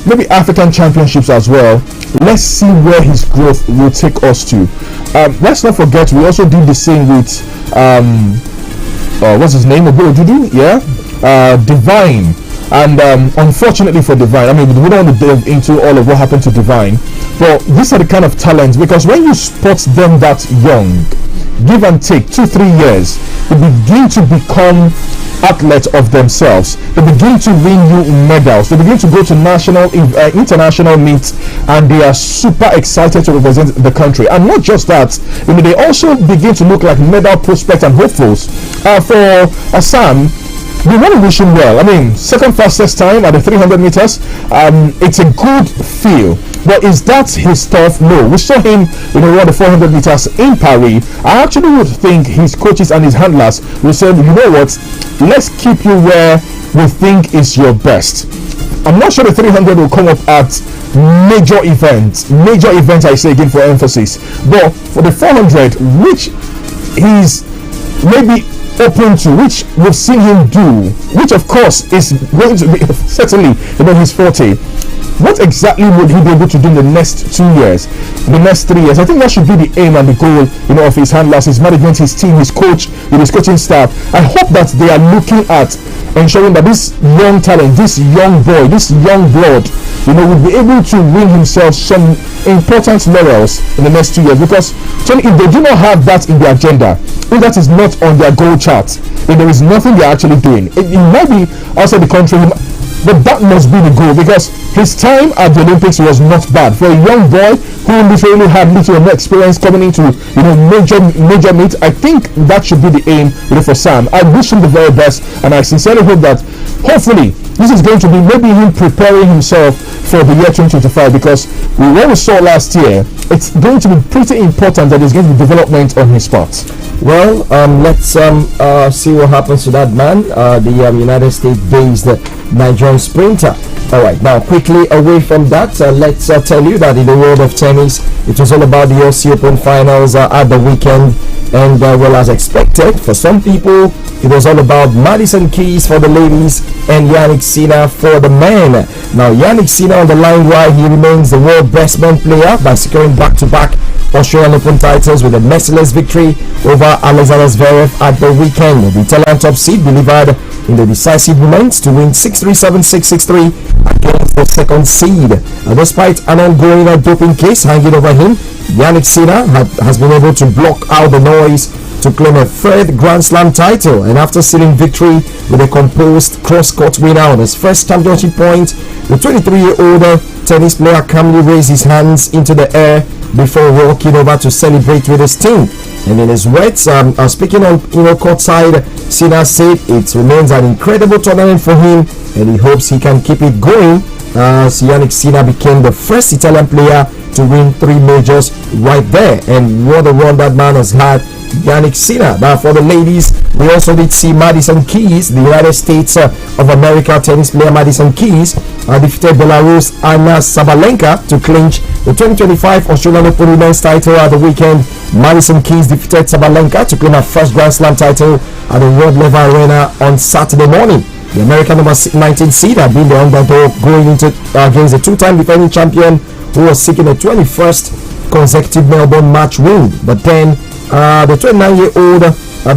maybe African championships as well. Let's see where his growth will take us to. Let's not forget, we also did the same with, what's his name? Divine. And unfortunately for Divine, we don't want to delve into all of what happened to Divine, but these are the kind of talents, because when you spot them that young, give and take 2-3 years, they begin to become athletes of themselves. They begin to win you medals. They begin to go to national, international meets, and they are super excited to represent the country. And not just that, they also begin to look like medal prospects and hopefuls. For Assam, we want to wish him well. I mean, second fastest time at the 300 meters. It's a good feel. But is that his stuff? No. We saw him, run the 400 meters in Paris. I actually would think his coaches and his handlers will say, you know what, let's keep you where we think is your best. I'm not sure the 300 will come up at major events, I say again for emphasis, but for the 400, which he's maybe open to, which we've seen him do, which of course is going to be certainly his forte. What exactly would he be able to do in the next 2 years, in the next 3 years? I think that should be the aim and the goal, of his handlers, his management, his team, his coach, his coaching staff. I hope that they are looking at ensuring that this young talent, this young boy, this young blood, will be able to win himself some important laurels in the next 2 years. Because if they do not have that in their agenda, if that is not on their goal chart, then there is nothing they're actually doing. It might be outside the country, but that must be the goal, because his time at the Olympics was not bad for a young boy who literally had little experience coming into major meet. I think that should be the aim for Sam. I wish him the very best, and I sincerely hope that hopefully this is going to be maybe him preparing himself for the year 2025, because what we saw last year, it's going to be pretty important that there's going to be development on his part. Well, let's see what happens to that man, the United States-based Nigerian sprinter. All right, now quickly away from that, let's tell you that in the world of tennis, it was all about the Aussie Open finals at the weekend, and well, as expected, for some people, it was all about Madison Keys for the ladies and Yannick Sinner for the men. Now, Yannick Sinner on the line, while he remains the world best man player by securing back-to-back Australian Open titles with a merciless victory over Alexander Zverev at the weekend. The Italian top seed delivered in the decisive moments to win 6-3, 7-6, 6-3 against the second seed. Despite an ongoing doping case hanging over him, Yannick Sinner has been able to block out the noise to claim a third Grand Slam title, and after sealing victory with a composed cross-court winner on his first championship point, the 23-year-old tennis player calmly raised his hands into the air before walking over to celebrate with his team. And in his words, speaking on courtside, Sinner said it remains an incredible tournament for him, and he hopes he can keep it going. Yannick Sinner became the first Italian player to win 3 majors right there, and what a run that man has had, Yannick Sinner. Now for the ladies, we also did see Madison Keys, the United States of America tennis player Madison Keys, defeated Belarus Anna Sabalenka to clinch the 2025 Australian Open Women's title at the weekend. Madison Keys defeated Sabalenka to claim her first Grand Slam title at the Rod Laver Arena on Saturday morning. The American number 19 seed had been the underdog going into against the two-time defending champion, who was seeking a 21st consecutive Melbourne match win. But then the 29-year-old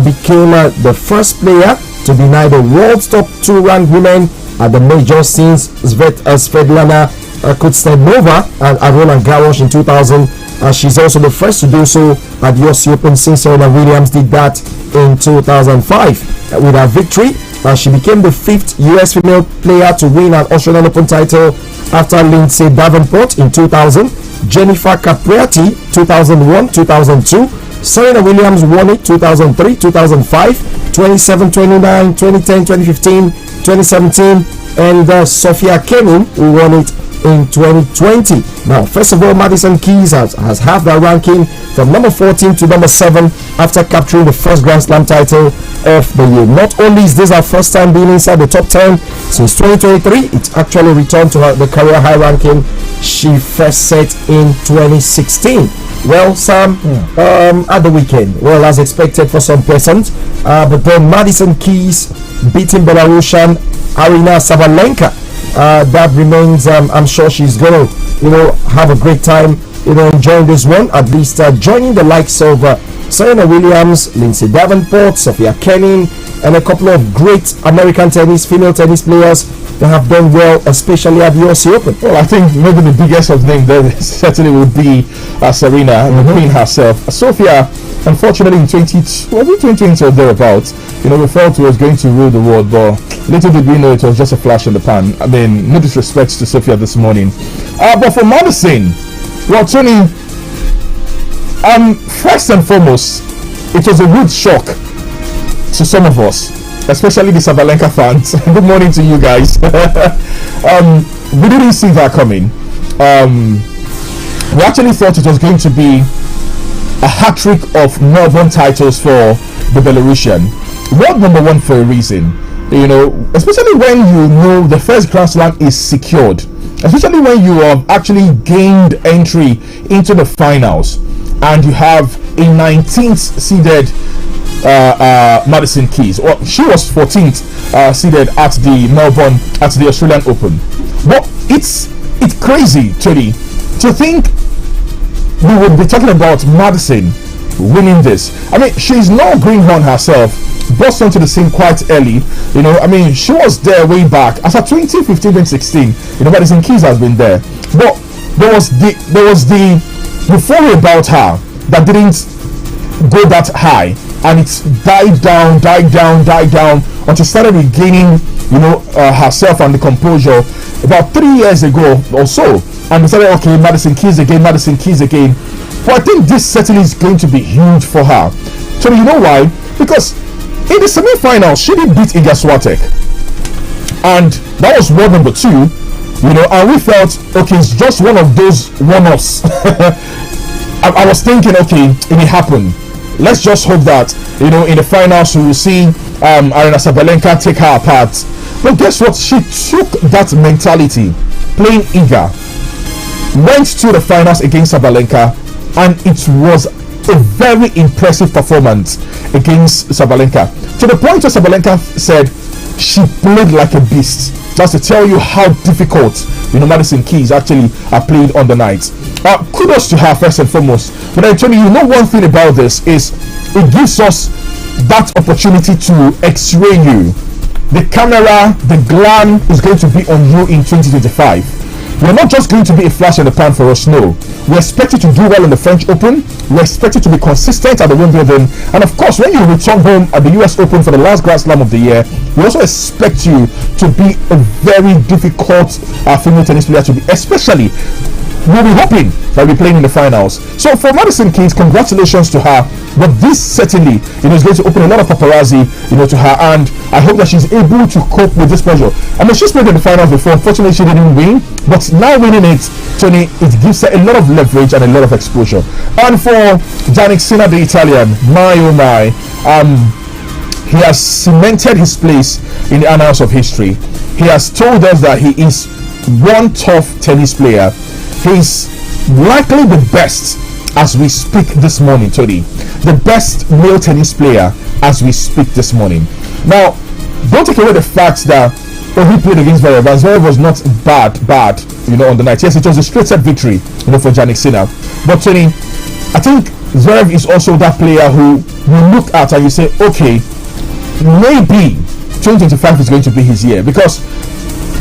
became the first player to deny the world's top 2-ranked women at the major since Svetlana Kuznetsova at Roland Garros in 2000. She's also the first to do so at the Aussie Open since Serena Williams did that in 2005. With her victory, she became the 5th US female player to win an Australian Open title after Lindsay Davenport in 2000, Jennifer Capriati 2001, 2002, Serena Williams won it 2003, 2005, 2007, 2009, 2010, 2015, 2017, and Sophia Kenin who won it in 2020. Now, first of all, Madison Keys has halved their ranking from number 14 to number 7 after capturing the first Grand Slam title of the year. Not only is this her first time being inside the top 10 since 2023, it's actually returned to the career high ranking she first set in 2016. Well, Sam, at the weekend, well, as expected for some persons, but then Madison Keys beating Belarusian Arina Sabalenka. That remains, I'm sure she's going to, have a great time, enjoying this one, at least joining the likes of Serena Williams, Lindsay Davenport, Sophia Kenin, and a couple of great American female tennis players that have done well, especially at the Aussie Open. Well, I think maybe the biggest of them there certainly would be Serena, the queen herself. Sophia, unfortunately, in 2020 or thereabouts, we felt it was going to rule the world, but little did we know it was just a flash in the pan. I mean, no disrespect to Sophia this morning. But for Madison, well, Tony, first and foremost, it was a rude shock to some of us. especially the Sabalenka fans. Good morning to you guys. We didn't see that coming. We actually thought it was going to be a hat-trick of Melbourne titles for the Belarusian. World number one for a reason, you know, especially when you know the first Grand Slam is secured, especially when you have actually gained entry into the finals and you have a 19th seeded Madison Keys. Well, she was 14th seeded at the Melbourne, at the Australian Open. But it's crazy, Tony, to think we would be talking about Madison winning this. I mean, she's no greenhorn herself, burst onto the scene quite early. You know, I mean, she was there way back as a 2015-2016. You know, Madison Keys has been there, but there was the euphoria about her that didn't go that high, and it's died down until she started regaining, you know, herself and the composure about 3 years ago or so. And we said, okay, Madison Keys again. But I think this certainly is going to be huge for her. So you know why? Because in the semi-final, she did beat Iga Swiatek, and that was world number 2. You know, and we felt, okay, it's just one of those one-offs. I was thinking, okay, it may happen. Let's just hope that, you know, in the finals we will see Aryna Sabalenka take her apart. But guess what? She took that mentality, playing Iga, went to the finals against Sabalenka, and it was a very impressive performance against Sabalenka, to the point where Sabalenka said she played like a beast. Just to tell you how difficult, you know, Madison Keys actually played on the night. Kudos to her first and foremost. But I tell you, one thing about this is it gives us that opportunity to x-ray you. The camera, the glam is going to be on you in 2025. You're not just going to be a flash in the pan for us, no. We expect you to do well in the French Open. We expect you to be consistent at the Wimbledon. And of course, when you return home at the US Open for the last Grand Slam of the year, we also expect you to be a very difficult female tennis player to be, especially we'll be hoping that we'll be playing in the finals. So for Madison Keys, congratulations to her. But this certainly, you know, is going to open a lot of paparazzi, you know, to her, and I hope that she's able to cope with this pressure. I mean, she's played in the finals before. Unfortunately, she didn't win, but now winning it, Tony, it gives her a lot of leverage and a lot of exposure. And for Jannik Sinner, the Italian, my oh my, he has cemented his place in the annals of history. He has told us that he is one tough tennis player. He's likely the best as we speak this morning, Tony. The best male tennis player as we speak this morning. Now, don't take away the fact that he played against Zverev, and Zverev was not bad, you know, on the night. Yes, it was a straight set victory, you know, for Jannik Sinner. But Tony, I think Zverev is also that player who you look at and you say, okay, maybe 2025 is going to be his year, because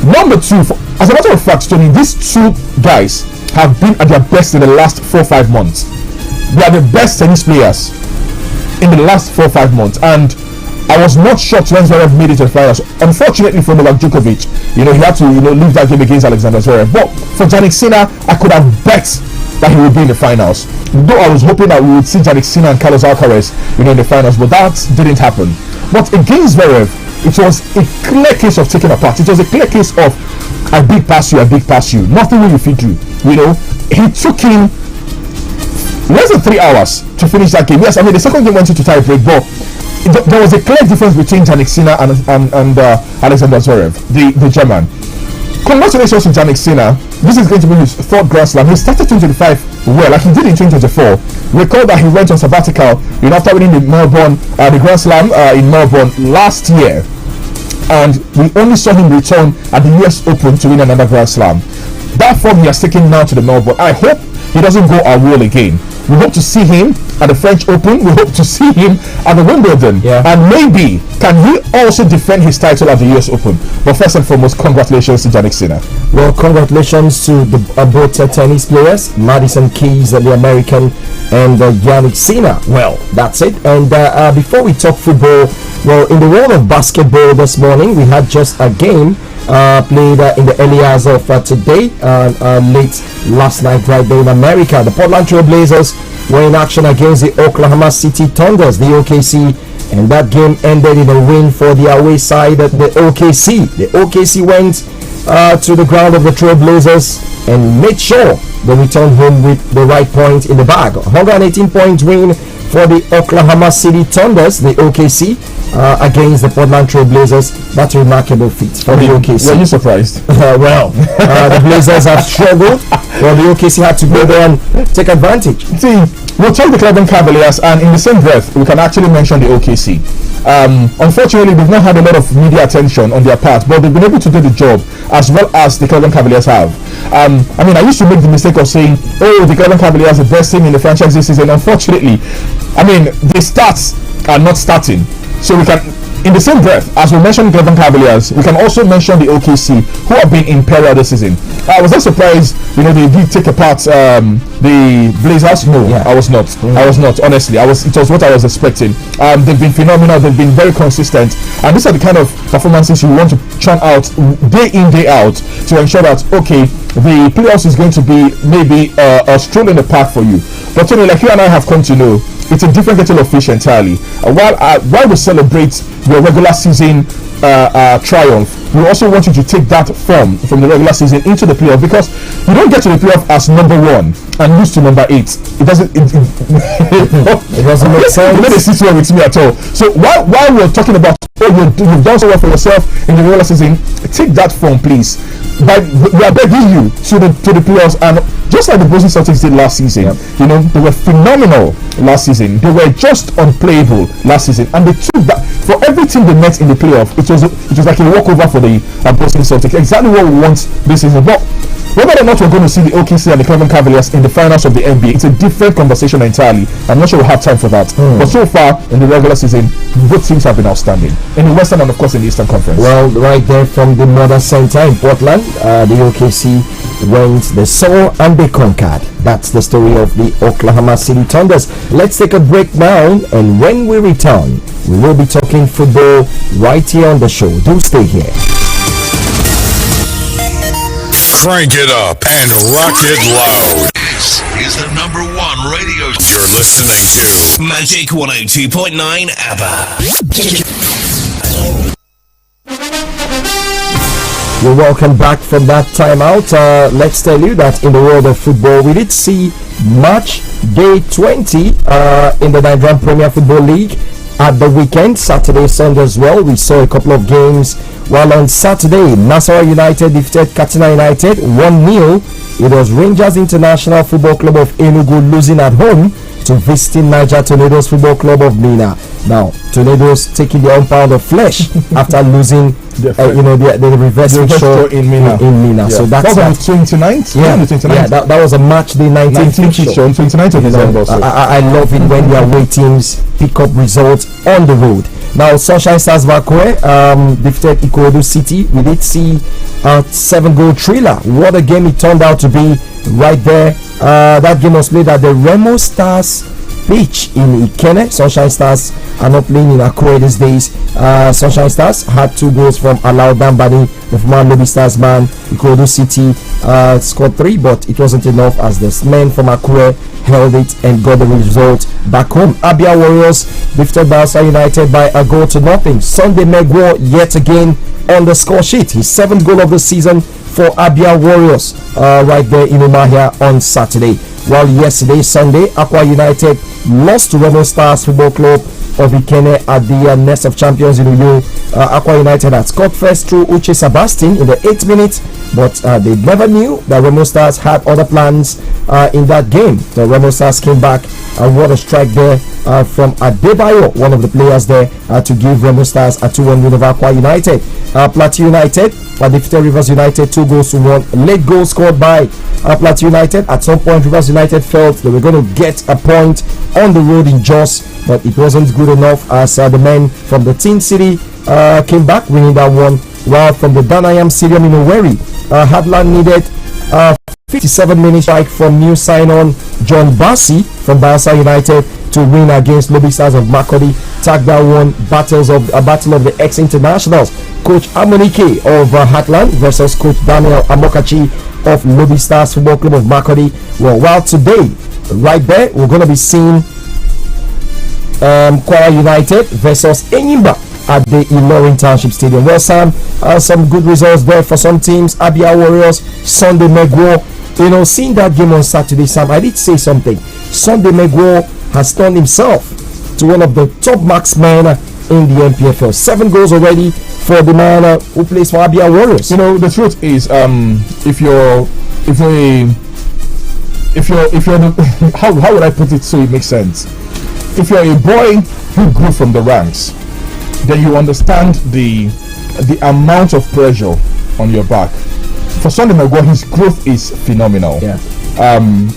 number 2, as a matter of fact, Tony, these two guys have been at their best in the last 4-5 months. They are the best tennis players in the last 4-5 months, and I was not shocked when Zverev made it to the finals. Unfortunately for Novak Djokovic, you know, he had to, you know, leave that game against Alexander Zverev. But for Jannik Sinner, I could have bet that he would be in the finals. Though I was hoping that we would see Jannik Sinner and Carlos Alcaraz, you know, in the finals, but that didn't happen. But against Zverev, it was a clear case of taking apart. It was a clear case of I big pass you. Nothing will you fit you. You know, he took him less than 3 hours to finish that game. Yes, I mean the second game went into tie break, but there was a clear difference between Jannik Sinner and Alexander Zverev, the German. Congratulations to Jannik Sinner. This is going to be his 3rd Grand Slam. He started 2025 well, like he did in 2024. Recall that he went on sabbatical, you know, after winning the Grand Slam in Melbourne last year, and we only saw him return at the US Open to win another Grand Slam. That form he has taken now to the Melbourne. I hope he doesn't go our wall again. We hope to see him at the French Open. We hope to see him at the Wimbledon. Yeah. And maybe can he also defend his title at the US Open. But first and foremost, congratulations to Jannik Sinner. Well, congratulations to the both tennis players, Madison Keys, the American, and Jannik Sinner. Well, that's it. And before we talk football, well, in the world of basketball this morning, we had just a game played in the early hours of today, late last night, right there in America. The Portland Trail Blazers were in action against the Oklahoma City Thunders. The OKC and that game ended in a win for the away side, the OKC. The OKC went to the ground of the Trailblazers and made sure they returned home with the right point in the bag. 118-point win for the Oklahoma City Thunders, the OKC, against the Portland Trailblazers. That's a remarkable feat for the OKC. Were you surprised? The Blazers have struggled. Well, the OKC had to go there and take advantage. See, we'll talk the Cleveland Cavaliers, and in the same breath, we can actually mention the OKC. Unfortunately, they've not had a lot of media attention on their part, but they've been able to do the job as well as the Cleveland Cavaliers have. I mean, I used to make the mistake of saying, oh, the Cleveland Cavaliers are the best team in the franchise this season. Unfortunately, I mean, the stats are not starting. So we can, in the same breath, as we mentioned Cleveland Cavaliers, we can also mention the OKC, who have been imperial this season. I was not surprised, they did take apart the Blazers. No, I was not. I was not, honestly. It was what I was expecting. They've been phenomenal. They've been very consistent, and these are the kind of performances you want to churn out day in, day out to ensure that, okay, the playoffs is going to be maybe a stroll in the park for you. But like you and I have come to know, it's a different kettle of fish entirely. While we celebrate your regular season triumph, we also want you to take that form from the regular season into the playoff, because you don't get to the playoff as number 1 and lose to number 8. It doesn't. It doesn't make sense. You don't sit here with me at all. So while we're talking about, you've done so well for yourself in the regular season, take that form, please. But we are begging you to the playoffs, and just like the Boston Celtics did last season, they were phenomenal last season. They were just unplayable last season, and they took that for every team they met in the playoff. It was like a walkover for the Boston Celtics. Exactly what we want this season. But whether or not we're going to see the OKC and the Cleveland Cavaliers in the finals of the NBA, it's a different conversation entirely. I'm not sure we'll have time for that. But so far in the regular season, both teams have been outstanding in the Western and of course in the Eastern Conference. Well, right there from the Mother Center in Portland, the OKC went, they saw and they conquered. That's the story of the Oklahoma City Thunders. Let's take a break now, and when we return, we will be talking football right here on the show. Do stay here. Crank it up and rock it loud. This is the number 1 radio. You're listening to Magic 102.9 ABBA. You're welcome back from that timeout. Let's tell you that in the world of football, we did see match day 20 in the Nigerian Premier Football League at the weekend, Saturday, Sunday as well. We saw a couple of games. While on Saturday, Nasarawa United defeated Katsina United 1-0. It was Rangers International Football Club of Enugu losing at home to visiting Niger Tornadoes Football Club of Mina. Now, Tornadoes taking their own pound of flesh after losing the reverse fixture in Mina. Yeah. So that's on the 29th. That was a match day 19th fixture on 29th of December. I love it when the away teams pick up results on the road. Now, Sunshine Stars Vakwe defeated Ikorodu City. We did see a 7-goal thriller. What a game it turned out to be right there. That game was played at the Remo Stars pitch in Ikene. Sunshine Stars are not playing in Akure these days. Sunshine Stars had 2 goals from Alao Dambani, the former Lobby Stars man. Ikorodu City scored 3, but it wasn't enough as the men from Akure held it and got the result back home. Abia Warriors defeated Bayelsa United by 1-0. Sunday Megwo yet again on the score sheet. His 7th goal of the season for Abia Warriors right there in Umahia on Saturday. While yesterday, Sunday, Akwa United lost to Remo Stars Football Club of Ikene at the Nest of Champions in Uyo. Akwa United had scored first through Uche Sebastian in the 8th minute, but they never knew that Remo Stars had other plans in that game. The Remo Stars came back and what a strike there from Adebayo, one of the players there, to give Remo Stars a 2-1 win over Akwa United. Plateau United defeated Rivers United 2-1. Late goal scored by Plateau United. At some point, Rivers United felt they were going to get a point on the road in Jos, but it wasn't good enough as the men from the Teen City came back winning that one. While from the Danayam Stadium in Owerri, Hadland needed 57-minute strike from new sign-on John Bassi from Bayelsa United to win against Lobby Stars of Makurdi. Tag that one, battle of the ex-internationals. Coach Amonike of Hatland versus Coach Daniel Amokachi of Lobby Stars Football Club of Makurdi. Well, while today, right there, we're going to be seeing Kwara United versus Enyimba at the Ilorin Township Stadium. Well, Sam, some good results there for some teams. Abia Warriors, Sunday Megwo. You know, seeing that game on Saturday, Sam, I did say something. Sunday Megwo has turned himself to one of the top marksmen in the MPFL. 7 goals already for the man who plays for Abia Warriors. You know, the truth is, if you're how would I put it so it makes sense? If you're a boy who grew from the ranks, then you understand the amount of pressure on your back. For Sunday Megwo, his growth is phenomenal. Yeah.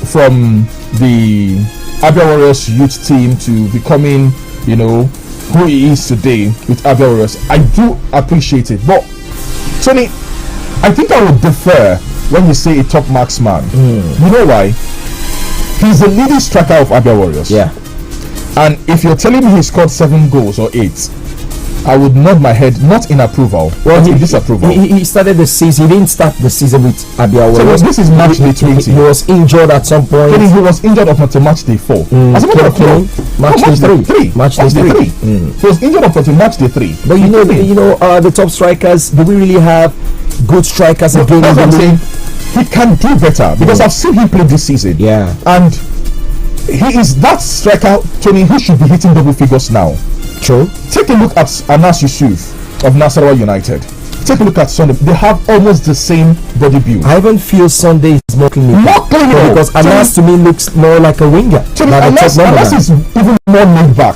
From the Abia Warriors youth team to becoming, you know, who he is today with Abia Warriors, I do appreciate it. But Tony, I think I would defer when you say a top marksman. You know why? He's the leading striker of Abia Warriors. Yeah. And if you're telling me he scored 7 goals or 8, I would nod my head, not in approval, but in disapproval. He started the season. He didn't start the season with Abia Warriors. So this is match day 20. He was injured at some point. He was injured up until match day 4. As a matter of fact, match day 3. Match day 3. He was injured up until match day 3. But you know, the top strikers. Do we really have good strikers again? That's what I'm saying. He can do better because I've seen him play this season. Yeah, and he is that striker, Tony, who should be hitting double figures now. True. Take a look at Anas Yusuf of Nasarawa United. Take a look at Sunday. They have almost the same body build. I even feel Sunday is more clinical. More clinical. Because Anas to me looks more like a winger. Anas is even more laid back.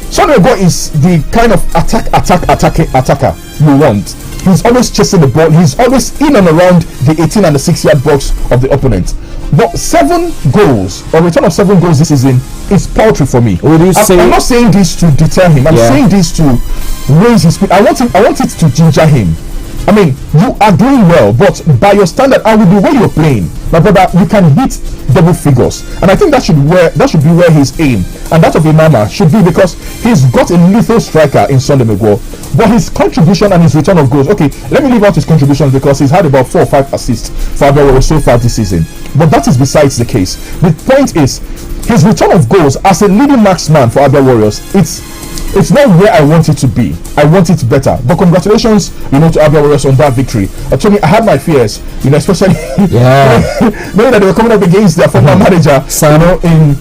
Sunday is the kind of attacker you want. He's always chasing the ball. He's always in and around the 18 and the 6-yard box of the opponent. But 7 goals, or return of 7 goals this season, is paltry for me. I'm not saying this to deter him. I'm saying this to raise his speed. I want it to ginger him. I mean, you are doing well, but by your standard and with the way you're playing, my brother, you can hit double figures. And I think that should be where his aim and that of Imama should be, because he's got a lethal striker in Sunday Megwo. But his contribution and his return of goals, okay, let me leave out his contributions because he's had about 4 or 5 assists for Abia Warriors so far this season. But that is besides the case. The point is, his return of goals as a leading marksman for Abia Warriors, it's not where I want it to be. I want it better. But congratulations, to Abia Warriors on that victory. Tony, I had my fears, especially knowing that they were coming up against their former manager, in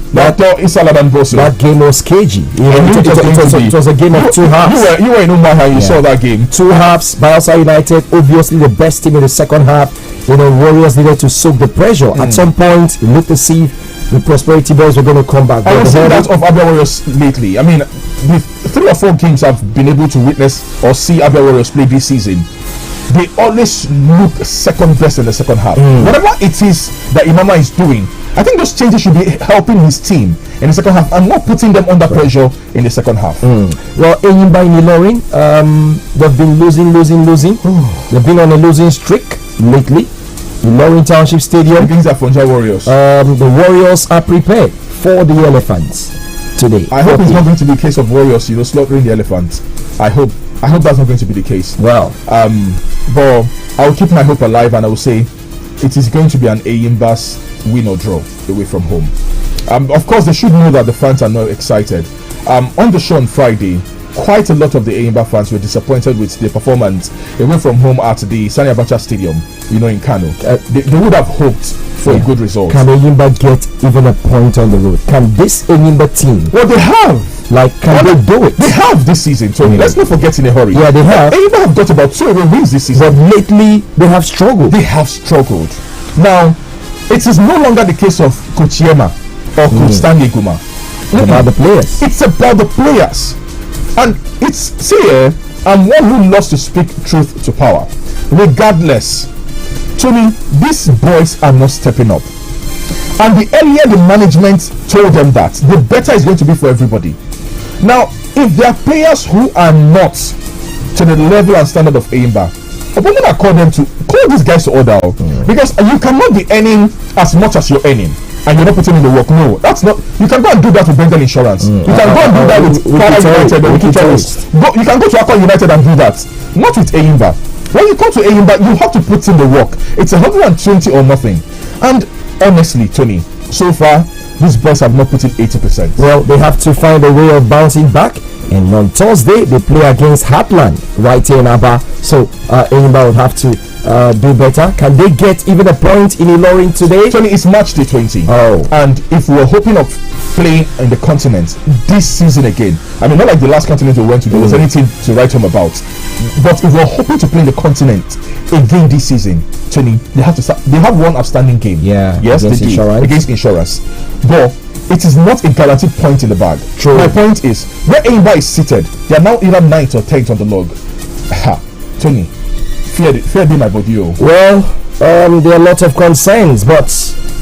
Isaladan Boso. That game was cagey. It was a game of 2 halves. You were in Umaha, you saw that game. 2 halves. Bayelsa United, obviously the best team in the second half. Warriors needed to soak the pressure. At some point, you looked to see the Prosperity Boys were going to come back. I was saying that of Abia Warriors lately. I mean, the 3 or 4 games I've been able to witness or see Abia Warriors play this season, they always look second best in the second half. Whatever it is that Imama is doing, I think those changes should be helping his team in the second half and not putting them under pressure in the second half. Well, Enyimba in Ilorin, they've been losing. They've been on a losing streak lately. Ilorin Township Stadium against the Fonja Warriors. The Warriors are prepared for the Elephants today. I hope it's not going to be a case of Warriors, slaughtering the Elephants. I hope that's not going to be the case. Well, but I will keep my hope alive and I will say it is going to be an Enyimba's win or draw away from home. Of course, they should know that the fans are not excited. On the show on Friday, quite a lot of the Enyimba fans were disappointed with the performance away from home at the Sani Abacha Stadium, in Kano. They would have hoped for a good result. Can Enyimba get even a point on the road? Can this Enyimba team? Well, they have. Can they do it? They have this season, Tony. Let's not forget in a hurry. Yeah, they have. Enyimba have got about 2 wins this season. But lately, they have struggled. Now, it is no longer the case of Coach Yema or Coach Stanley Guma. It's about the players. It's about the players. And I'm one who loves to speak truth to power. Regardless, Tony, these boys are not stepping up. And the earlier the management told them that, the better it's going to be for everybody. Now, if there are players who are not to the level and standard of Enyimba, I'm going to call these guys to order. Because you cannot be earning as much as you're earning and you're not putting in the work. No, that's not. You can go and do that with Bengal Insurance. You can go and do that with Kwara United or Wiki Tourist. You can go to Aqua United and do that. Not with Enyimba. When you come to Enyimba, you have to put in the work. It's 120 or nothing. And honestly, Tony, so far these boys have not put in 80%. Well, they have to find a way of bouncing back. And on Thursday, they play against Heartland right here in Aba. So, Enyimba will have to do better. Can they get even a point in Ilorin today? Tony, it's match day 20. Oh. And if we're hoping of playing in the continent this season again, I mean, not like the last continent we went to, there was anything to write home about. But if we're hoping to play in the continent again this season, Tony, they have to start. They have one outstanding game. Yeah. Yes, they did. Against Insurance. But it is not a guaranteed point in the bag. True. My point is, where Enyimba is seated, they are now either 9th or 10th on the log. Ha, Tony, fair day, my body. Well, there are lots of concerns, but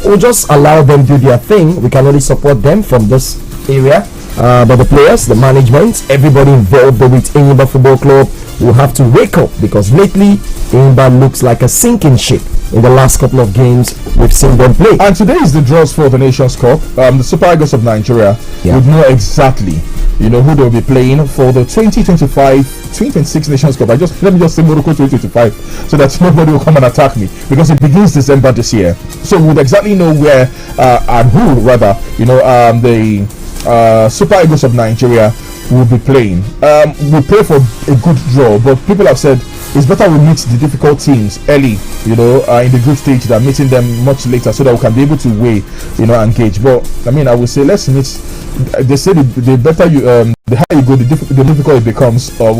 we'll just allow them do their thing. We can only support them from this area. But the players, the management, everybody involved with Enyimba Football Club will have to wake up, because lately Enyimba looks like a sinking ship. In the last couple of games we've seen them play. And today is the draws for the Nations Cup. The Super Eagles of Nigeria would know exactly, who they'll be playing for the 2026 Nations Cup. Let me just say Morocco 2025, so that nobody will come and attack me, because it begins December this year. So we would exactly know where and who rather, the Super Eagles of Nigeria will be playing. We pray for a good draw, but people have said it's better we meet the difficult teams early, in the group stage, than meeting them much later, so that we can be able to weigh, and gauge. But I mean, I would say let's meet. They say the better you, the higher you go, the difficult it becomes. How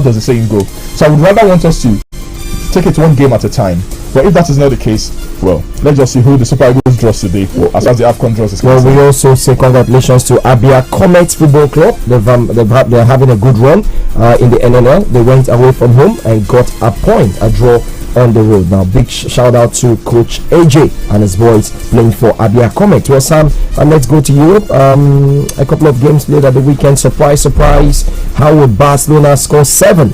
does the saying go? So I would rather want us to take it one game at a time. But if that is not the case, well, let's just see who the Super Eagles draws today, as far as the AFCON draws is concerned. Well, we also say congratulations to Abia Comet Football Club. They're having a good run in the NNL. They went away from home and got a draw on the road. Now, big shout out to Coach AJ and his boys playing for Abia Comet. Well, Sam, let's go to Europe. A couple of games played at the weekend. Surprise. How would Barcelona score 7?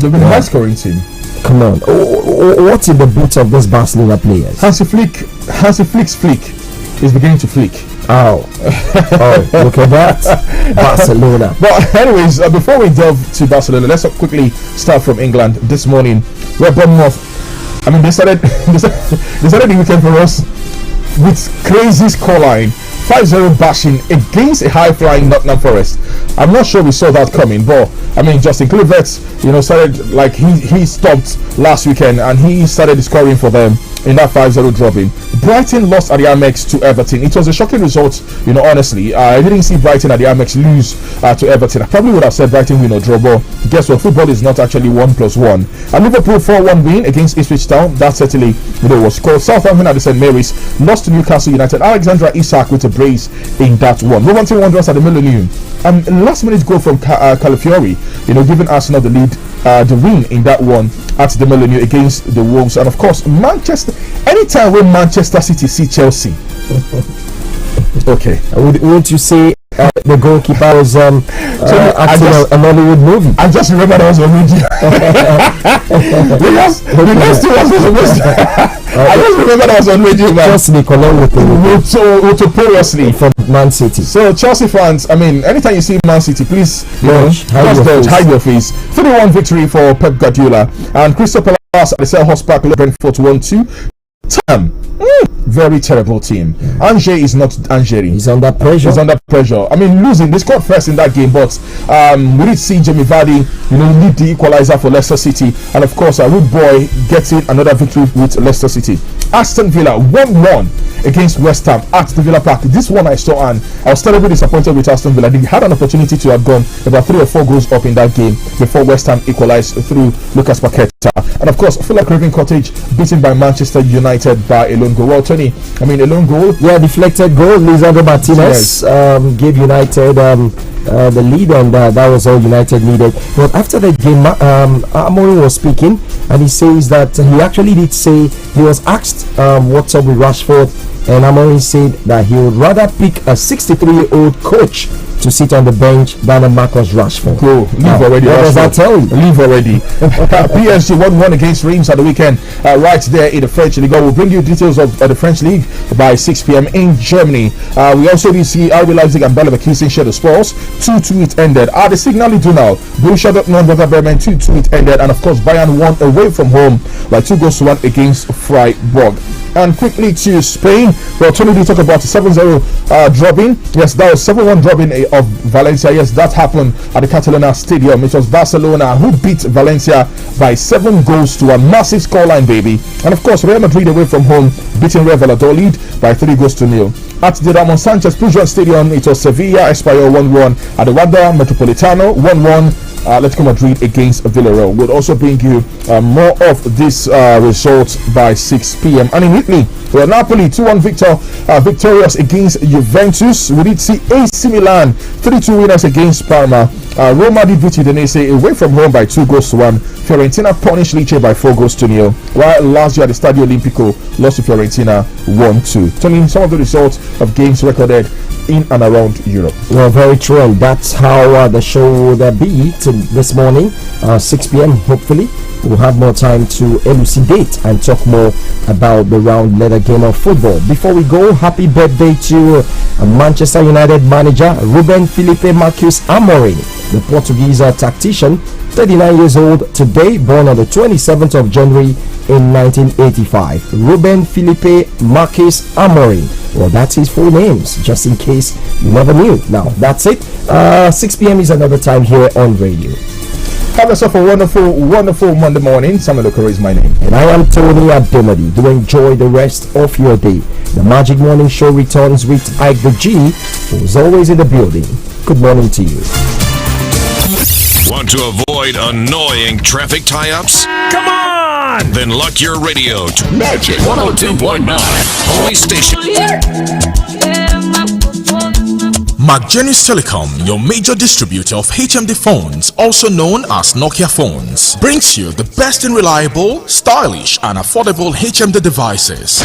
They've been a high scoring team. Come on, what's in the boots of those Barcelona players? Hansi Flick's flick is beginning to flick. Oh, look at that, Barcelona. But anyways, before we delve to Barcelona, let's quickly start from England this morning. Where Bournemouth, I mean, they started the weekend for us with crazy scoreline. 5-0 bashing against a high-flying Nottingham Forest. I'm not sure we saw that coming, but I mean, Justin Kluivert, started like he stopped last weekend and he started scoring for them in that 5-0 dropping. Brighton lost at the Amex to Everton. It was a shocking result, honestly. I didn't see Brighton at the Amex lose to Everton. I probably would have said Brighton win or draw, but guess what? Football is not actually 1+1. And Liverpool 4-1 win against Ipswich Town. That certainly was scored. Southampton at the St Mary's lost to Newcastle United. Alexandra Isak with a brace in that one. Wolverhampton Wanderers at the Millennium. Last minute goal from Calafiori, giving Arsenal the lead, the win in that one at the Millennium against the Wolves. And of course, Manchester. Anytime when Manchester City see Chelsea, okay. Won't you say the goalkeeper was acting a Hollywood movie? I just remember that was a video. the next two was supposed to. I just remember that was on radio, man. Just notoriously from Man City. So Chelsea fans, I mean, anytime you see Man City, please hide your face. 3-1 victory for Pep Guardiola, and Crystal Palace at the Selhurst Park, Brentford 1-2. Very terrible team. Angers is not Angeri. He's under pressure. I mean, losing. They scored first in that game, but we did see Jamie Vardy, lead the equalizer for Leicester City, and of course, Rude Boy gets it another victory with Leicester City. Aston Villa 1-1 against West Ham at the Villa Park. This one I saw, and I was terribly disappointed with Aston Villa. They had an opportunity to have gone about 3 or 4 goals up in that game before West Ham equalized through Lucas Paqueta. And of course, Fulham Craven Cottage beaten by Manchester United by a lone goal. Well, Tony, I mean, a lone goal. Yeah, deflected goal. Lisandro Martinez gave United the lead, and that was all United needed. But after that game, Amorim was speaking, and he says that he actually did say he was asked what's up with Rashford, and Amorim said that he would rather pick a 63-year-old coach to sit on the bench than a Marcus Rashford. Go, leave already. What does that tell you? Leave already. PSG 1-1 against Reims at the weekend, right there in the French League. We'll bring you details of the French League by 6 p.m. in Germany. We also did see RB Leipzig and Bayer Leverkusen share the spoils. 2-2 it ended. At the Signal Iduna, Borussia Dortmund Werder Bremen 2-2 it ended, and of course Bayern won away from home by 2-1 against Freiburg. And quickly to Spain. Well, Tony did talk about 7-0 drubbing. Yes, that was 7-1 drubbing of Valencia. Yes, that happened at the Catalana Stadium. It was Barcelona who beat Valencia by 7 goals to a massive scoreline, baby. And of course, Real Madrid away from home beating Real Valladolid by 3-0. At the Ramon Sanchez Pizjuan Stadium, it was Sevilla Espanyol 1-1. At the Wanda Metropolitano 1-1. Atletico Madrid against Villarreal. We'll also bring you more of this results by 6 p.m. And in Italy, well, Napoli 2-1 victorious against Juventus. We did see AC Milan 3-2 winners against Parma. Roma did beat Udinese away from home by 2-1. Fiorentina punished Lecce by 4-0. While Lazio at the Stadio Olimpico lost to Fiorentina 1-2. Tony, some of the results of games recorded in and around Europe. Well, very true, and that's how the show will be this morning, 6 p.m. Hopefully, we'll have more time to elucidate and talk more about the round letter game of football. Before we go, happy birthday to Manchester United manager Ruben Felipe Marcus Amorim, the Portuguese tactician, 39 years old today, born on the 27th of January in 1985. Ruben Felipe Marcus Amorim. Well, that's his full names, just in case you never knew. Now, that's it. 6 p.m. is another time here on radio. Have yourself a wonderful, wonderful Monday morning. Samuel Okoro is my name. And I am Tony Adomadi. Do enjoy the rest of your day. The Magic Morning Show returns with IykeDgee, who's always in the building. Good morning to you. Want to avoid annoying traffic tie-ups? Come on! Then lock your radio to Magic 102.9. Only station. Magenius Telecom, your major distributor of HMD phones, also known as Nokia phones, brings you the best in reliable, stylish and affordable HMD devices.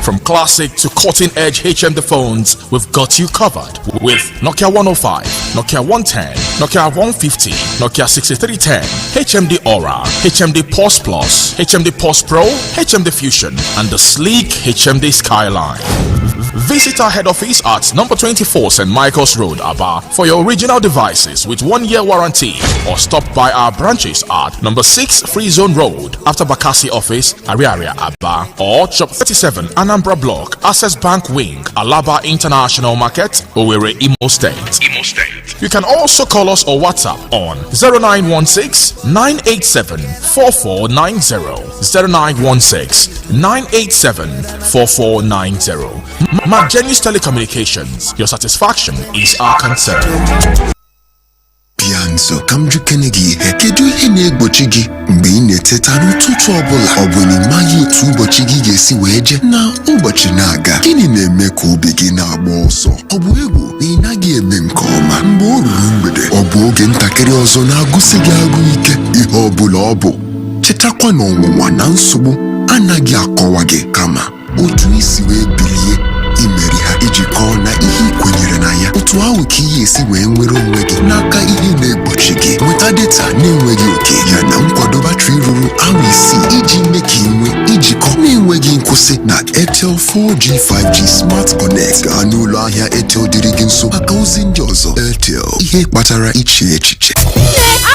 From classic to cutting-edge HMD phones, we've got you covered with Nokia 105, Nokia 110, Nokia 150, Nokia 6310, HMD Aura, HMD Pulse Plus, HMD Pulse Pro, HMD Fusion, and the sleek HMD Skyline. Visit our head office at number 24 St. Michael's Road, Aba, for your original devices with 1-year warranty, or stop by our branches at number 6 Free Zone Road, after Bakassi office, Ariaria, Aba, or Shop 37 Anambra Block, Access Bank Wing, Alaba International Market, Owerri, Imo State. You can also call us or WhatsApp on 0916-987-4490, 0916-987-4490. Magenius Telecommunications, your satisfaction is our concern. Pianzo, kamju kenegi ihe kedu ihe na-egbochi gị mgbe ị na-eteta n'ụtụtụ ọbụla ọ bụ na ịmaghị otu ụbọchị gị ga-esi wee je na ụbọchị na-aga gịnị na-eme ka obi gị na-agba ọsọ ọ bụ egwu na ị naghị eme nke ọma mgbe o ruru mgbede ọ bụ oge ntakịrị ọzọ na-agụsị gị agụ ike ihe ọbụla ọ bụ chetakwa na ọnwụnwa na nsogbu anaghị akọwa gị kama otu isi wee bilie imeri ha iji kọọ na ihe kwenyere na ya otu ahụ ka ihe esi wee nwere onwe gị n'aka ihe na-egbochi gị nweta data na-enweghị oke ya na nkwado batrị ruru awa 6 iji mee ka inwe ijikọ na-enweghị nkwụsị na Airtel 4G 5G Smart Connect gaa n'ụlọ ahịa Airtel dịrị gị nso maka ozi ndị ọzọ. Airtel, ihe kpatara iche echiche.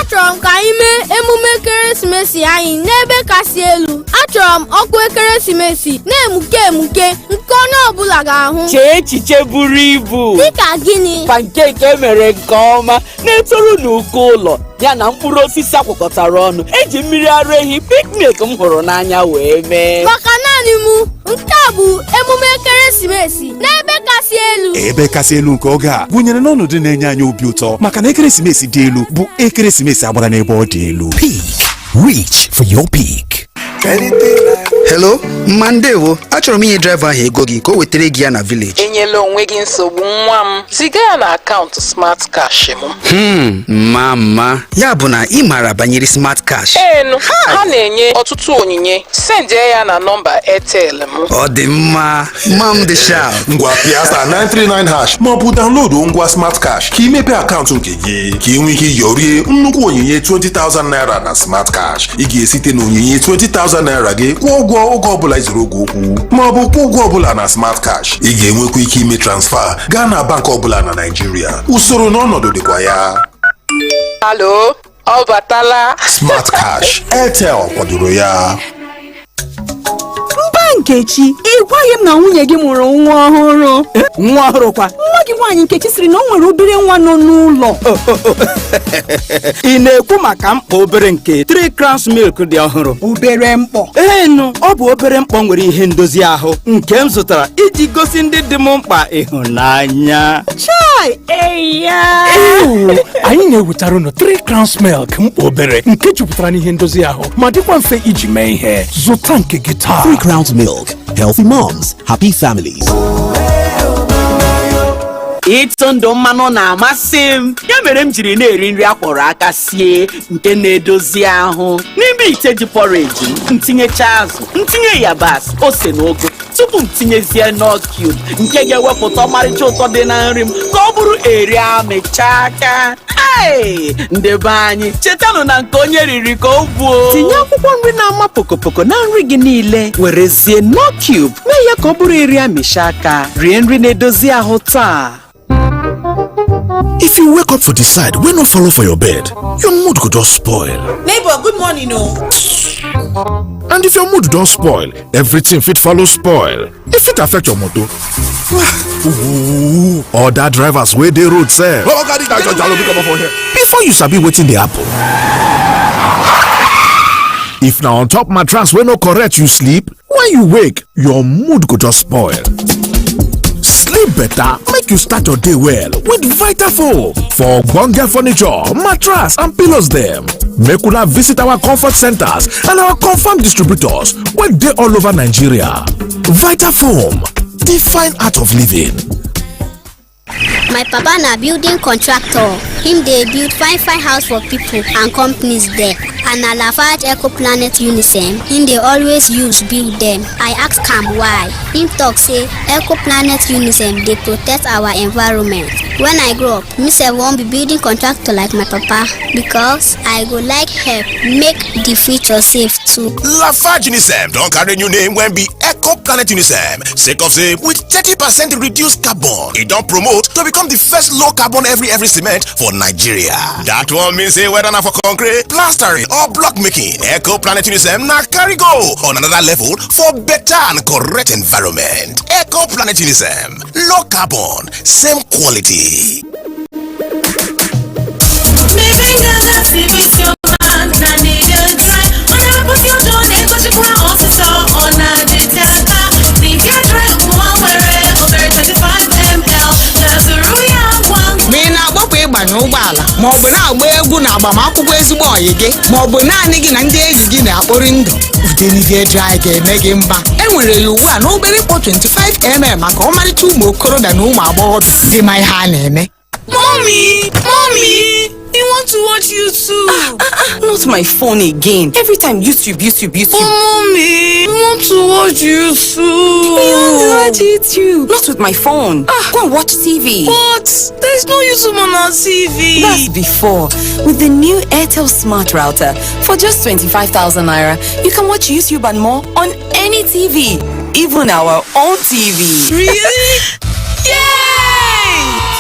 Achọrọ m ka anyị mee emume ekeresimesi anyị n'ebe kasị elu. Achọrọ m ọkụ ekeresimesi na-emuke emuke nke onye ọbụla ga-ahụ. Chee echiche buru ibu. Dịka gịnị? Pankeki emere nke ọma na-etoru n'uko ụlọ ya na mkpụrụ osisi akwọkọtara ọnụ eji mmiri ara ehi picnic m hụrụ n'anya wee mee. Maka naanị m nke a bụ emume ekeresimesi n'ebe kasị elu. Ebe kasị elu nke oge a gụnyere n'ọnọdụ na-enye anyị obi ụtọ maka na ekeresimesi dị elu bụ ekeresimesi agbara n'ebe ọ dị elu. Peak. Reach for your peak. Hello, Mandewo. Achọrọ m inye driver ahụ ego gị ka o wetere gị ya na village. Enyela onwe gị nsogbu nwa m. Ziga ya na akaụntụ Smart Cash m. Mama. Ya bụ na ị maara banyere Smart Cash. Enu, ha na-enye ọtụtụ onyinye. Send ya na nọmba Airtel m. Ọ dị mma. Mam dị sharp. Ngwa Piazza 939# ma ọ bụ download ngwa Smart Cash ka imepe akaụntụ nke gị ka ị nwee ike yorie nnukwu onyinye 20,000 naira na Smart Cash. Ị ga-esite na onyinye 20,000 naira gị kwụọ ụgwọ oge ọbụla izuru oge okwu ma ọ bụ kwụọ ụgwọ ọbụla na Smart Cash. Ị ga-enwekwa ike ime transfer gaa na bank ọbụla na Nigeria. Usoro na ọnọdụ dịkwa ya. Hello, ọ batala. Smart Cash, Airtel kwadoro ya. Nkechi, ị gwaghị m na nwunye gị mụrụ nwa ọhụrụ. Nwa ọhụrụ kwa? Nwa gị nwaanyị Nkechi siri na o nwere obere nwa nọ n'ụlọ. Ị na-ekwu maka mkpọ obere nke 3 crowns milk dị ọhụrụ? Obere mkpọ? Enu, ọ bụ obere mkpọ nwere ihe ndozi ahụ nke m zụtara iji gosi ndị dị m mkpa ịhụnanya. Chai, eya. Anyị na-ewetara unu 3 crowns milk mkpọ obere nke jupụtara n'ihe ndozi ahụ ma dịkwa mfe iji mee ihe. Zụta nke gị taa. 3 crowns milk. Healthy moms, happy families. Ịtụ ndụ mmanụ na-amasị m, ya mere m jiri na-eri nri akwọrọ aka sie nke na-edozi ahụ. N'ime ite ji porridge m tinyecha azụ, ntinye yabasị, ose na ogo tupu m tinyezie nut cube nke ga-ewepụta ọmarịcha ụtọ dị na nri m ka ọ bụrụ eri amịcha aka. Ndị be anyị chetanụ na nke onye riri ka o buo. Tinye akwụkwọ nri na-ama pokopoko na nri gị niile, werezie nut cube mee ya ka ọ bụrụ eri amịcha aka. Rie nri na-edozi ahụ taa. If you wake up for the side wey no follow for your bed, your mood go just spoil. Neighbor, good morning o. And if your mood don spoil, everything fit follow spoil. E fit affect your motor. Other drivers wey dey road sef. Before you sabi wetin dey happen. If na on top mattress wey no correct you sleep, when you wake, your mood go just spoil. Sleep better, make you start your day well with Vitafoam for ogbonge furniture, mattress and pillows dem. Make una visit our comfort centers and our confirmed distributors wey dey all over Nigeria. Vitafoam, the fine art of living. My papa na building contractor. Him dey build fine house for people and companies there. And na Lafarge Eco-Planet Unisem him dey always use build them. I ask am why. Him talk say Eco-Planet Unisem dey protect our environment. When I grow up, me sef wan be building contractor like my papa because I go like help make the future safe too. Lafarge Unisem don carry new name wey be Eco-Planet Unisem. Sake of say with 30% reduced carbon, e don promote to become the first low carbon every cement for Nigeria. That one means say whether na for concrete, plastering or block making, Eco-Planet Unisem na carry go on another level for better and correct environment. Eco-Planet Unisem, low carbon, same quality. n'ụgbọala ma ọ bụ na-agba egwu na agbamakwụkwọ ezigbo ọyị gị ma ọ bụ naanị gị na ndị enyi gị na-akpọrị ndụ IykeDgee1 ga-eme gị mma. Enwere ya ugbu a n'obere ikpo 25mm maka ọmarịcha ụmụ okorobịa na ụmụ agbọghọbịa dị ma ihe a na-eme. Mommy, I want to watch YouTube. Not my phone again. Every time YouTube. Oh, Mommy, I want to watch YouTube. I want to watch YouTube. Not with my phone. Go and watch TV. But there's no YouTube on our TV. That's before. With the new Airtel Smart Router, for just 25,000 naira, you can watch YouTube and more on any TV, even our own TV. Really? Yay!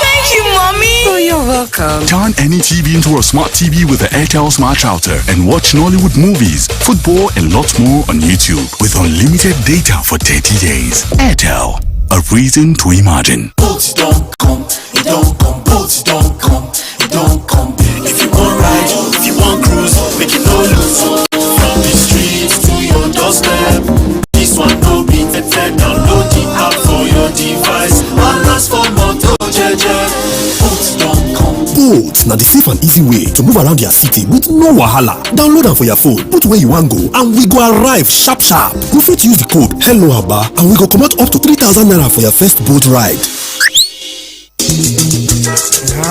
Thank you, Mommy. Oh, you're welcome. Turn any TV into a smart TV with the Airtel Smart Router and watch Nollywood movies, football, and lots more on YouTube with unlimited data for 30 days. Airtel, a reason to imagine. Boats don't come, it don't come. Boats don't come, it don't come. If you want ride, if you want cruise, make it no lose. From the streets to your doorstep. This one no be fed. Download the app for your device. And ask for Moto Jeje. Boats don't come. Bolt na the safe and easy way to move around your city with no wahala. Download am for your phone, put where you wan go, and we go arrive sharp. You fit use the code HELLOABA and we go comot up to 3,000 naira for your first boat ride.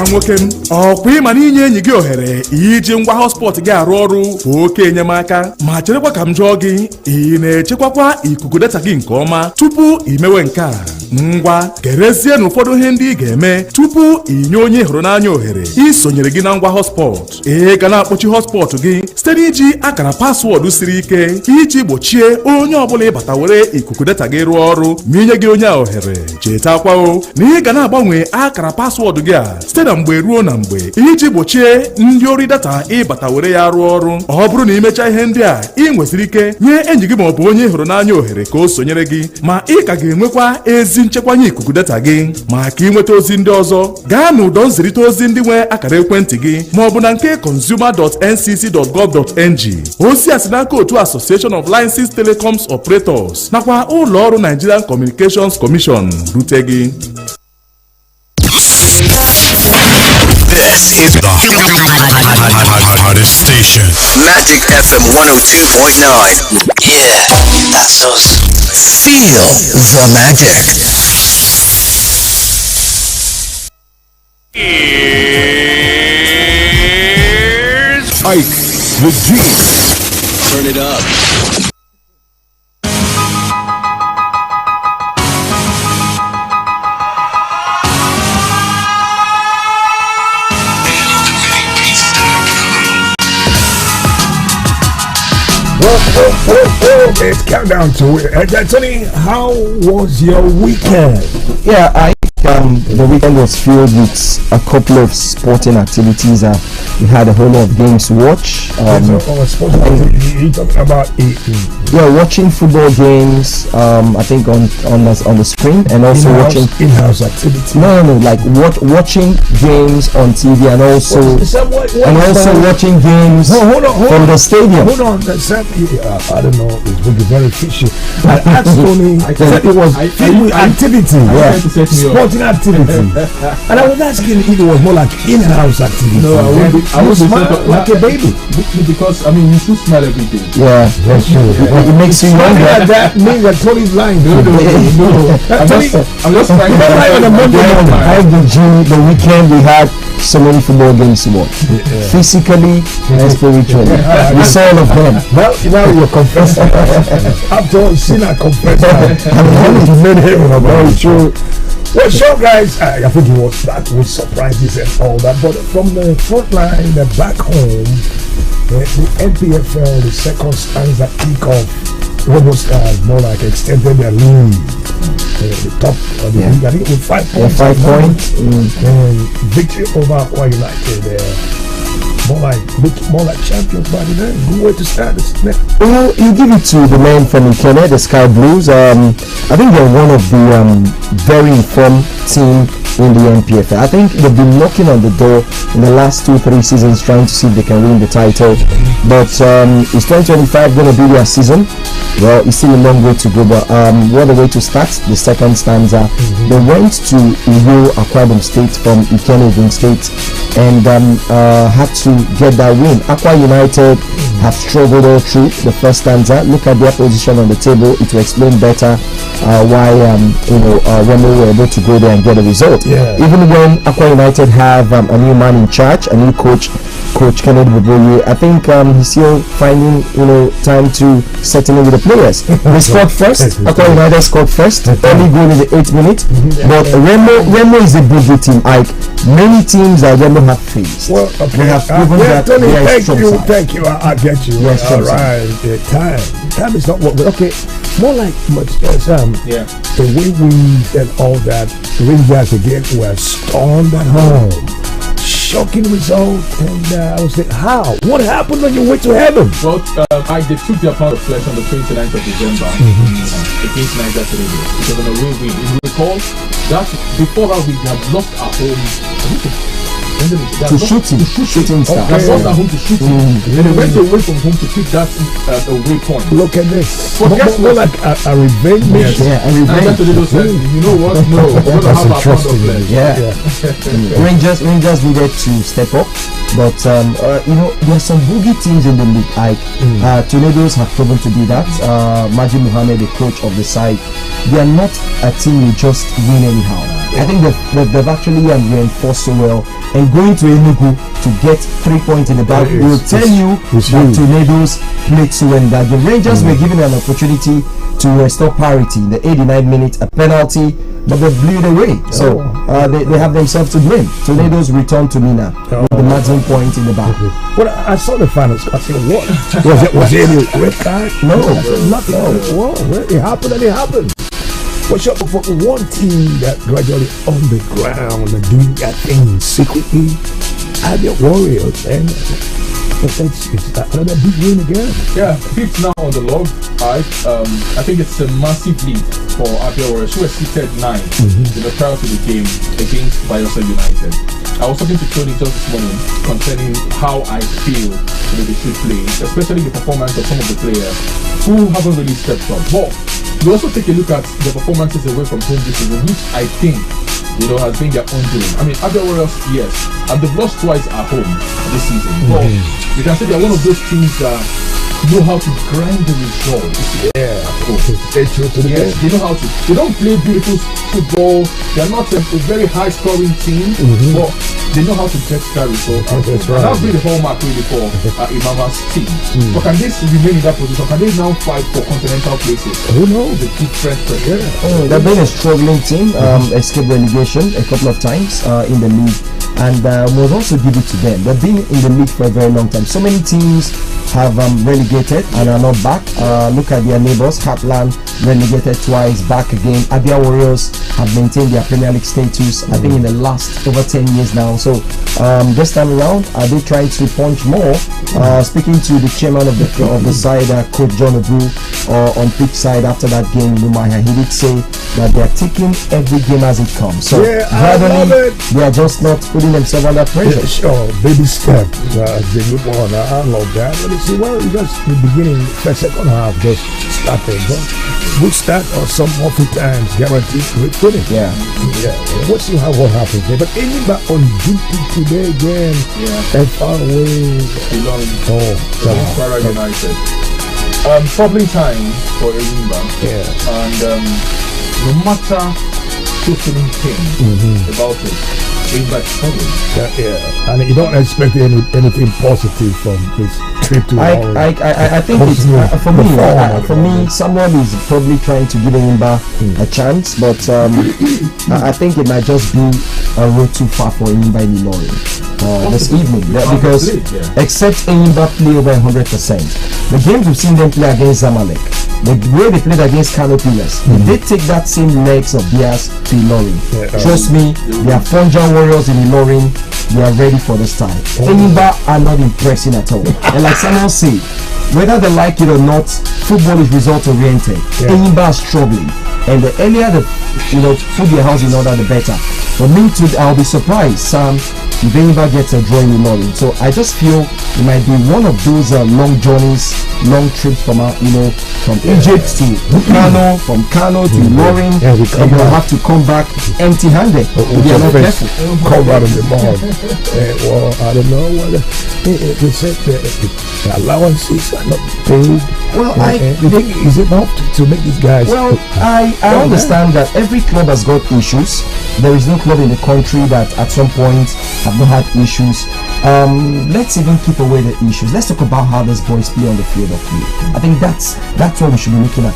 nwoke m ọkwa ịma na inye enyi gị ohere iji ngwa hotspot gị arụ ọrụ bụ oke enyemaka ma cherekwa ka m jụọ gị ị na-echekwakwa ikuku data gị nke ọma tupu imewe nke a. ngwa gerezie n'ụfọdụ ihe ndị ị ga-eme tupu inye onye hụrụ n'anya ohere isonyere gị na ngwa hotspot. Ị ga na-akpọchi hotspot gị site n'iji akara paswọọdụ siri ike iji gbochie onye ọbụla ịbata were ikuku data gị rụọ ọrụ ma inye gị onye a ohere. Chetakwa na ị ga na-agbanwe akara paswọọdụ gị a site na mgbe ruo na mgbe iji gbochie ndị ori data ịbata were ya rụọ ọrụ. Ọ bụrụ na imechaa ihe ndị a, ị nwesịrị ike nye enyi gị maọbụ onye hụrụ n'anya ohere ka o sonyere gị, ma ị ka ga-enwekwa ezi nchekwanye ikuku data gị. Maka ịnweta ozi ndị ọzọ, gaa n'ụdọ nzirịta ozi ndị nwe akara ekwentị gị maọbụ na nke consumer.ncc.gov.ng. Ozi a si n'aka otu Association of Licensed Telecoms Operators nakwa ụlọ ọrụ Nigerian Communications Commission rute gị. This is the hottest station. Magic FM 102.9. Yeah, that's us. Feel the magic. Here's IykeDgee. Turn it up. It's countdown to it. Tony, how was your weekend? Yeah, the weekend was filled with a couple of sporting activities. We had a whole lot of games to watch. Sporting activity, you talking about watching football games. I think on the screen, and also watching in-house activity. No, like watching games on TV, and also watching games from the stadium. Hold on, I don't know. It's going to be very fishy. I asked Tony. I said it was activity. Sporting activity. And I was asking if it was more like in-house activity. No, I would smile like a baby. Because you should smile every day. Yeah, that's true. It makes you younger. That means that Tony's lying. No. I'm just trying to on a Monday morning. IykeDgee, the weekend we had so many football games to watch. Physically and spiritually. We saw all of them. Well, now you're confessing. After all, sin I confess. You made him very true. Well, sure, guys. I think that would surprise you and all that. But from the front line, back home, the NPFL, the second stanza kickoff, almost more like extended their lead. The top of the league, I think with 5 points. 5 points. And victory over Aqua United. More like champions by the name. Good way to start this. Well, you give it to the men from Ikene, the Sky Blues. I think they're one of the very informed team in the NPFL. I think they've been knocking on the door in the last 2-3 seasons trying to see if they can win the title. But is 2025 going to be their season? Well, it's still a long way to go, but what a way to start the second stanza. They went to Iwo Akwa State from Ikene State and had to get that win. Aqua United have struggled all through the first stanza. Look at their position on the table. It will explain better why when they were able to go there and get a result. Even when Aqua United have a new man in charge, a new coach Kennedy Boboye, I think he's still finding time to settle in with the players. They scored first. Aqua United scored first. Early goal in the 8th minute. But Remo is a big team. Many teams that Remo have faced. Well, okay. They have proven that Tony, they are thank you. I get you. Yes, all right. Time is not what. Okay, more like the way we and all that. Rangers again were stormed at home. Shocking result, and I was like, how? What happened on your way to heaven? Well, they took their pound of flesh on the 29th of December against Niger today. It was an away win. If you recall, that before that we had lost our home. Shooting star. They lost at home to shooting. And they went away from home to pick that away point. Look at this. More like a revenge mission. Yeah, a revenge. You know what? No, we're going to have our pound of flesh. Rangers needed to step up, but there's some boogie teams in the league. Tornadoes have proven to be that. Majid Mohammed, the coach of the side, they are not a team you just win anyhow. I think they've actually reinforced so well, and going to Enugu to get 3 points in the bag will tell you that Tornadoes played so well, that the Rangers were given an opportunity to restore parity in the 89th minute, a penalty but they blew it away. So they have themselves to blame. Tornadoes return to Mina with the maximum point in the back. Well, I saw the finals. I said, what? Was it any red card? No, nothing. Well, it happened and it happened. What's up for one team that gradually on the ground and doing that thing secretly? Abia Warriors, man. It's another big win again. Yeah, fifth now on the log. I think it's a massive lead for Abia Warriors, who were seated 9 prior to the game against Bayelsa United. I was talking to Tony just this morning concerning how I feel they should play, especially the performance of some of the players who haven't really stepped up. But you also take a look at the performances away from home this season, which I think has been their own doing. I mean, Abia Warriors, yes, and they've lost twice at home this season. But you can say they're one of those teams that know how to grind the results. Yeah, stay true to the game. They know how to. They don't play beautiful football. They're not a very high-scoring team, but they know how to get that result. That's right. And that's been the hallmark really for Imama's team. But can they remain in that position? Can they now fight for continental places? Who knows? The different pressure. They've been a struggling team, escaped relegation a couple of times in the league, and we'll also give it to them. They've been in the league for a very long time. So many teams have relegated and are not back. Look at their neighbors. Heartland relegated twice, back again. Abia Warriors have maintained their Premier League status, I think, in the last over 10 years now. So this time around, are they trying to punch more? Speaking to the chairman of the side, Coach John Obu, on pitch side after that game in Umaya, he did say that they are taking every game as it comes. So gradually, they are just not putting themselves under pressure. Yeah, sure, baby step. They move on. I love that. But you see, well, just the beginning, first, second half, just started. Good start or some awful times guaranteed great footing. Yeah. We'll see what happens there. But anybody on duty today again, and far away. Kwara United. Troubling time for Enyimba. And no matter feeling pain about it, and you don't expect anything positive from this trip to I think it's for me someone is probably trying to give Enyimba a chance, but I think it might just be a road too far for Enyimba in Ilorin this evening, because except Enyimba play over 100%, the games we've seen them play against Zamalek, the way they played against Kano Pillars, if they take that same legs of theirs to Ilorin, trust me, they are Funja Warriors in Ilorin. They are ready for this time. Enyimba are not impressing at all. And like someone said, whether they like it or not, football is result oriented. Enyimba are struggling, and the earlier they put their house in order, the better. For me too, I'll be surprised, Sam, if Enyimba gets a draw in Ilorin. So I just feel it might be one of those long journeys, long trips from Egypt to Kano, from Kano to Ilorin, and they'll have to come back empty-handed. They are not careful. Come out of the mall. Well, I don't know whether they said the allowances are not paid. Well, you think is it enough to make these guys? Well, I understand that every club has got issues. There is no club in the country that at some point have not had issues. Let's even keep away the issues. Let's talk about how these boys play on the field of play. I think that's what we should be looking at.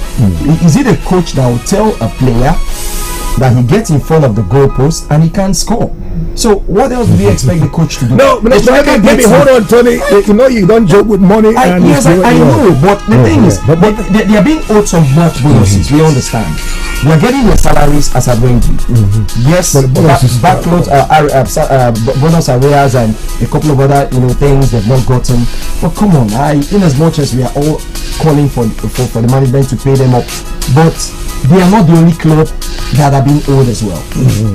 Is it a coach that will tell a player that he gets in front of the goalpost and he can't score? So what else do we expect the coach to do? No, maybe hold on, Tony. You don't joke with money. I know, but the thing is, they are being owed some much bonuses. We understand. We are getting their salaries as Adwengi. Yes, backloads, bonus arrears, and a couple of other things they've not gotten. But come on, in as much as we are all calling for the management to pay them up, but they are not the only club that are being owed as well.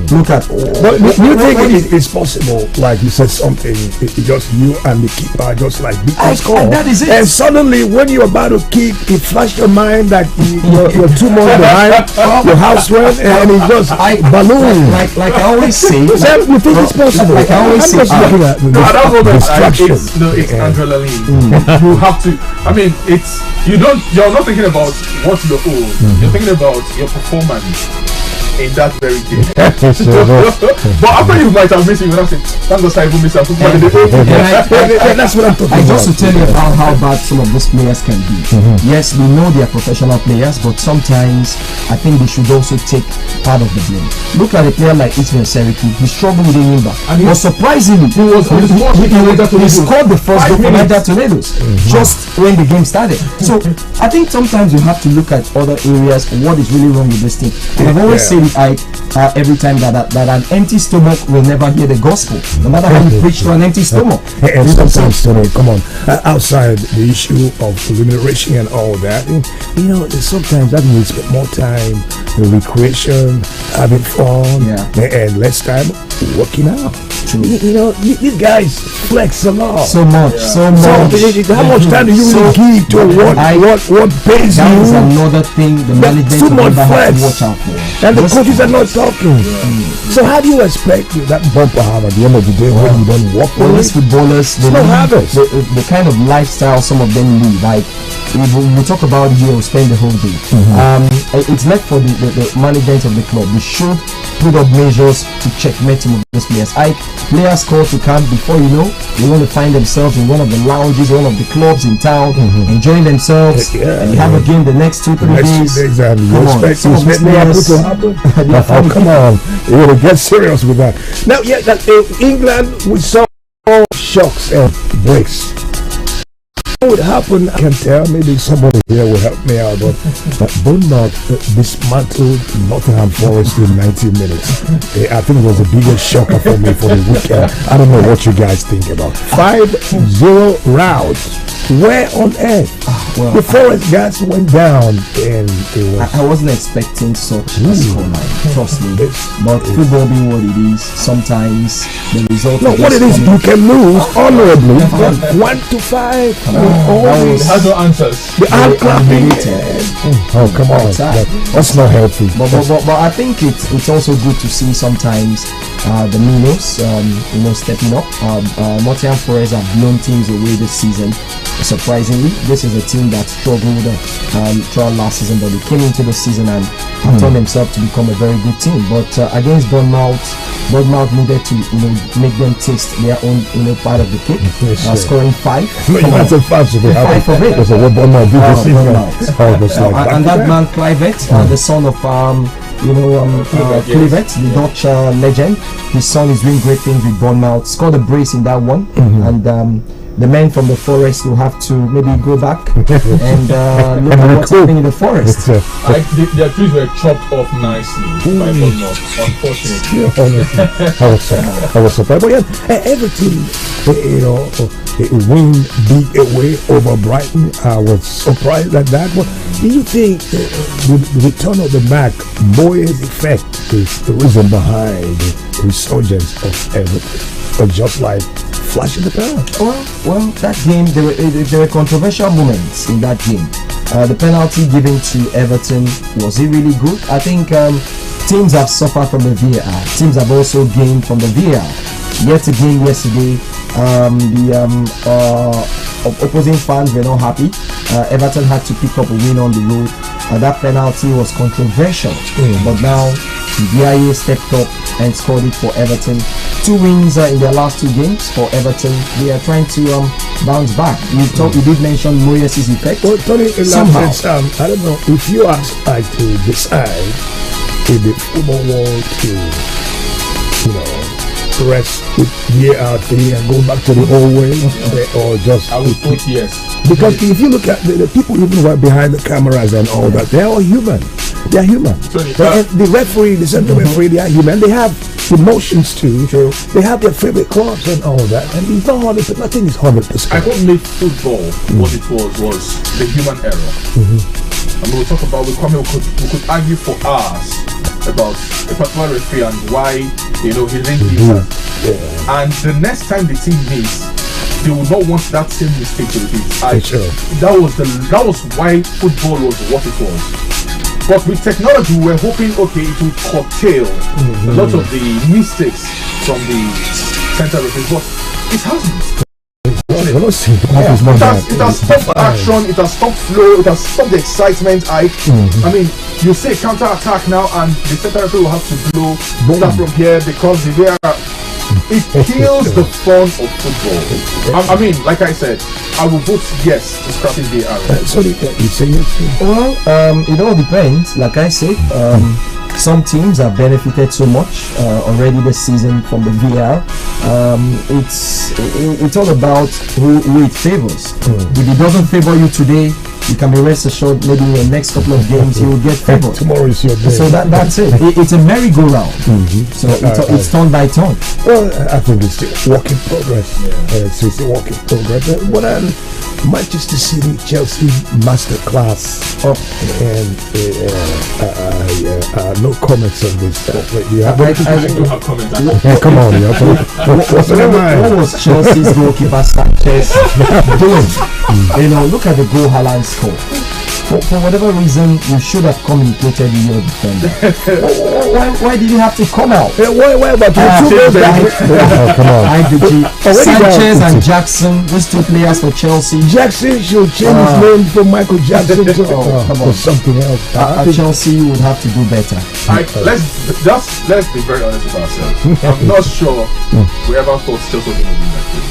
Look at. But you think it's possible, like you said something, it's just you and the keeper, just like big score. That is it. And suddenly, when you're about to kick, it flashed your mind that you're 2 months behind your house rent, and it just balloon. Like I always say, you think it's possible? Like I always say, it's adrenaline. You have to. I mean, you're not thinking about what you're owed. You're thinking about your performance. in that very game. But after you might have missed it, you would have said, thank God I even missed it. That's what I'm talking about. I just to tell you about how bad some of these players can be. Yes, we know they are professional players, but sometimes I think they should also take part of the blame. Look at a player like Ismail Seriku. He struggled with Enyimba, but surprisingly, he scored the first goal for Niger Tornadoes just when the game started. So I think sometimes you have to look at other areas. What is really wrong with this team? And I've always said it, every time that an empty stomach will never hear the gospel, no matter how you preach to an empty stomach. And sometimes, Tony, come on, outside the issue of remuneration and all that, sometimes I think we spend more time in recreation, having fun, and less time working out. These guys flex a lot. So much. How much time do you really give to what pays you? That is another thing the management too much have flex. to watch out for. And the coaches are not talking. So how do you expect that bumper have at the end of the day when you don't work? Well, these footballers, the kind of lifestyle some of them live, like we talk about here, we spend the whole day. It's left for the management of the club. They should put up measures to checkmate some of these players. Players call to camp, before you know, they want to find themselves in one of the lounges, one of the clubs in town, enjoying themselves, and they have a game the next 2-3 days. Exactly. Come on, some of these players, to happen. Come on, you want to get serious with that. Now, England, we saw shocks and breaks. What would happen, I can tell, maybe somebody here will help me out, but Bournemouth dismantled Nottingham Forest in 90 minutes. I think it was the biggest shocker for me for the weekend. I don't know what you guys think about 5-0 rout. Where on earth? The Forest guys went down, and it was... I wasn't expecting such a scoreline, trust me. But football being what it is, sometimes the result... No, what it is, you can lose honorably from 1-5. It has no answers. Oh, come on. That's not healthy. But I think it's also good to see sometimes the Minos, stepping up. Nottingham Forest have blown teams away this season. Surprisingly, this is a team that struggled throughout last season, but they came into the season and turned themselves to become a very good team. But against Bournemouth needed to make them taste their own part of the cake. Scoring 5. No, you can't say 5 to be happy. 5 of it. That's what Bournemouth did this season. And that man Kluivert, the son of Kluivert, the Dutch legend, his son is doing great things with Bournemouth. Scored a brace in that one, and the men from the Forest will have to maybe go back and look at what's happening in the Forest. Their trees were chopped off nicely by Bournemouth, unfortunately. I was surprised. But everything, win big away over Brighton. I was surprised at that. But do you think the return of the Mac Moyes effect is the reason behind the resurgence of everything? Or just like flash in the pan? Well, that game, there were controversial moments in that game. The penalty given to Everton, was it really good? I think teams have suffered from the VAR. Teams have also gained from the VAR. Yet again, yesterday, opposing fans were not happy. Everton had to pick up a win on the road. That penalty was controversial, but now the VAR stepped up and scored it for Everton. 2 wins in their last 2 games for Everton. They are trying to bounce back. You did mention Moyes' effect. Well, Tony, somehow. I don't know if you ask to decide in the football world to rest with VAR and go back to the old way, or just... I would put yes. Because if you look at the people even right behind the cameras and all that, they're all human. They are human. The referee, the central referee, they are human. They have emotions too. They have their favorite clubs and all that. And it's not 100%. Nothing is 100%. I hope make football what it was the human error. And we'll talk about, we could argue for hours about a particular referee and why he didn't give that. And the next time the team meets, they will not want that same mistake to repeat. That was why football was what it was. But with technology, we were hoping, it would curtail a lot of the mistakes from the center referees, but it hasn't. It has stopped action, it has stopped flow, it has stopped the excitement. I mean, you say counter attack now, and the center referee will have to blow start from here because the VAR. It kills the fun of football. I mean, like I said, I will vote yes to scrapping VAR. Sorry, you say yes? Well, it all depends. Like I said, some teams have benefited so much already this season from the VAR. It's all about who it favors. If it doesn't favor you today, you can be rest assured maybe in the next couple of games you will get favored. Tomorrow is your day. So that's it. It's a merry-go-round. So it's turn by turn. Well, I think it's still work in progress. It's a work in progress. But Manchester City, Chelsea masterclass. And no comments on this. I do have comments. Come on, what was Chelsea's goalkeeper Sanchez doing? Look at the goal Haaland scored. For whatever reason, you should have communicated with your defender. Why did you have to come out? Why about come on. IykeDgee, Sanchez and Jackson, these two players for Chelsea. Jackson should change his name from Michael Jackson to something else. Chelsea would have to do better. Let's be very honest with ourselves. I'm not sure we ever thought Chelsea was going to win that game.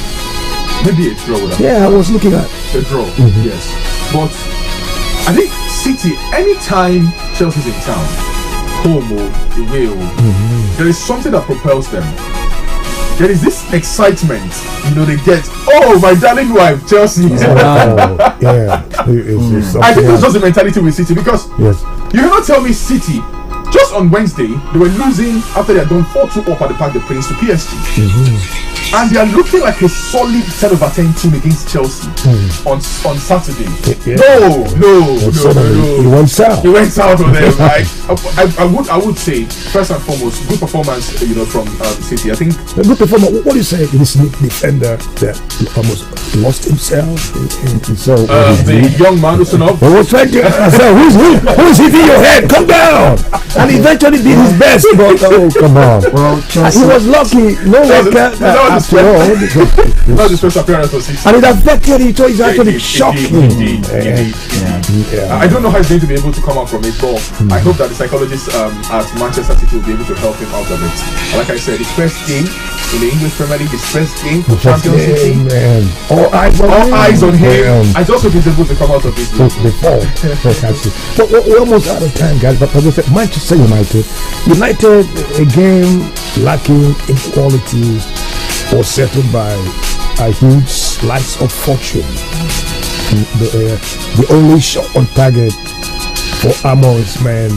Maybe a draw would have. Yeah, I was looking at a draw. Yes, but I think City, anytime Chelsea's in town, home or away, there is something that propels them. There is this excitement, they get. Oh, my darling wife, Chelsea. Yeah, I think that's just the mentality with City because you cannot tell me City. Just on Wednesday, they were losing after they had done 4-2 up at the Parc des Princes to PSG. And they are looking like a solid 10 over 10 team against Chelsea on Saturday. No. He went south. He went south on them. I would say, first and foremost, good performance from City. I think a good performance. What do you say? This defender that almost lost himself. The young man who's enough. We were trying to who's hitting your head? Come down. And eventually did his best. But come on. Well, he was lucky. No one can. Not the special appearance for City. And it affected him. So it's actually shocking. I don't know how he's going to be able to come out from it, but I hope that the psychologists at Manchester City will be able to help him out of it. Like I said, his first game in the English Premier League, his first game for Champions League. All eyes on him. I just hope he's able to come out of it before. But we're almost out of time, guys. But as I said, Manchester United, a game lacking in quality was settled by a huge slice of fortune. The only shot on target for Amorim's men,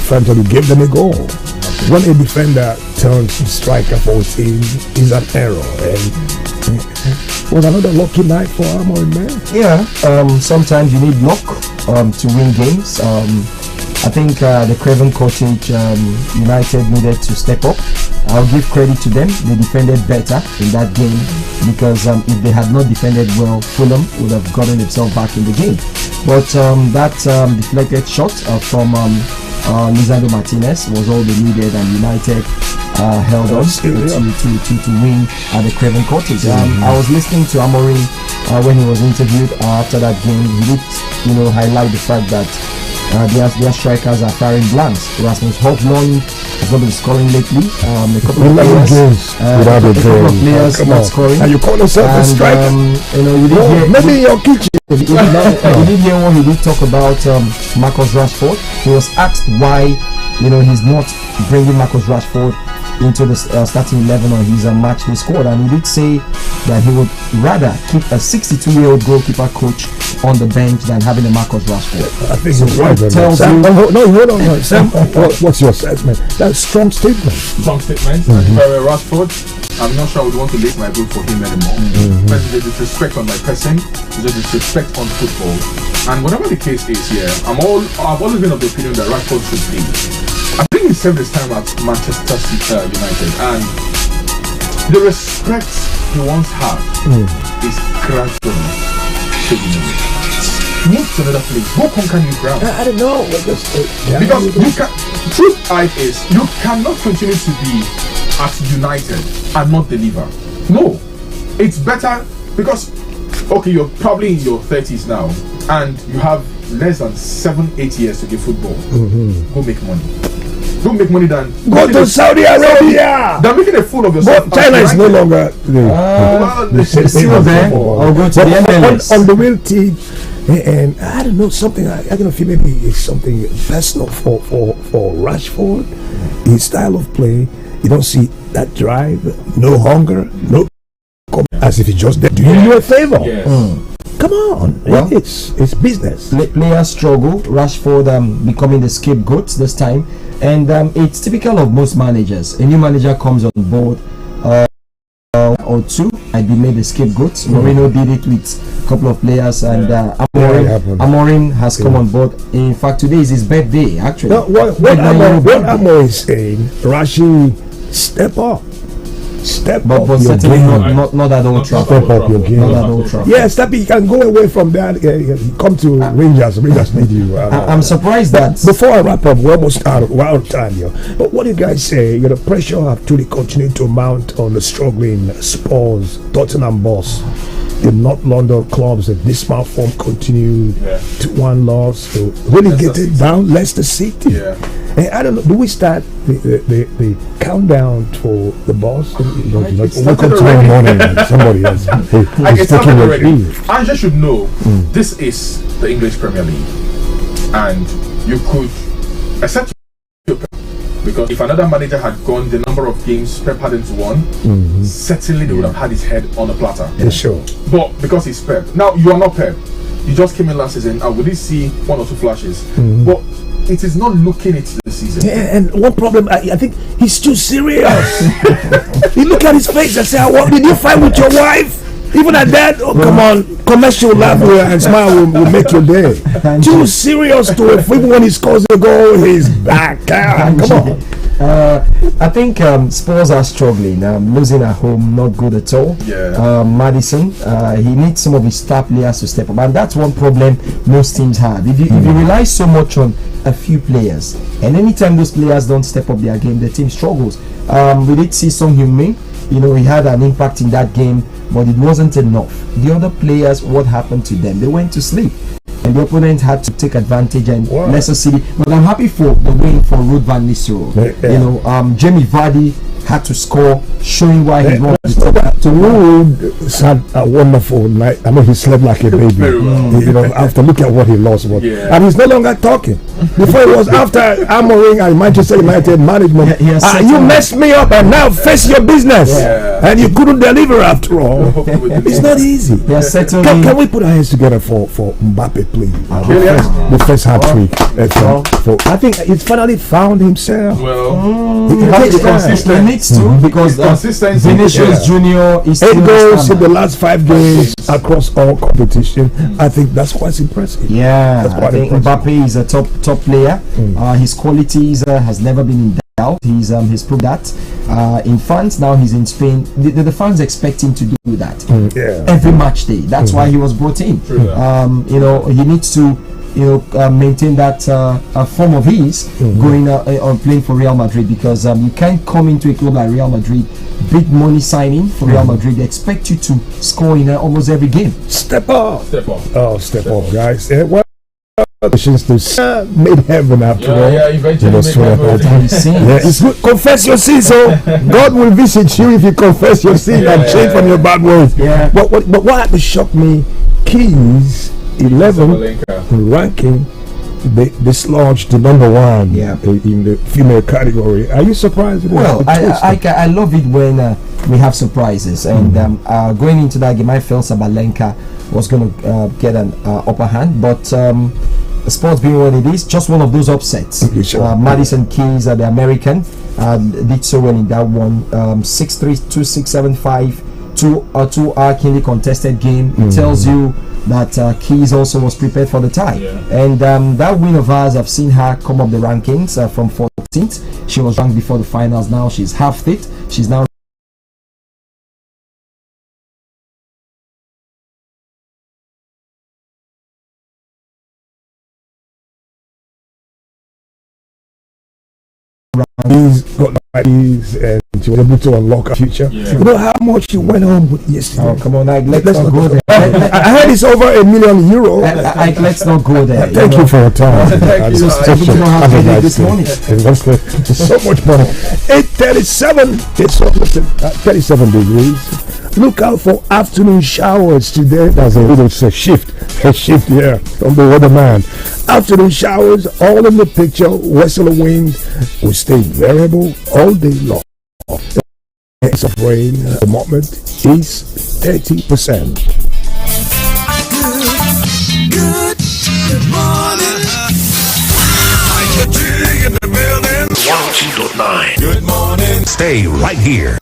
frankly, gave them a goal. When a defender turns striker for a team, is an error. And was another lucky night for Amorim, man. Yeah, sometimes you need luck to win games. I think the Craven Cottage United needed to step up. I'll give credit to them. They defended better in that game because if they had not defended well, Fulham would have gotten themselves back in the game. But that deflected shot from Lisandro Martinez was all they needed, and United held on to win at the Craven Cottage. I was listening to Amorim when he was interviewed after that game. He did, highlight the fact that their strikers are firing blanks. Rasmus Højlund has not been scoring lately. A couple of players not scoring. And you call yourself a striker? You did hear, maybe in your kitchen. You did hear what he did talk about Marcus Rashford. He was asked why he's not bringing Marcus Rashford into the starting 11 on his match day squad, and he did say that he would rather keep a 62-year-old goalkeeper coach on the bench than having a Marcus Rashford. I think so. Right, tells Sam, you. Hold on. Sam, what's your assessment? That's a strong statement. Strong statement. Rashford, I'm not sure I would want to leave my vote for him anymore. But the disrespect on my person, the disrespect on football, and whatever the case is here, I've always been of the opinion that Rashford should leave. I think he served his time at Manchester United, and the respect he once had is gradually fading away. Move to another place. Go conquer new ground. I don't know. Because truth is, you cannot continue to be at United and not deliver. No, it's better because you're probably in your 30s now, and you have less than 7-8 years to give football. Go make money. Don't make money than go to Saudi Arabia. They're making a fool of yourself. But China is no longer still there. Or go to the MLS. On the real team, and I don't know, something I don't feel maybe it's something personal for Rashford. His style of play, you don't see that drive, no hunger, no as if he just there doing you a favor. Come on, well, it's business. Players struggle. Rashford becoming the scapegoat this time, and it's typical of most managers. A new manager comes on board, or two, I'd be made the scapegoat. Mourinho did it with a couple of players, and Amorim has come on board. In fact, today is his birthday. Actually, no, what Amorim is saying, Rashi, step up. But certainly not at Old Trafford. Step up your game. Not at Old Trafford. Yes, you can go away from that. Come to Rangers. Rangers need you. I'm surprised that before I wrap up, we're almost out of time here. But what do you guys say? The pressure have to continue to mount on the struggling Spurs, Tottenham boss. The North London clubs at this smart form continue to one loss. So really get it down. Leicester City. And I don't know. Do we start the countdown for the boss? Wake up tomorrow morning. Somebody else. It's taking already. Anja should know this is the English Premier League, and you could accept because if another manager had gone the number of games Pep hadn't won, certainly they would have had his head on a platter. Yeah, sure. But because he's Pep, now you are not Pep. You just came in last season. We did see one or two flashes, but it is not looking into the season. Yeah, and one problem, I think he's too serious. You look at his face and say, did you fight with your wife? Even at that, come on, commercial laugh and smile will make your day. Too serious to it. Even when he scores a goal, he's back. Come on. I think Spurs are struggling. Losing at home, not good at all. Maddison, he needs some of his star players to step up, and that's one problem most teams have. If you rely so much on a few players, and anytime those players don't step up their game, the team struggles. We did see Son Heung-min. He had an impact in that game, but it wasn't enough. The other players, what happened to them? They went to sleep, and the opponent had to take advantage. And Leicester City, but I'm happy for the win for Ruud van Nistelrooy. Jamie Vardy had to score, showing why he's one of the top. Ruud had a wonderful night. I mean, he slept like a baby. After looking at what he lost, and he's no longer talking. Before it was after Amorim and Manchester United management. You messed me up, and now face your business. And you couldn't deliver after all. It's not easy. Can we put our hands together for Mbappe, please? The first hat trick. I think he's finally found himself. He needs to, because Vinicius Junior is 8 goals in the last 5 games across all competition. I think that's quite impressive. I think Mbappe is a top player. His qualities has never been in doubt. He's proved that. In France, now he's in Spain. The fans expect him to do that every match day. That's why he was brought in. He needs to maintain that form of his going on playing for Real Madrid, because you can't come into a club like Real Madrid, big money signing for Real Madrid. They expect you to score in almost every game. Step up, guys. To made heaven after all. Eventually it's good. Confess your sins, so God will visit you if you confess your sin and change from your bad ways. But what shocked me, Keys 11 ranking, they sludged the number 1 in the female category. Are you surprised with that? I love it when we have surprises, and going into that game I felt Sabalenka was going to get an upper hand, but sports being what it is, just one of those upsets. Madison Keys, the American, did so well in that one. 6-3, 2-6, 7-5, 2 are keenly contested game. It tells you that Keys also was prepared for the tie. And that win of ours, I've seen her come up the rankings from 14th. She was ranked before the finals. Now she's half it. She's now he's got and she was able to unlock her future. Yeah. You know how much she went home with yesterday? Oh, come on, let's not go there. I heard it's over €1 million. Let's not go there. Thank you for your time. Thank you. This morning. It's so much money. 8:37. It's 37 degrees. Look out for afternoon showers today. That's a little shift here from the weatherman. Afternoon showers all in the picture. Westerly wind will stay variable all day long. The chance of rain at the moment is 30%. Good morning. IykeDgee in the building. 102.9. Good morning. Stay right here.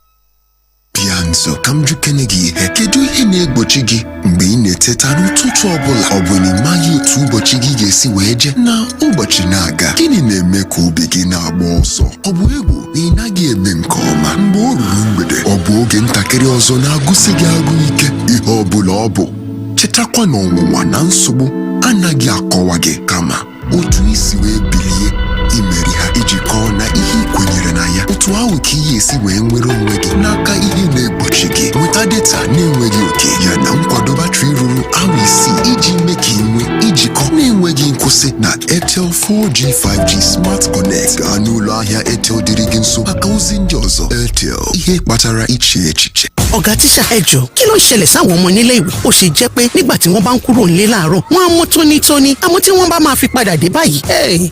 Pianzo kamjukene gị ihe kedu ihe na-egbochi gị mgbe ị na-eteta n'ụtụtụ ọbụla ọ bụ na ịmaghị otu ụbọchị gị ga-esi wee je na ụbọchị na-aga gịnị na-eme ka obi gị na-agba ọsọ ọ bụ egwu na ị naghị eme nke ọma mgbe o ruru mgbede ọ bụ oge ntakịrị ọzọ na-agụsị gị agụ ike ihe ọbụla ọ bụ chetakwa na ọnwụnwa na nsogbu anaghị akọwa gị kama otu isi wee bilie imeri ha iji kọọ na ihe ị kwenyere na ya otu ahụ ka ihe esi wee nwere onwe gị n'aka ihe na-egbochi gị nweta data na-enweghị oke ya na nkwado batrị ruru awa 6 iji mee ka ị nwee ijikọ na-enweghị nkwụsị na Airtel 4G 5G Smart Connect gaa n'ụlọ ahịa Airtel dịrị gị nso maka ozi ndị ọzọ. Airtel, ihe kpatara iche echiche. Ọ̀gá tíṣà ẹjọ́ kí ló ṣẹlẹ̀ sáwọn ọmọ nílé ìwé ó ṣe jẹ́ pé nígbà tí wọ́n bá ń kúrò nílé láàárọ̀ wọ́n á mọ́ tónítóní àmọ́ tí wọ́n bá máa fi padà dé báyìí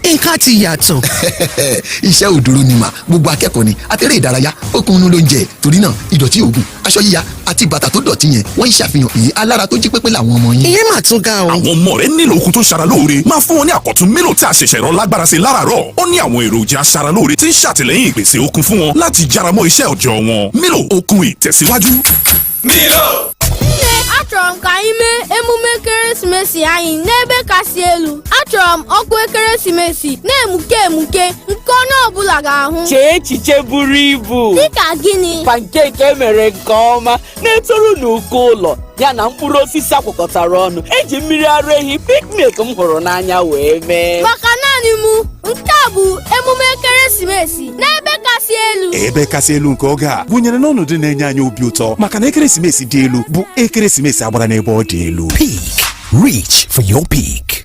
nǹkan ti yàtọ̀. Iṣẹ́ òdòrò ni mà gbogbo akẹ́kọ̀ọ́ ni àtẹ̀rẹ́ ìdárayá ó kún un lóúnjẹ torí náà ìdọ̀tí òògùn aṣọ yíya àti bàtà tó dọ̀tí yẹn wọ́n ń ṣàfihàn èyí alára tó jí pépé làwọn ọmọ yín. Ìyẹn mà tún ga o. Àwọn ọmọ rẹ nílò okun tó ṣara lóore máa fún wọn ní àkọ́tún Milo tí a ṣẹ̀ṣẹ̀ rọ lágbára sí láràárọ̀ ó ní àwọn èròjà aṣara lóore tí ń ṣàtìlẹ́yìn ìpèsè okun fún wọn láti jára mọ́ iṣẹ́ òòjọ́ wọn. Milo okun ìtẹ̀síwájú. Milo. Achọrọ m ka anyị mee emume ekeresimesi anyị n'ebe kasị elu. Achọrọ m ọkụ ekeresimesi na-emuke emuke nke onye ọbụla ga-ahụ. Chee echiche buru ibu. Dịka gịnị? Pankeki emere nke ọma na-etoru n'uko ụlọ ya na mkpụrụ osisi akwakọtara ọnụ eji mmiri ara ehi piknik m hụrụ n'anya wee mee. Maka naanị m nke a bụ emume ekeresimesi n'ebe kasị elu. Ebe kasị elu nke oge a gụnyere n'ọnọdụ na-enye anyị obi ụtọ maka na ekeresimesi dị elu bụ ekeresimesi agbara n'ebe ọ dị elu. Peak. Reach for your peak.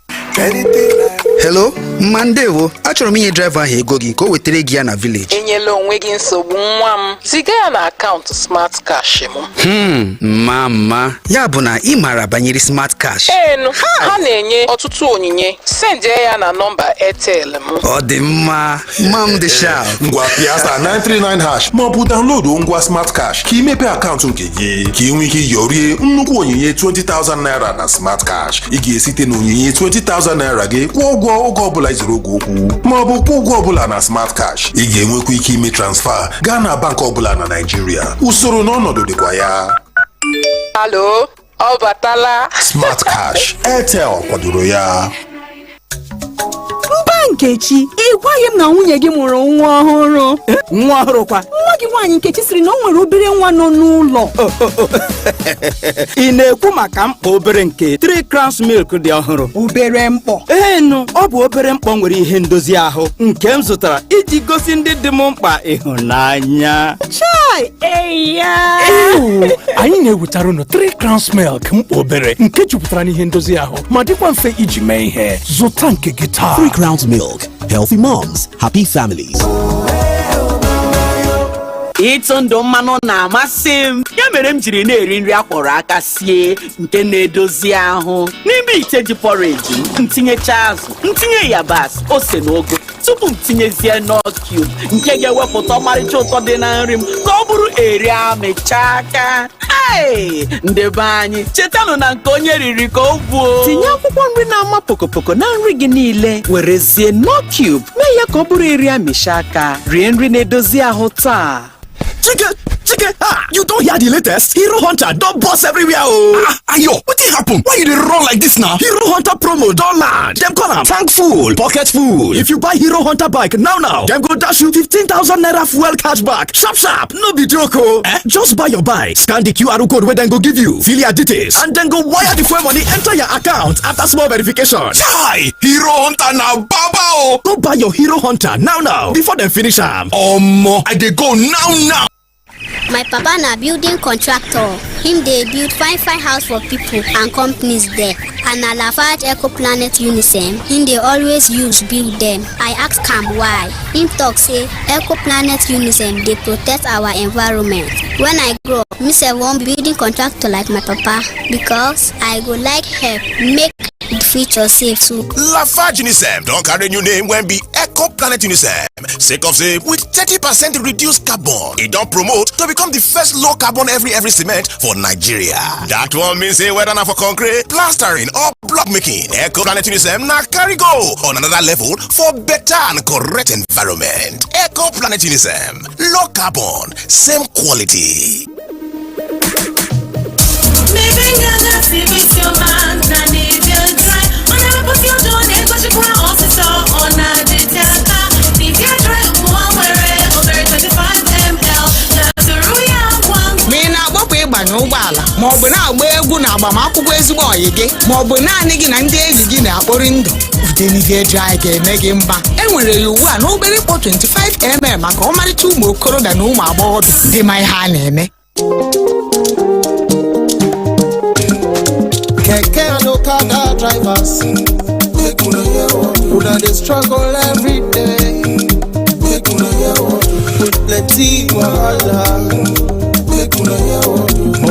Hello, Mandewo. Achọrọ m inye driver ahụ ego gị ka o wetara gị ya na village. Enyela onwe gị nsogbu nwa m. Ziga ya na akaụntụ Smart Cash m. Mama. Ya bụ na ị maara banyere Smart Cash. Enu, ha na-enye ọtụtụ onyinye. Send ya na nọmba Airtel m. Ọ dị mma. Mam dị sharp. Ngwa Piazza 939# ma ọ bụ download ngwa Smart Cash ka imepe akaụntụ nke gị ka ị nwee ike yorie nnukwu onyinye 20,000 naira na Smart Cash. Ị ga-esite na onyinye 20,000 naira gị kwụọ ụgwọ oge ọbụla izuru oge okwu ma ọ bụ kwụọ ụgwọ ọbụla na Smart Cash. Ị ga-enwekwa ike ime transfer gaa na bank ọbụla na Nigeria. Usoro na ọnọdụ dịkwa ya. Alo, ọ batala. Smart Cash, Airtel kwadoro ya. Nkechi, ị gwaghị m na nwunye gị mụrụ nwa ọhụrụ. Nwa ọhụrụ kwa? Nwa gị nwaanyị Nkechi siri na o nwere obere nwa nọ n'ụlọ. Ị na-ekwu maka mkpọ obere nke 3 crowns milk dị ọhụrụ? Obere mkpọ? Enu, ọ bụ obere mkpọ nwere ihe ndozi ahụ nke m zụtara iji gosi ndị dị m mkpa ịhụnanya. Chai, eya. Anyị na-ewetara unu 3 crowns milk mkpọ obere nke jupụtara n'ihe ndozi ahụ ma dịkwa mfe iji mee ihe. Zụta nke gị taa. 3 crowns milk. Healthy moms, happy families. Ịtụ ndụ mmanụ na-amasị m ya mere m jiri na-eri nri akwọrọ aka sie nke na-edozi ahụ. N'ime ite ji porridge m tinyecha azụ ntinye yabasị ose na ogo tupu m tinyezie nut cube nke ga-ewepụta ọmarịcha ụtọ dị na nri m ka ọ bụrụ eri amịcha aka. Ndị be anyị chetanụ na nke onye riri ka o buo. Tinye akwụkwọ nri na-ama pokopoko na nri gị niile werezie nut cube mee ya ka ọ bụrụ eri amịcha aka. Rie nri na-edozi ahụ taa. Chike, you don't hear the latest? Hero Hunter don't boss everywhere, oh. Ayo, what did happen? Why you dey run like this now? Hero Hunter promo don land. Dem call am tank full, pocket full. If you buy Hero Hunter bike now, dem go dash you 15,000 naira fuel cashback. Sharp, no be joke, oh. Just buy your bike, scan the QR code wey dem go give you, fill your details, and then go wire the fuel money enter your account after small verification. Chai, Hero Hunter na baba oh. Go buy your Hero Hunter now before them finish am. Omo, I dey go now. My papa na building contractor. Him dey build fine house for people and companies there. And na Lafarge Eco-Planet Unisem him dey always use build them. I ask am why. Him talk say Eco-Planet Unisem dey protect our environment. When I grow up, me sef wan be building contractor like my papa because I go like help make the future safe too. Lafarge Unisem don carry new name when be Eco-Planet Unisem. Sake of say with 30% reduced carbon, it don promote to become the first low carbon every cement for Nigeria. That one means say whether na for concrete, plastering or block making, Eco-Planet Unisem na carry go on another level for better and correct environment. Eco-Planet Unisem, low carbon, same quality. Ụgbọala ma ọ bụ na-agba egwu na agbamakwụkwọ ezigbo ọyị gị ma ọ bụ naanị gị na ndị enyi gị na-akpọrị ndụ IykeDgee1 ga-eme gị mba. Enwere ya ugbu a n'obere ikpo 25mm maka ọmarịcha ụmụ okorobịa na ụmụ agbọghọbịa dị ma ihe a na-eme. Keke and Okada drivers, una dey struggle every day. With plenty wahala.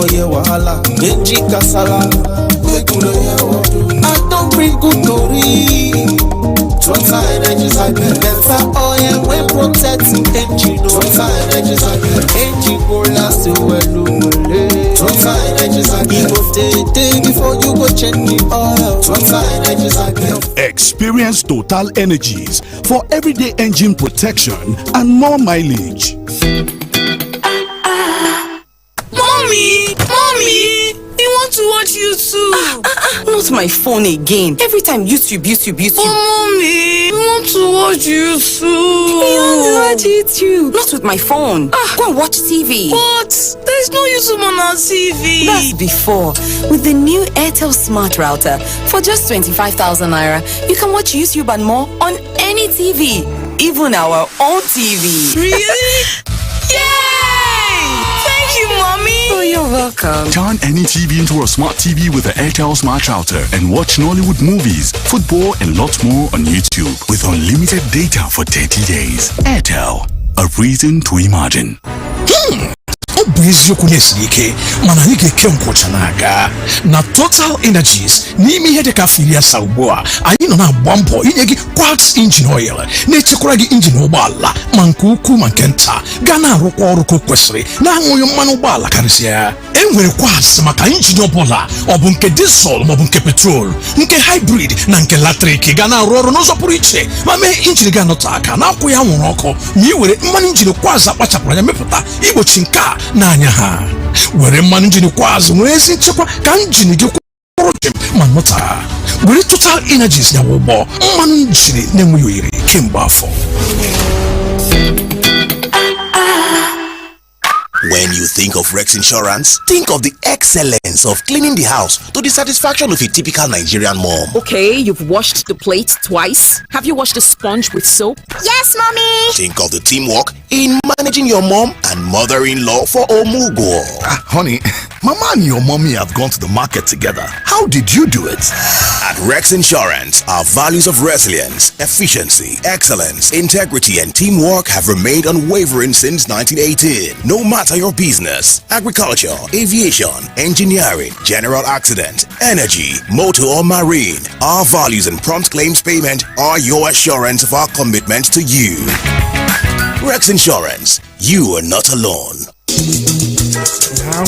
Oye wahala, Genji kasala. I don't bring good tori. Total energies I better oil when protecting engine. Total energies I engine go last well. Total energies I day before you go change the oil. Total energies I Experience Total Energies for everyday engine protection and more mileage. Mommy, you want to watch YouTube? Not my phone again. Every time YouTube. Oh, mommy, you want to watch YouTube? You want to watch YouTube? Not with my phone. Go and watch TV. What? There's no YouTube on our TV. That's before. With the new Airtel Smart Router, for just 25,000 naira, you can watch YouTube and more on any TV, even our own TV. Really? Yay! Thank you, Mommy. Oh, you're welcome. Turn any TV into a smart TV with the Airtel Smart Router and watch Nollywood movies, football, and lots more on YouTube with unlimited data for 30 days. Airtel, a reason to imagine. Ọ bụ eziokwu na-esiri ike mana anyị ga-eke nkwụcha n'aka na Total Energies n'ime ihe dịka afọ 10 ugbu a anyị nọ na-agba mbọ inye gị quartz engine oil na-echekwara gị injin ụgbọala ma nke ukwu ma nke nta ga na-arụkwa ọrụ ka kwesịrị na-aṅụghị mmanụ ụgbọala karịsịa. Enwere quartz maka injin ọbụla ọ bụ nke diesel ma ọ bụ nke petrol, nke hybrid na nke latrik ga na-arụ ọrụ n'ụzọ pụrụ iche ma mee injin gị anọte aka na-akwụ ya nwụrụ ọkụ ma i were mmanụ injin quartz akpachapụrụ anya mepụta igbochi nke a n'anya ha. Were mmanụ injin quartz nwere ezi nchekwa ka injin gị kwụrụ jem ma nọta. Were Total Energies ya ụgbọ mmanụ injin na-enweghị oyiri kemgbe afọ. When you think of Rex Insurance, think of the excellence of cleaning the house to the satisfaction of a typical Nigerian mom. Okay, you've washed the plate twice. Have you washed the sponge with soap? Yes, Mommy. Think of the teamwork in managing your mom and mother-in-law for Omugo. Honey, Mama and your mommy have gone to the market together. How did you do it? At Rex Insurance, our values of resilience, efficiency, excellence, integrity, and teamwork have remained unwavering since 1918. No matter your business, agriculture, aviation, engineering, general accident, energy, motor or marine, our values and prompt claims payment are your assurance of our commitment to you. Rex Insurance, you are not alone.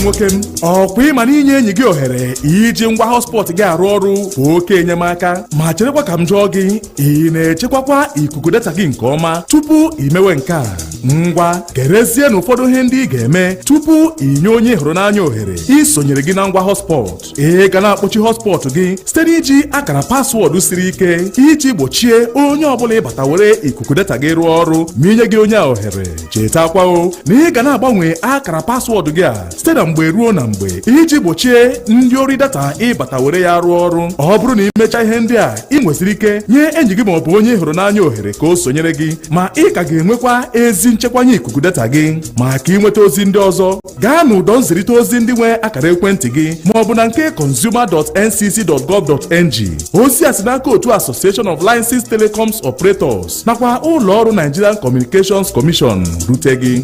nwoke m ọkwa ịma na inye enyi gị ohere iji ngwa hotspot gị arụ ọrụ bụ oke enyemaka ma cherekwa ka m jụọ gị ị na-echekwakwa ikuku data gị nke ọma tupu imewe nke a. ngwa gerezie n'ụfọdụ ihe ndị ị ga-eme tupu inye onye hụrụ n'anya ohere isonyere gị na ngwa hotspot. Ị ga na-akpọchi hotspot gị site n'iji akara paswọọdụ siri ike iji gbochie onye ọbụla ịbata were ikuku data gị rụọ ọrụ ma inye gị onye a ohere. Chetakwa na ị ga na-agbanwe akara paswọọdụ gị a site na mgbe ruo na mgbe iji gbochie ndị ori data ịbata were ya rụọ ọrụ. Ọ bụrụ na imecha ihe ndị a, ị nwesịrị ike nye enyi gị maọbụ onye hụrụ n'anya ohere ka o sonyere gị, ma ị ka ga-enwekwa ezi nchekwanye ikuku data gị. Maka ịnweta ozi ndị ọzọ, gaa n'ụdọ nzirịta ozi ndị nwe akara ekwentị gị maọbụ na nke consumer.ncc.gov.ng. Ozi a si n'aka otu Association of Licensed Telecoms Operators nakwa ụlọ ọrụ Nigerian Communications Commission rute gị.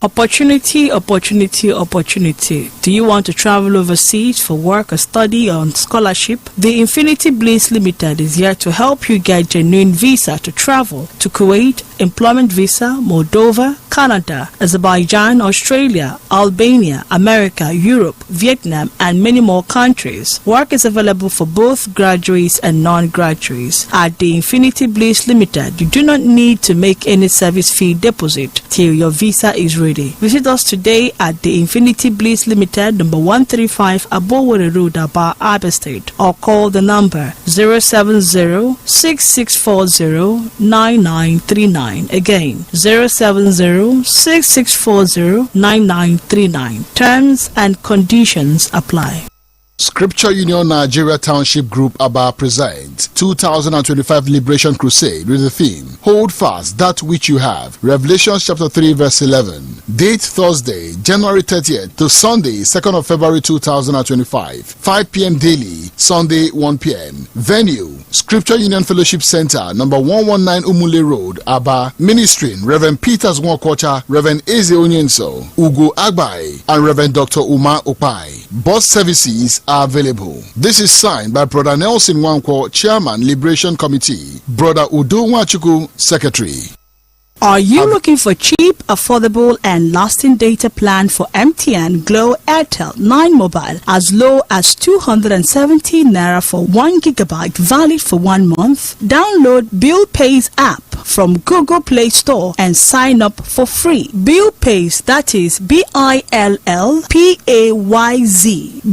Opportunity, opportunity, opportunity. Do you want to travel overseas for work or study or on scholarship? The Infinity Bliss Limited is here to help you get genuine visa to travel to Kuwait, employment visa, Moldova, Canada, Azerbaijan, Australia, Albania, America, Europe, Vietnam, and many more countries. Work is available for both graduates and non-graduates. At the Infinity Bliss Limited, you do not need to make any service fee deposit till your visa is ready. Visit us today at the Infinity Bliss Limited, number 135 Abowore Road, Aba, Abia State, or call the number 070-6640-9939. Again, 070-6640-9939. Terms and conditions apply. Scripture Union Nigeria Township Group Aba presents 2025 Liberation Crusade with the theme Hold Fast That Which You Have. Revelation chapter 3 verse 11. Date Thursday, January 30th to Sunday, 2nd of February 2025. 5 p.m. daily, Sunday 1 p.m. Venue, Scripture Union Fellowship Center, number 119 Umule Road, Aba. Ministering Reverend Peters Nwakocha, Reverend Eze Onyenso, Ugo Agbai, and Reverend Dr. Uma Opai. Bus services are available. This is signed by Brother Nelson Nwankwo, Chairman, Liberation Committee, Brother Udo Nwachuku, Secretary. Are you looking for cheap, affordable, and lasting data plan for MTN, Glo, Airtel, 9 Mobile as low as 270 Naira for 1 gigabyte valid for 1 month? Download Bill Pays app from Google Play Store and sign up for free. Bill Pays, that is BILLPAYZ.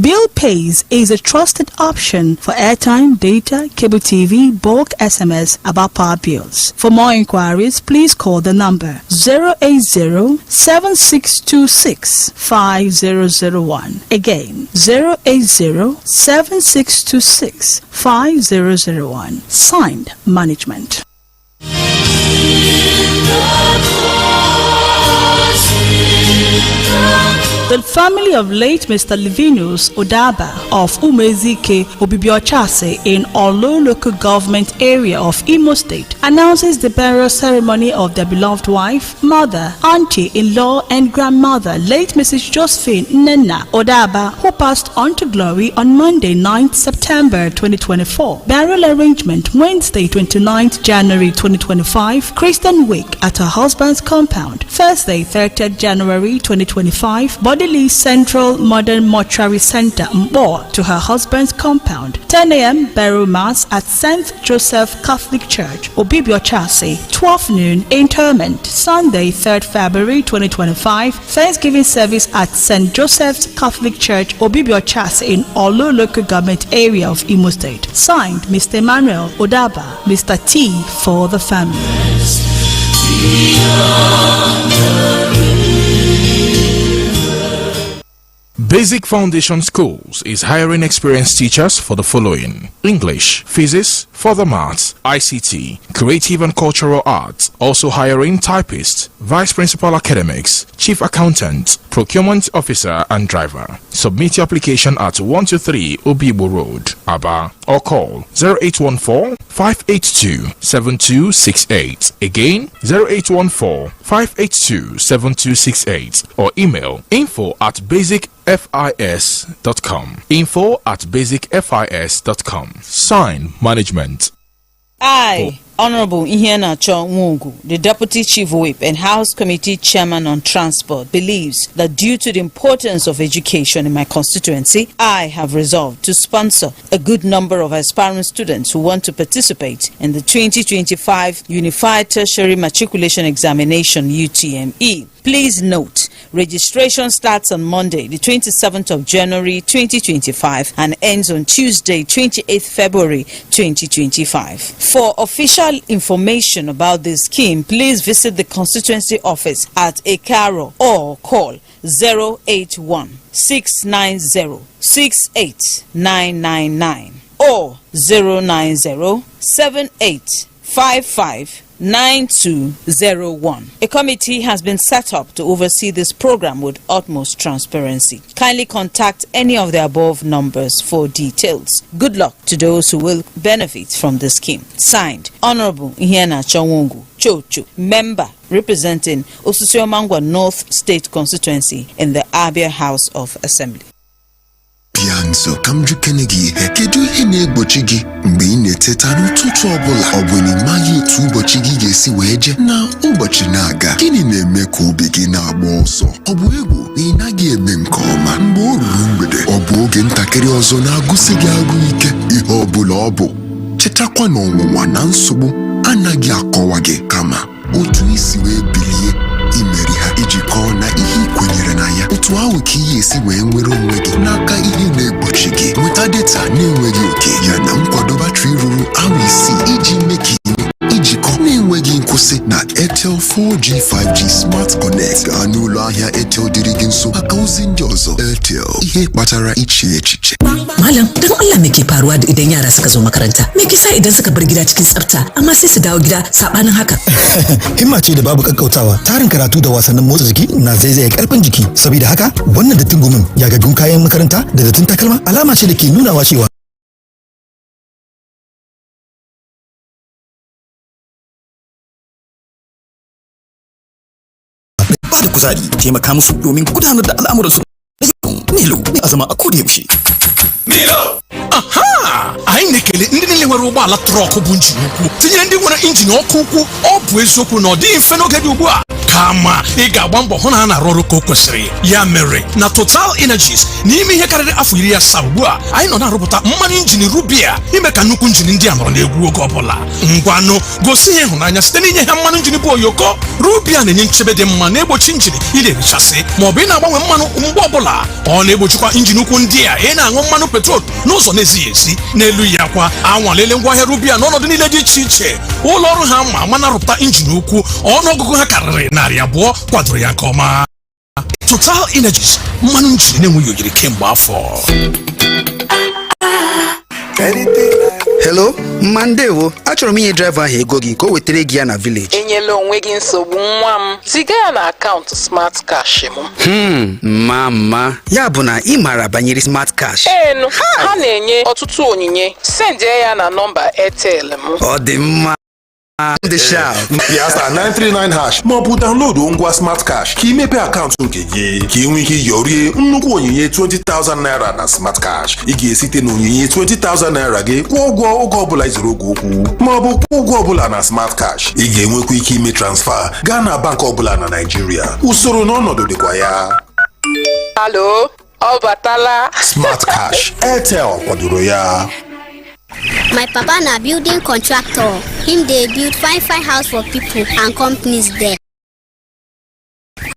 Bill Pays is a trusted option for airtime, data, cable TV, bulk SMS, about power bills. For more inquiries, please call the number 080-7626-5001. Again, 080-7626-5001. Signed, Management. The family of late Mr. Livinus Odaba of Umezike Obibiochase in Olo local government area of Imo State announces the burial ceremony of their beloved wife, mother, auntie-in-law, and grandmother, late Mrs. Josephine Nena Odaba, who passed on to glory on Monday, 9th September 2024. Burial arrangement Wednesday, 29th January 2025. Christian wake at her husband's compound. Thursday, 30th January 2025. Bodily Central Modern Mortuary Center, Mbo, to her husband's compound. 10 a.m. burial mass at St. Joseph Catholic Church, Obibiochase. 12 noon interment. Sunday, 3rd February 2025. Thanksgiving service at St. Joseph's Catholic Church, Obibiochase in Olo local government area of Imo State. Signed, Mr. Emmanuel Odaba, Mr. T for the family. Basic Foundation Schools is hiring experienced teachers for the following: English, Physics, Further Maths, ICT, Creative and Cultural Arts. Also hiring typists, Vice Principal Academics, Chief Accountant, Procurement Officer and Driver. Submit your application at 123 Obibo Road, Aba, or call 0814-582-7268. Again, 0814-582-7268, or email info@basicfis.com. info@basicfis.com. Sign, Management. I, Honorable IykeDgee1, the Deputy Chief Whip and House Committee Chairman on Transport, believes that due to the importance of education in my constituency, I have resolved to sponsor a good number of aspiring students who want to participate in the 2025 Unified Tertiary Matriculation Examination (UTME). Please note, registration starts on Monday, the 27th of January 2025 and ends on Tuesday, 28th February 2025. For official information about this scheme, please visit the constituency office at Ekaro or call 081-690-68999 or 090-7855-9201. A committee has been set up to oversee this program with utmost transparency. Kindly contact any of the above numbers for details. Good luck to those who will benefit from the scheme. Signed, Honorable IykeDgee1, Chocho, member representing Osusiomangwa North State Constituency in the Abia House of Assembly. Pianzo kamjukenegi kedu ihe na-egbochi gị mgbe ị na-eteta n'ụtụtụ ọbụla ọ bụ na ịmaghị otu ụbọchị gị ga-esi wee je na ụbọchị na-aga gịnị na-eme ka obi gị na-agba ọsọ ọ bụ egwu na ị naghị eme nke ọma mgbe o ruru mgbede ọ bụ oge ntakịrị ọzọ na-agụsị gị agụ ike ihe ọbụla ọ bụ chetakwa na ọnwụnwa na nsogbu anaghị akọwa gị kama otu isi wee bilie imeri ha iji kọọ na ihe ị kwenyere na ya otu ahụ ka ihe esi wee nwere onwe gị n'aka ihe na-egbochi gị nweta data na-enweghị oke ya na nkwado batrị ruru awa 6 iji mee ka ijikọ na-enweghị nkwụsị na Airtel 4G 5G Smart Connect gaa n'ụlọ ahịa Airtel dịrị gị nso maka ozi ndị ọzọ. Airtel, ihe kpatara iche echiche. Malam, dan Allah me ke faruwa da idan yara suka zo makaranta? Me kisa idan suka bar gida cikin tsafta amma sai su dawo gida sabanin haka? Himma ce da babu kakkautawa. Tarin karatu da wasannin motsa jiki na zaizaye karfin jiki. Saboda haka, wannan dattin gumin yagaggun kayan makaranta da dattin takalma alama ce da ke nunawa cewa ba da kuzari taimaka musu domin gudanar da al'amuransu Milo ne azama a koda yaushe. Milo! Aha! Anyị na-ekele ndị niile nwere ụgbọala trọk bụ injin ukwu tinyere ndị nwere injin ọkụ ukwu. Ọ bụ eziokwu na ọ dịghị mfe n'oge dị ugbu a kama ị ga-agba mbọ hụ na ha na-arụ ọrụ ka o kwesịrị. Ya mere na Total Energies n'ime ihe karịrị afọ 70 ugbu a anyị nọ na-arụpụta mmanụ injin Rubia ime ka nnukwu injin ndị a nọrọ n'egwu oge ọbụla. Ngwanụ gosi ihe ịhụnanya site n'inye ha mmanụ injin bụ oyoko. Rubia na-enye nchebe dị mma na-egbochi injin ị na-erichasị maọbụ ị na-agbanwe mmanụ mgbe ọbụla. Ọ na-egbochikwa injin ukwu ndị a ị na-aṅụ mmanụ petrol n'ụzọ na-ezighị ezi. N'elu ya kwa anwalele ngwaahịa Rubia n'ọnọdụ niile dị iche iche. Ụlọ ọrụ ha ma na-arụpụta injin ukwu ọnụọgụgụ ha karịrị 200 kwadoro ya nke ọma. Total Energies, mmanụ injin na-enweghị oyiri kemgbe afọ. Hello, Mandewo. Achọrọ m inye driver ahụ ego gị ka o wetere gị ya na village. Enyela onwe gị nsogbu nwa m. Ziga ya na akaụntụ Smart Cash m. Mama. Ya bụ na ị maara banyere Smart Cash. Enu, ha na-enye ọtụtụ onyinye. Send ya na nọmba Airtel m. Ọ dị mma. The sharp. Ya star 939 hash ma ọ bụ download ngwa Smart Cash ka imepe akaụntụ nke gị ka ị nwee ike yorie nnukwu onyinye 20,000 naira na Smart Cash. Ị ga-esite na onyinye 20,000 naira gị kwụọ ụgwọ oge ọbụla izuru oge okwu ma ọ bụ kwụọ ụgwọ ọbụla na Smart Cash. Ị ga-enwekwa ike ime transfer gaa na bank ọbụla na Nigeria. Usoro na ọnọdụ dịkwa ya. Hello, ọ batala. Smart Cash, Airtel kwadoro ya. My papa na building contractor. Him dey build fine house for people and companies there.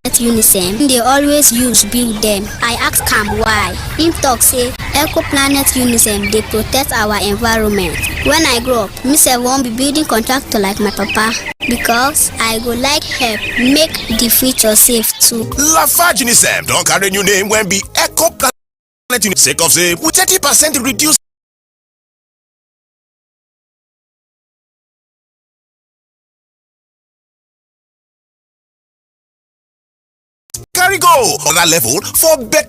At UNICEF, him dey always use build them. I ask am why. Him talk say Eco-Planet UNICEF dey protect our environment. When I grow up, me sef wan be building contractor like my papa because I go like help make the future safe too. Lafarge UNICEF don carry new name when be Eco-Planet UNICEF sake of say with 30% reduce carry go on that level for better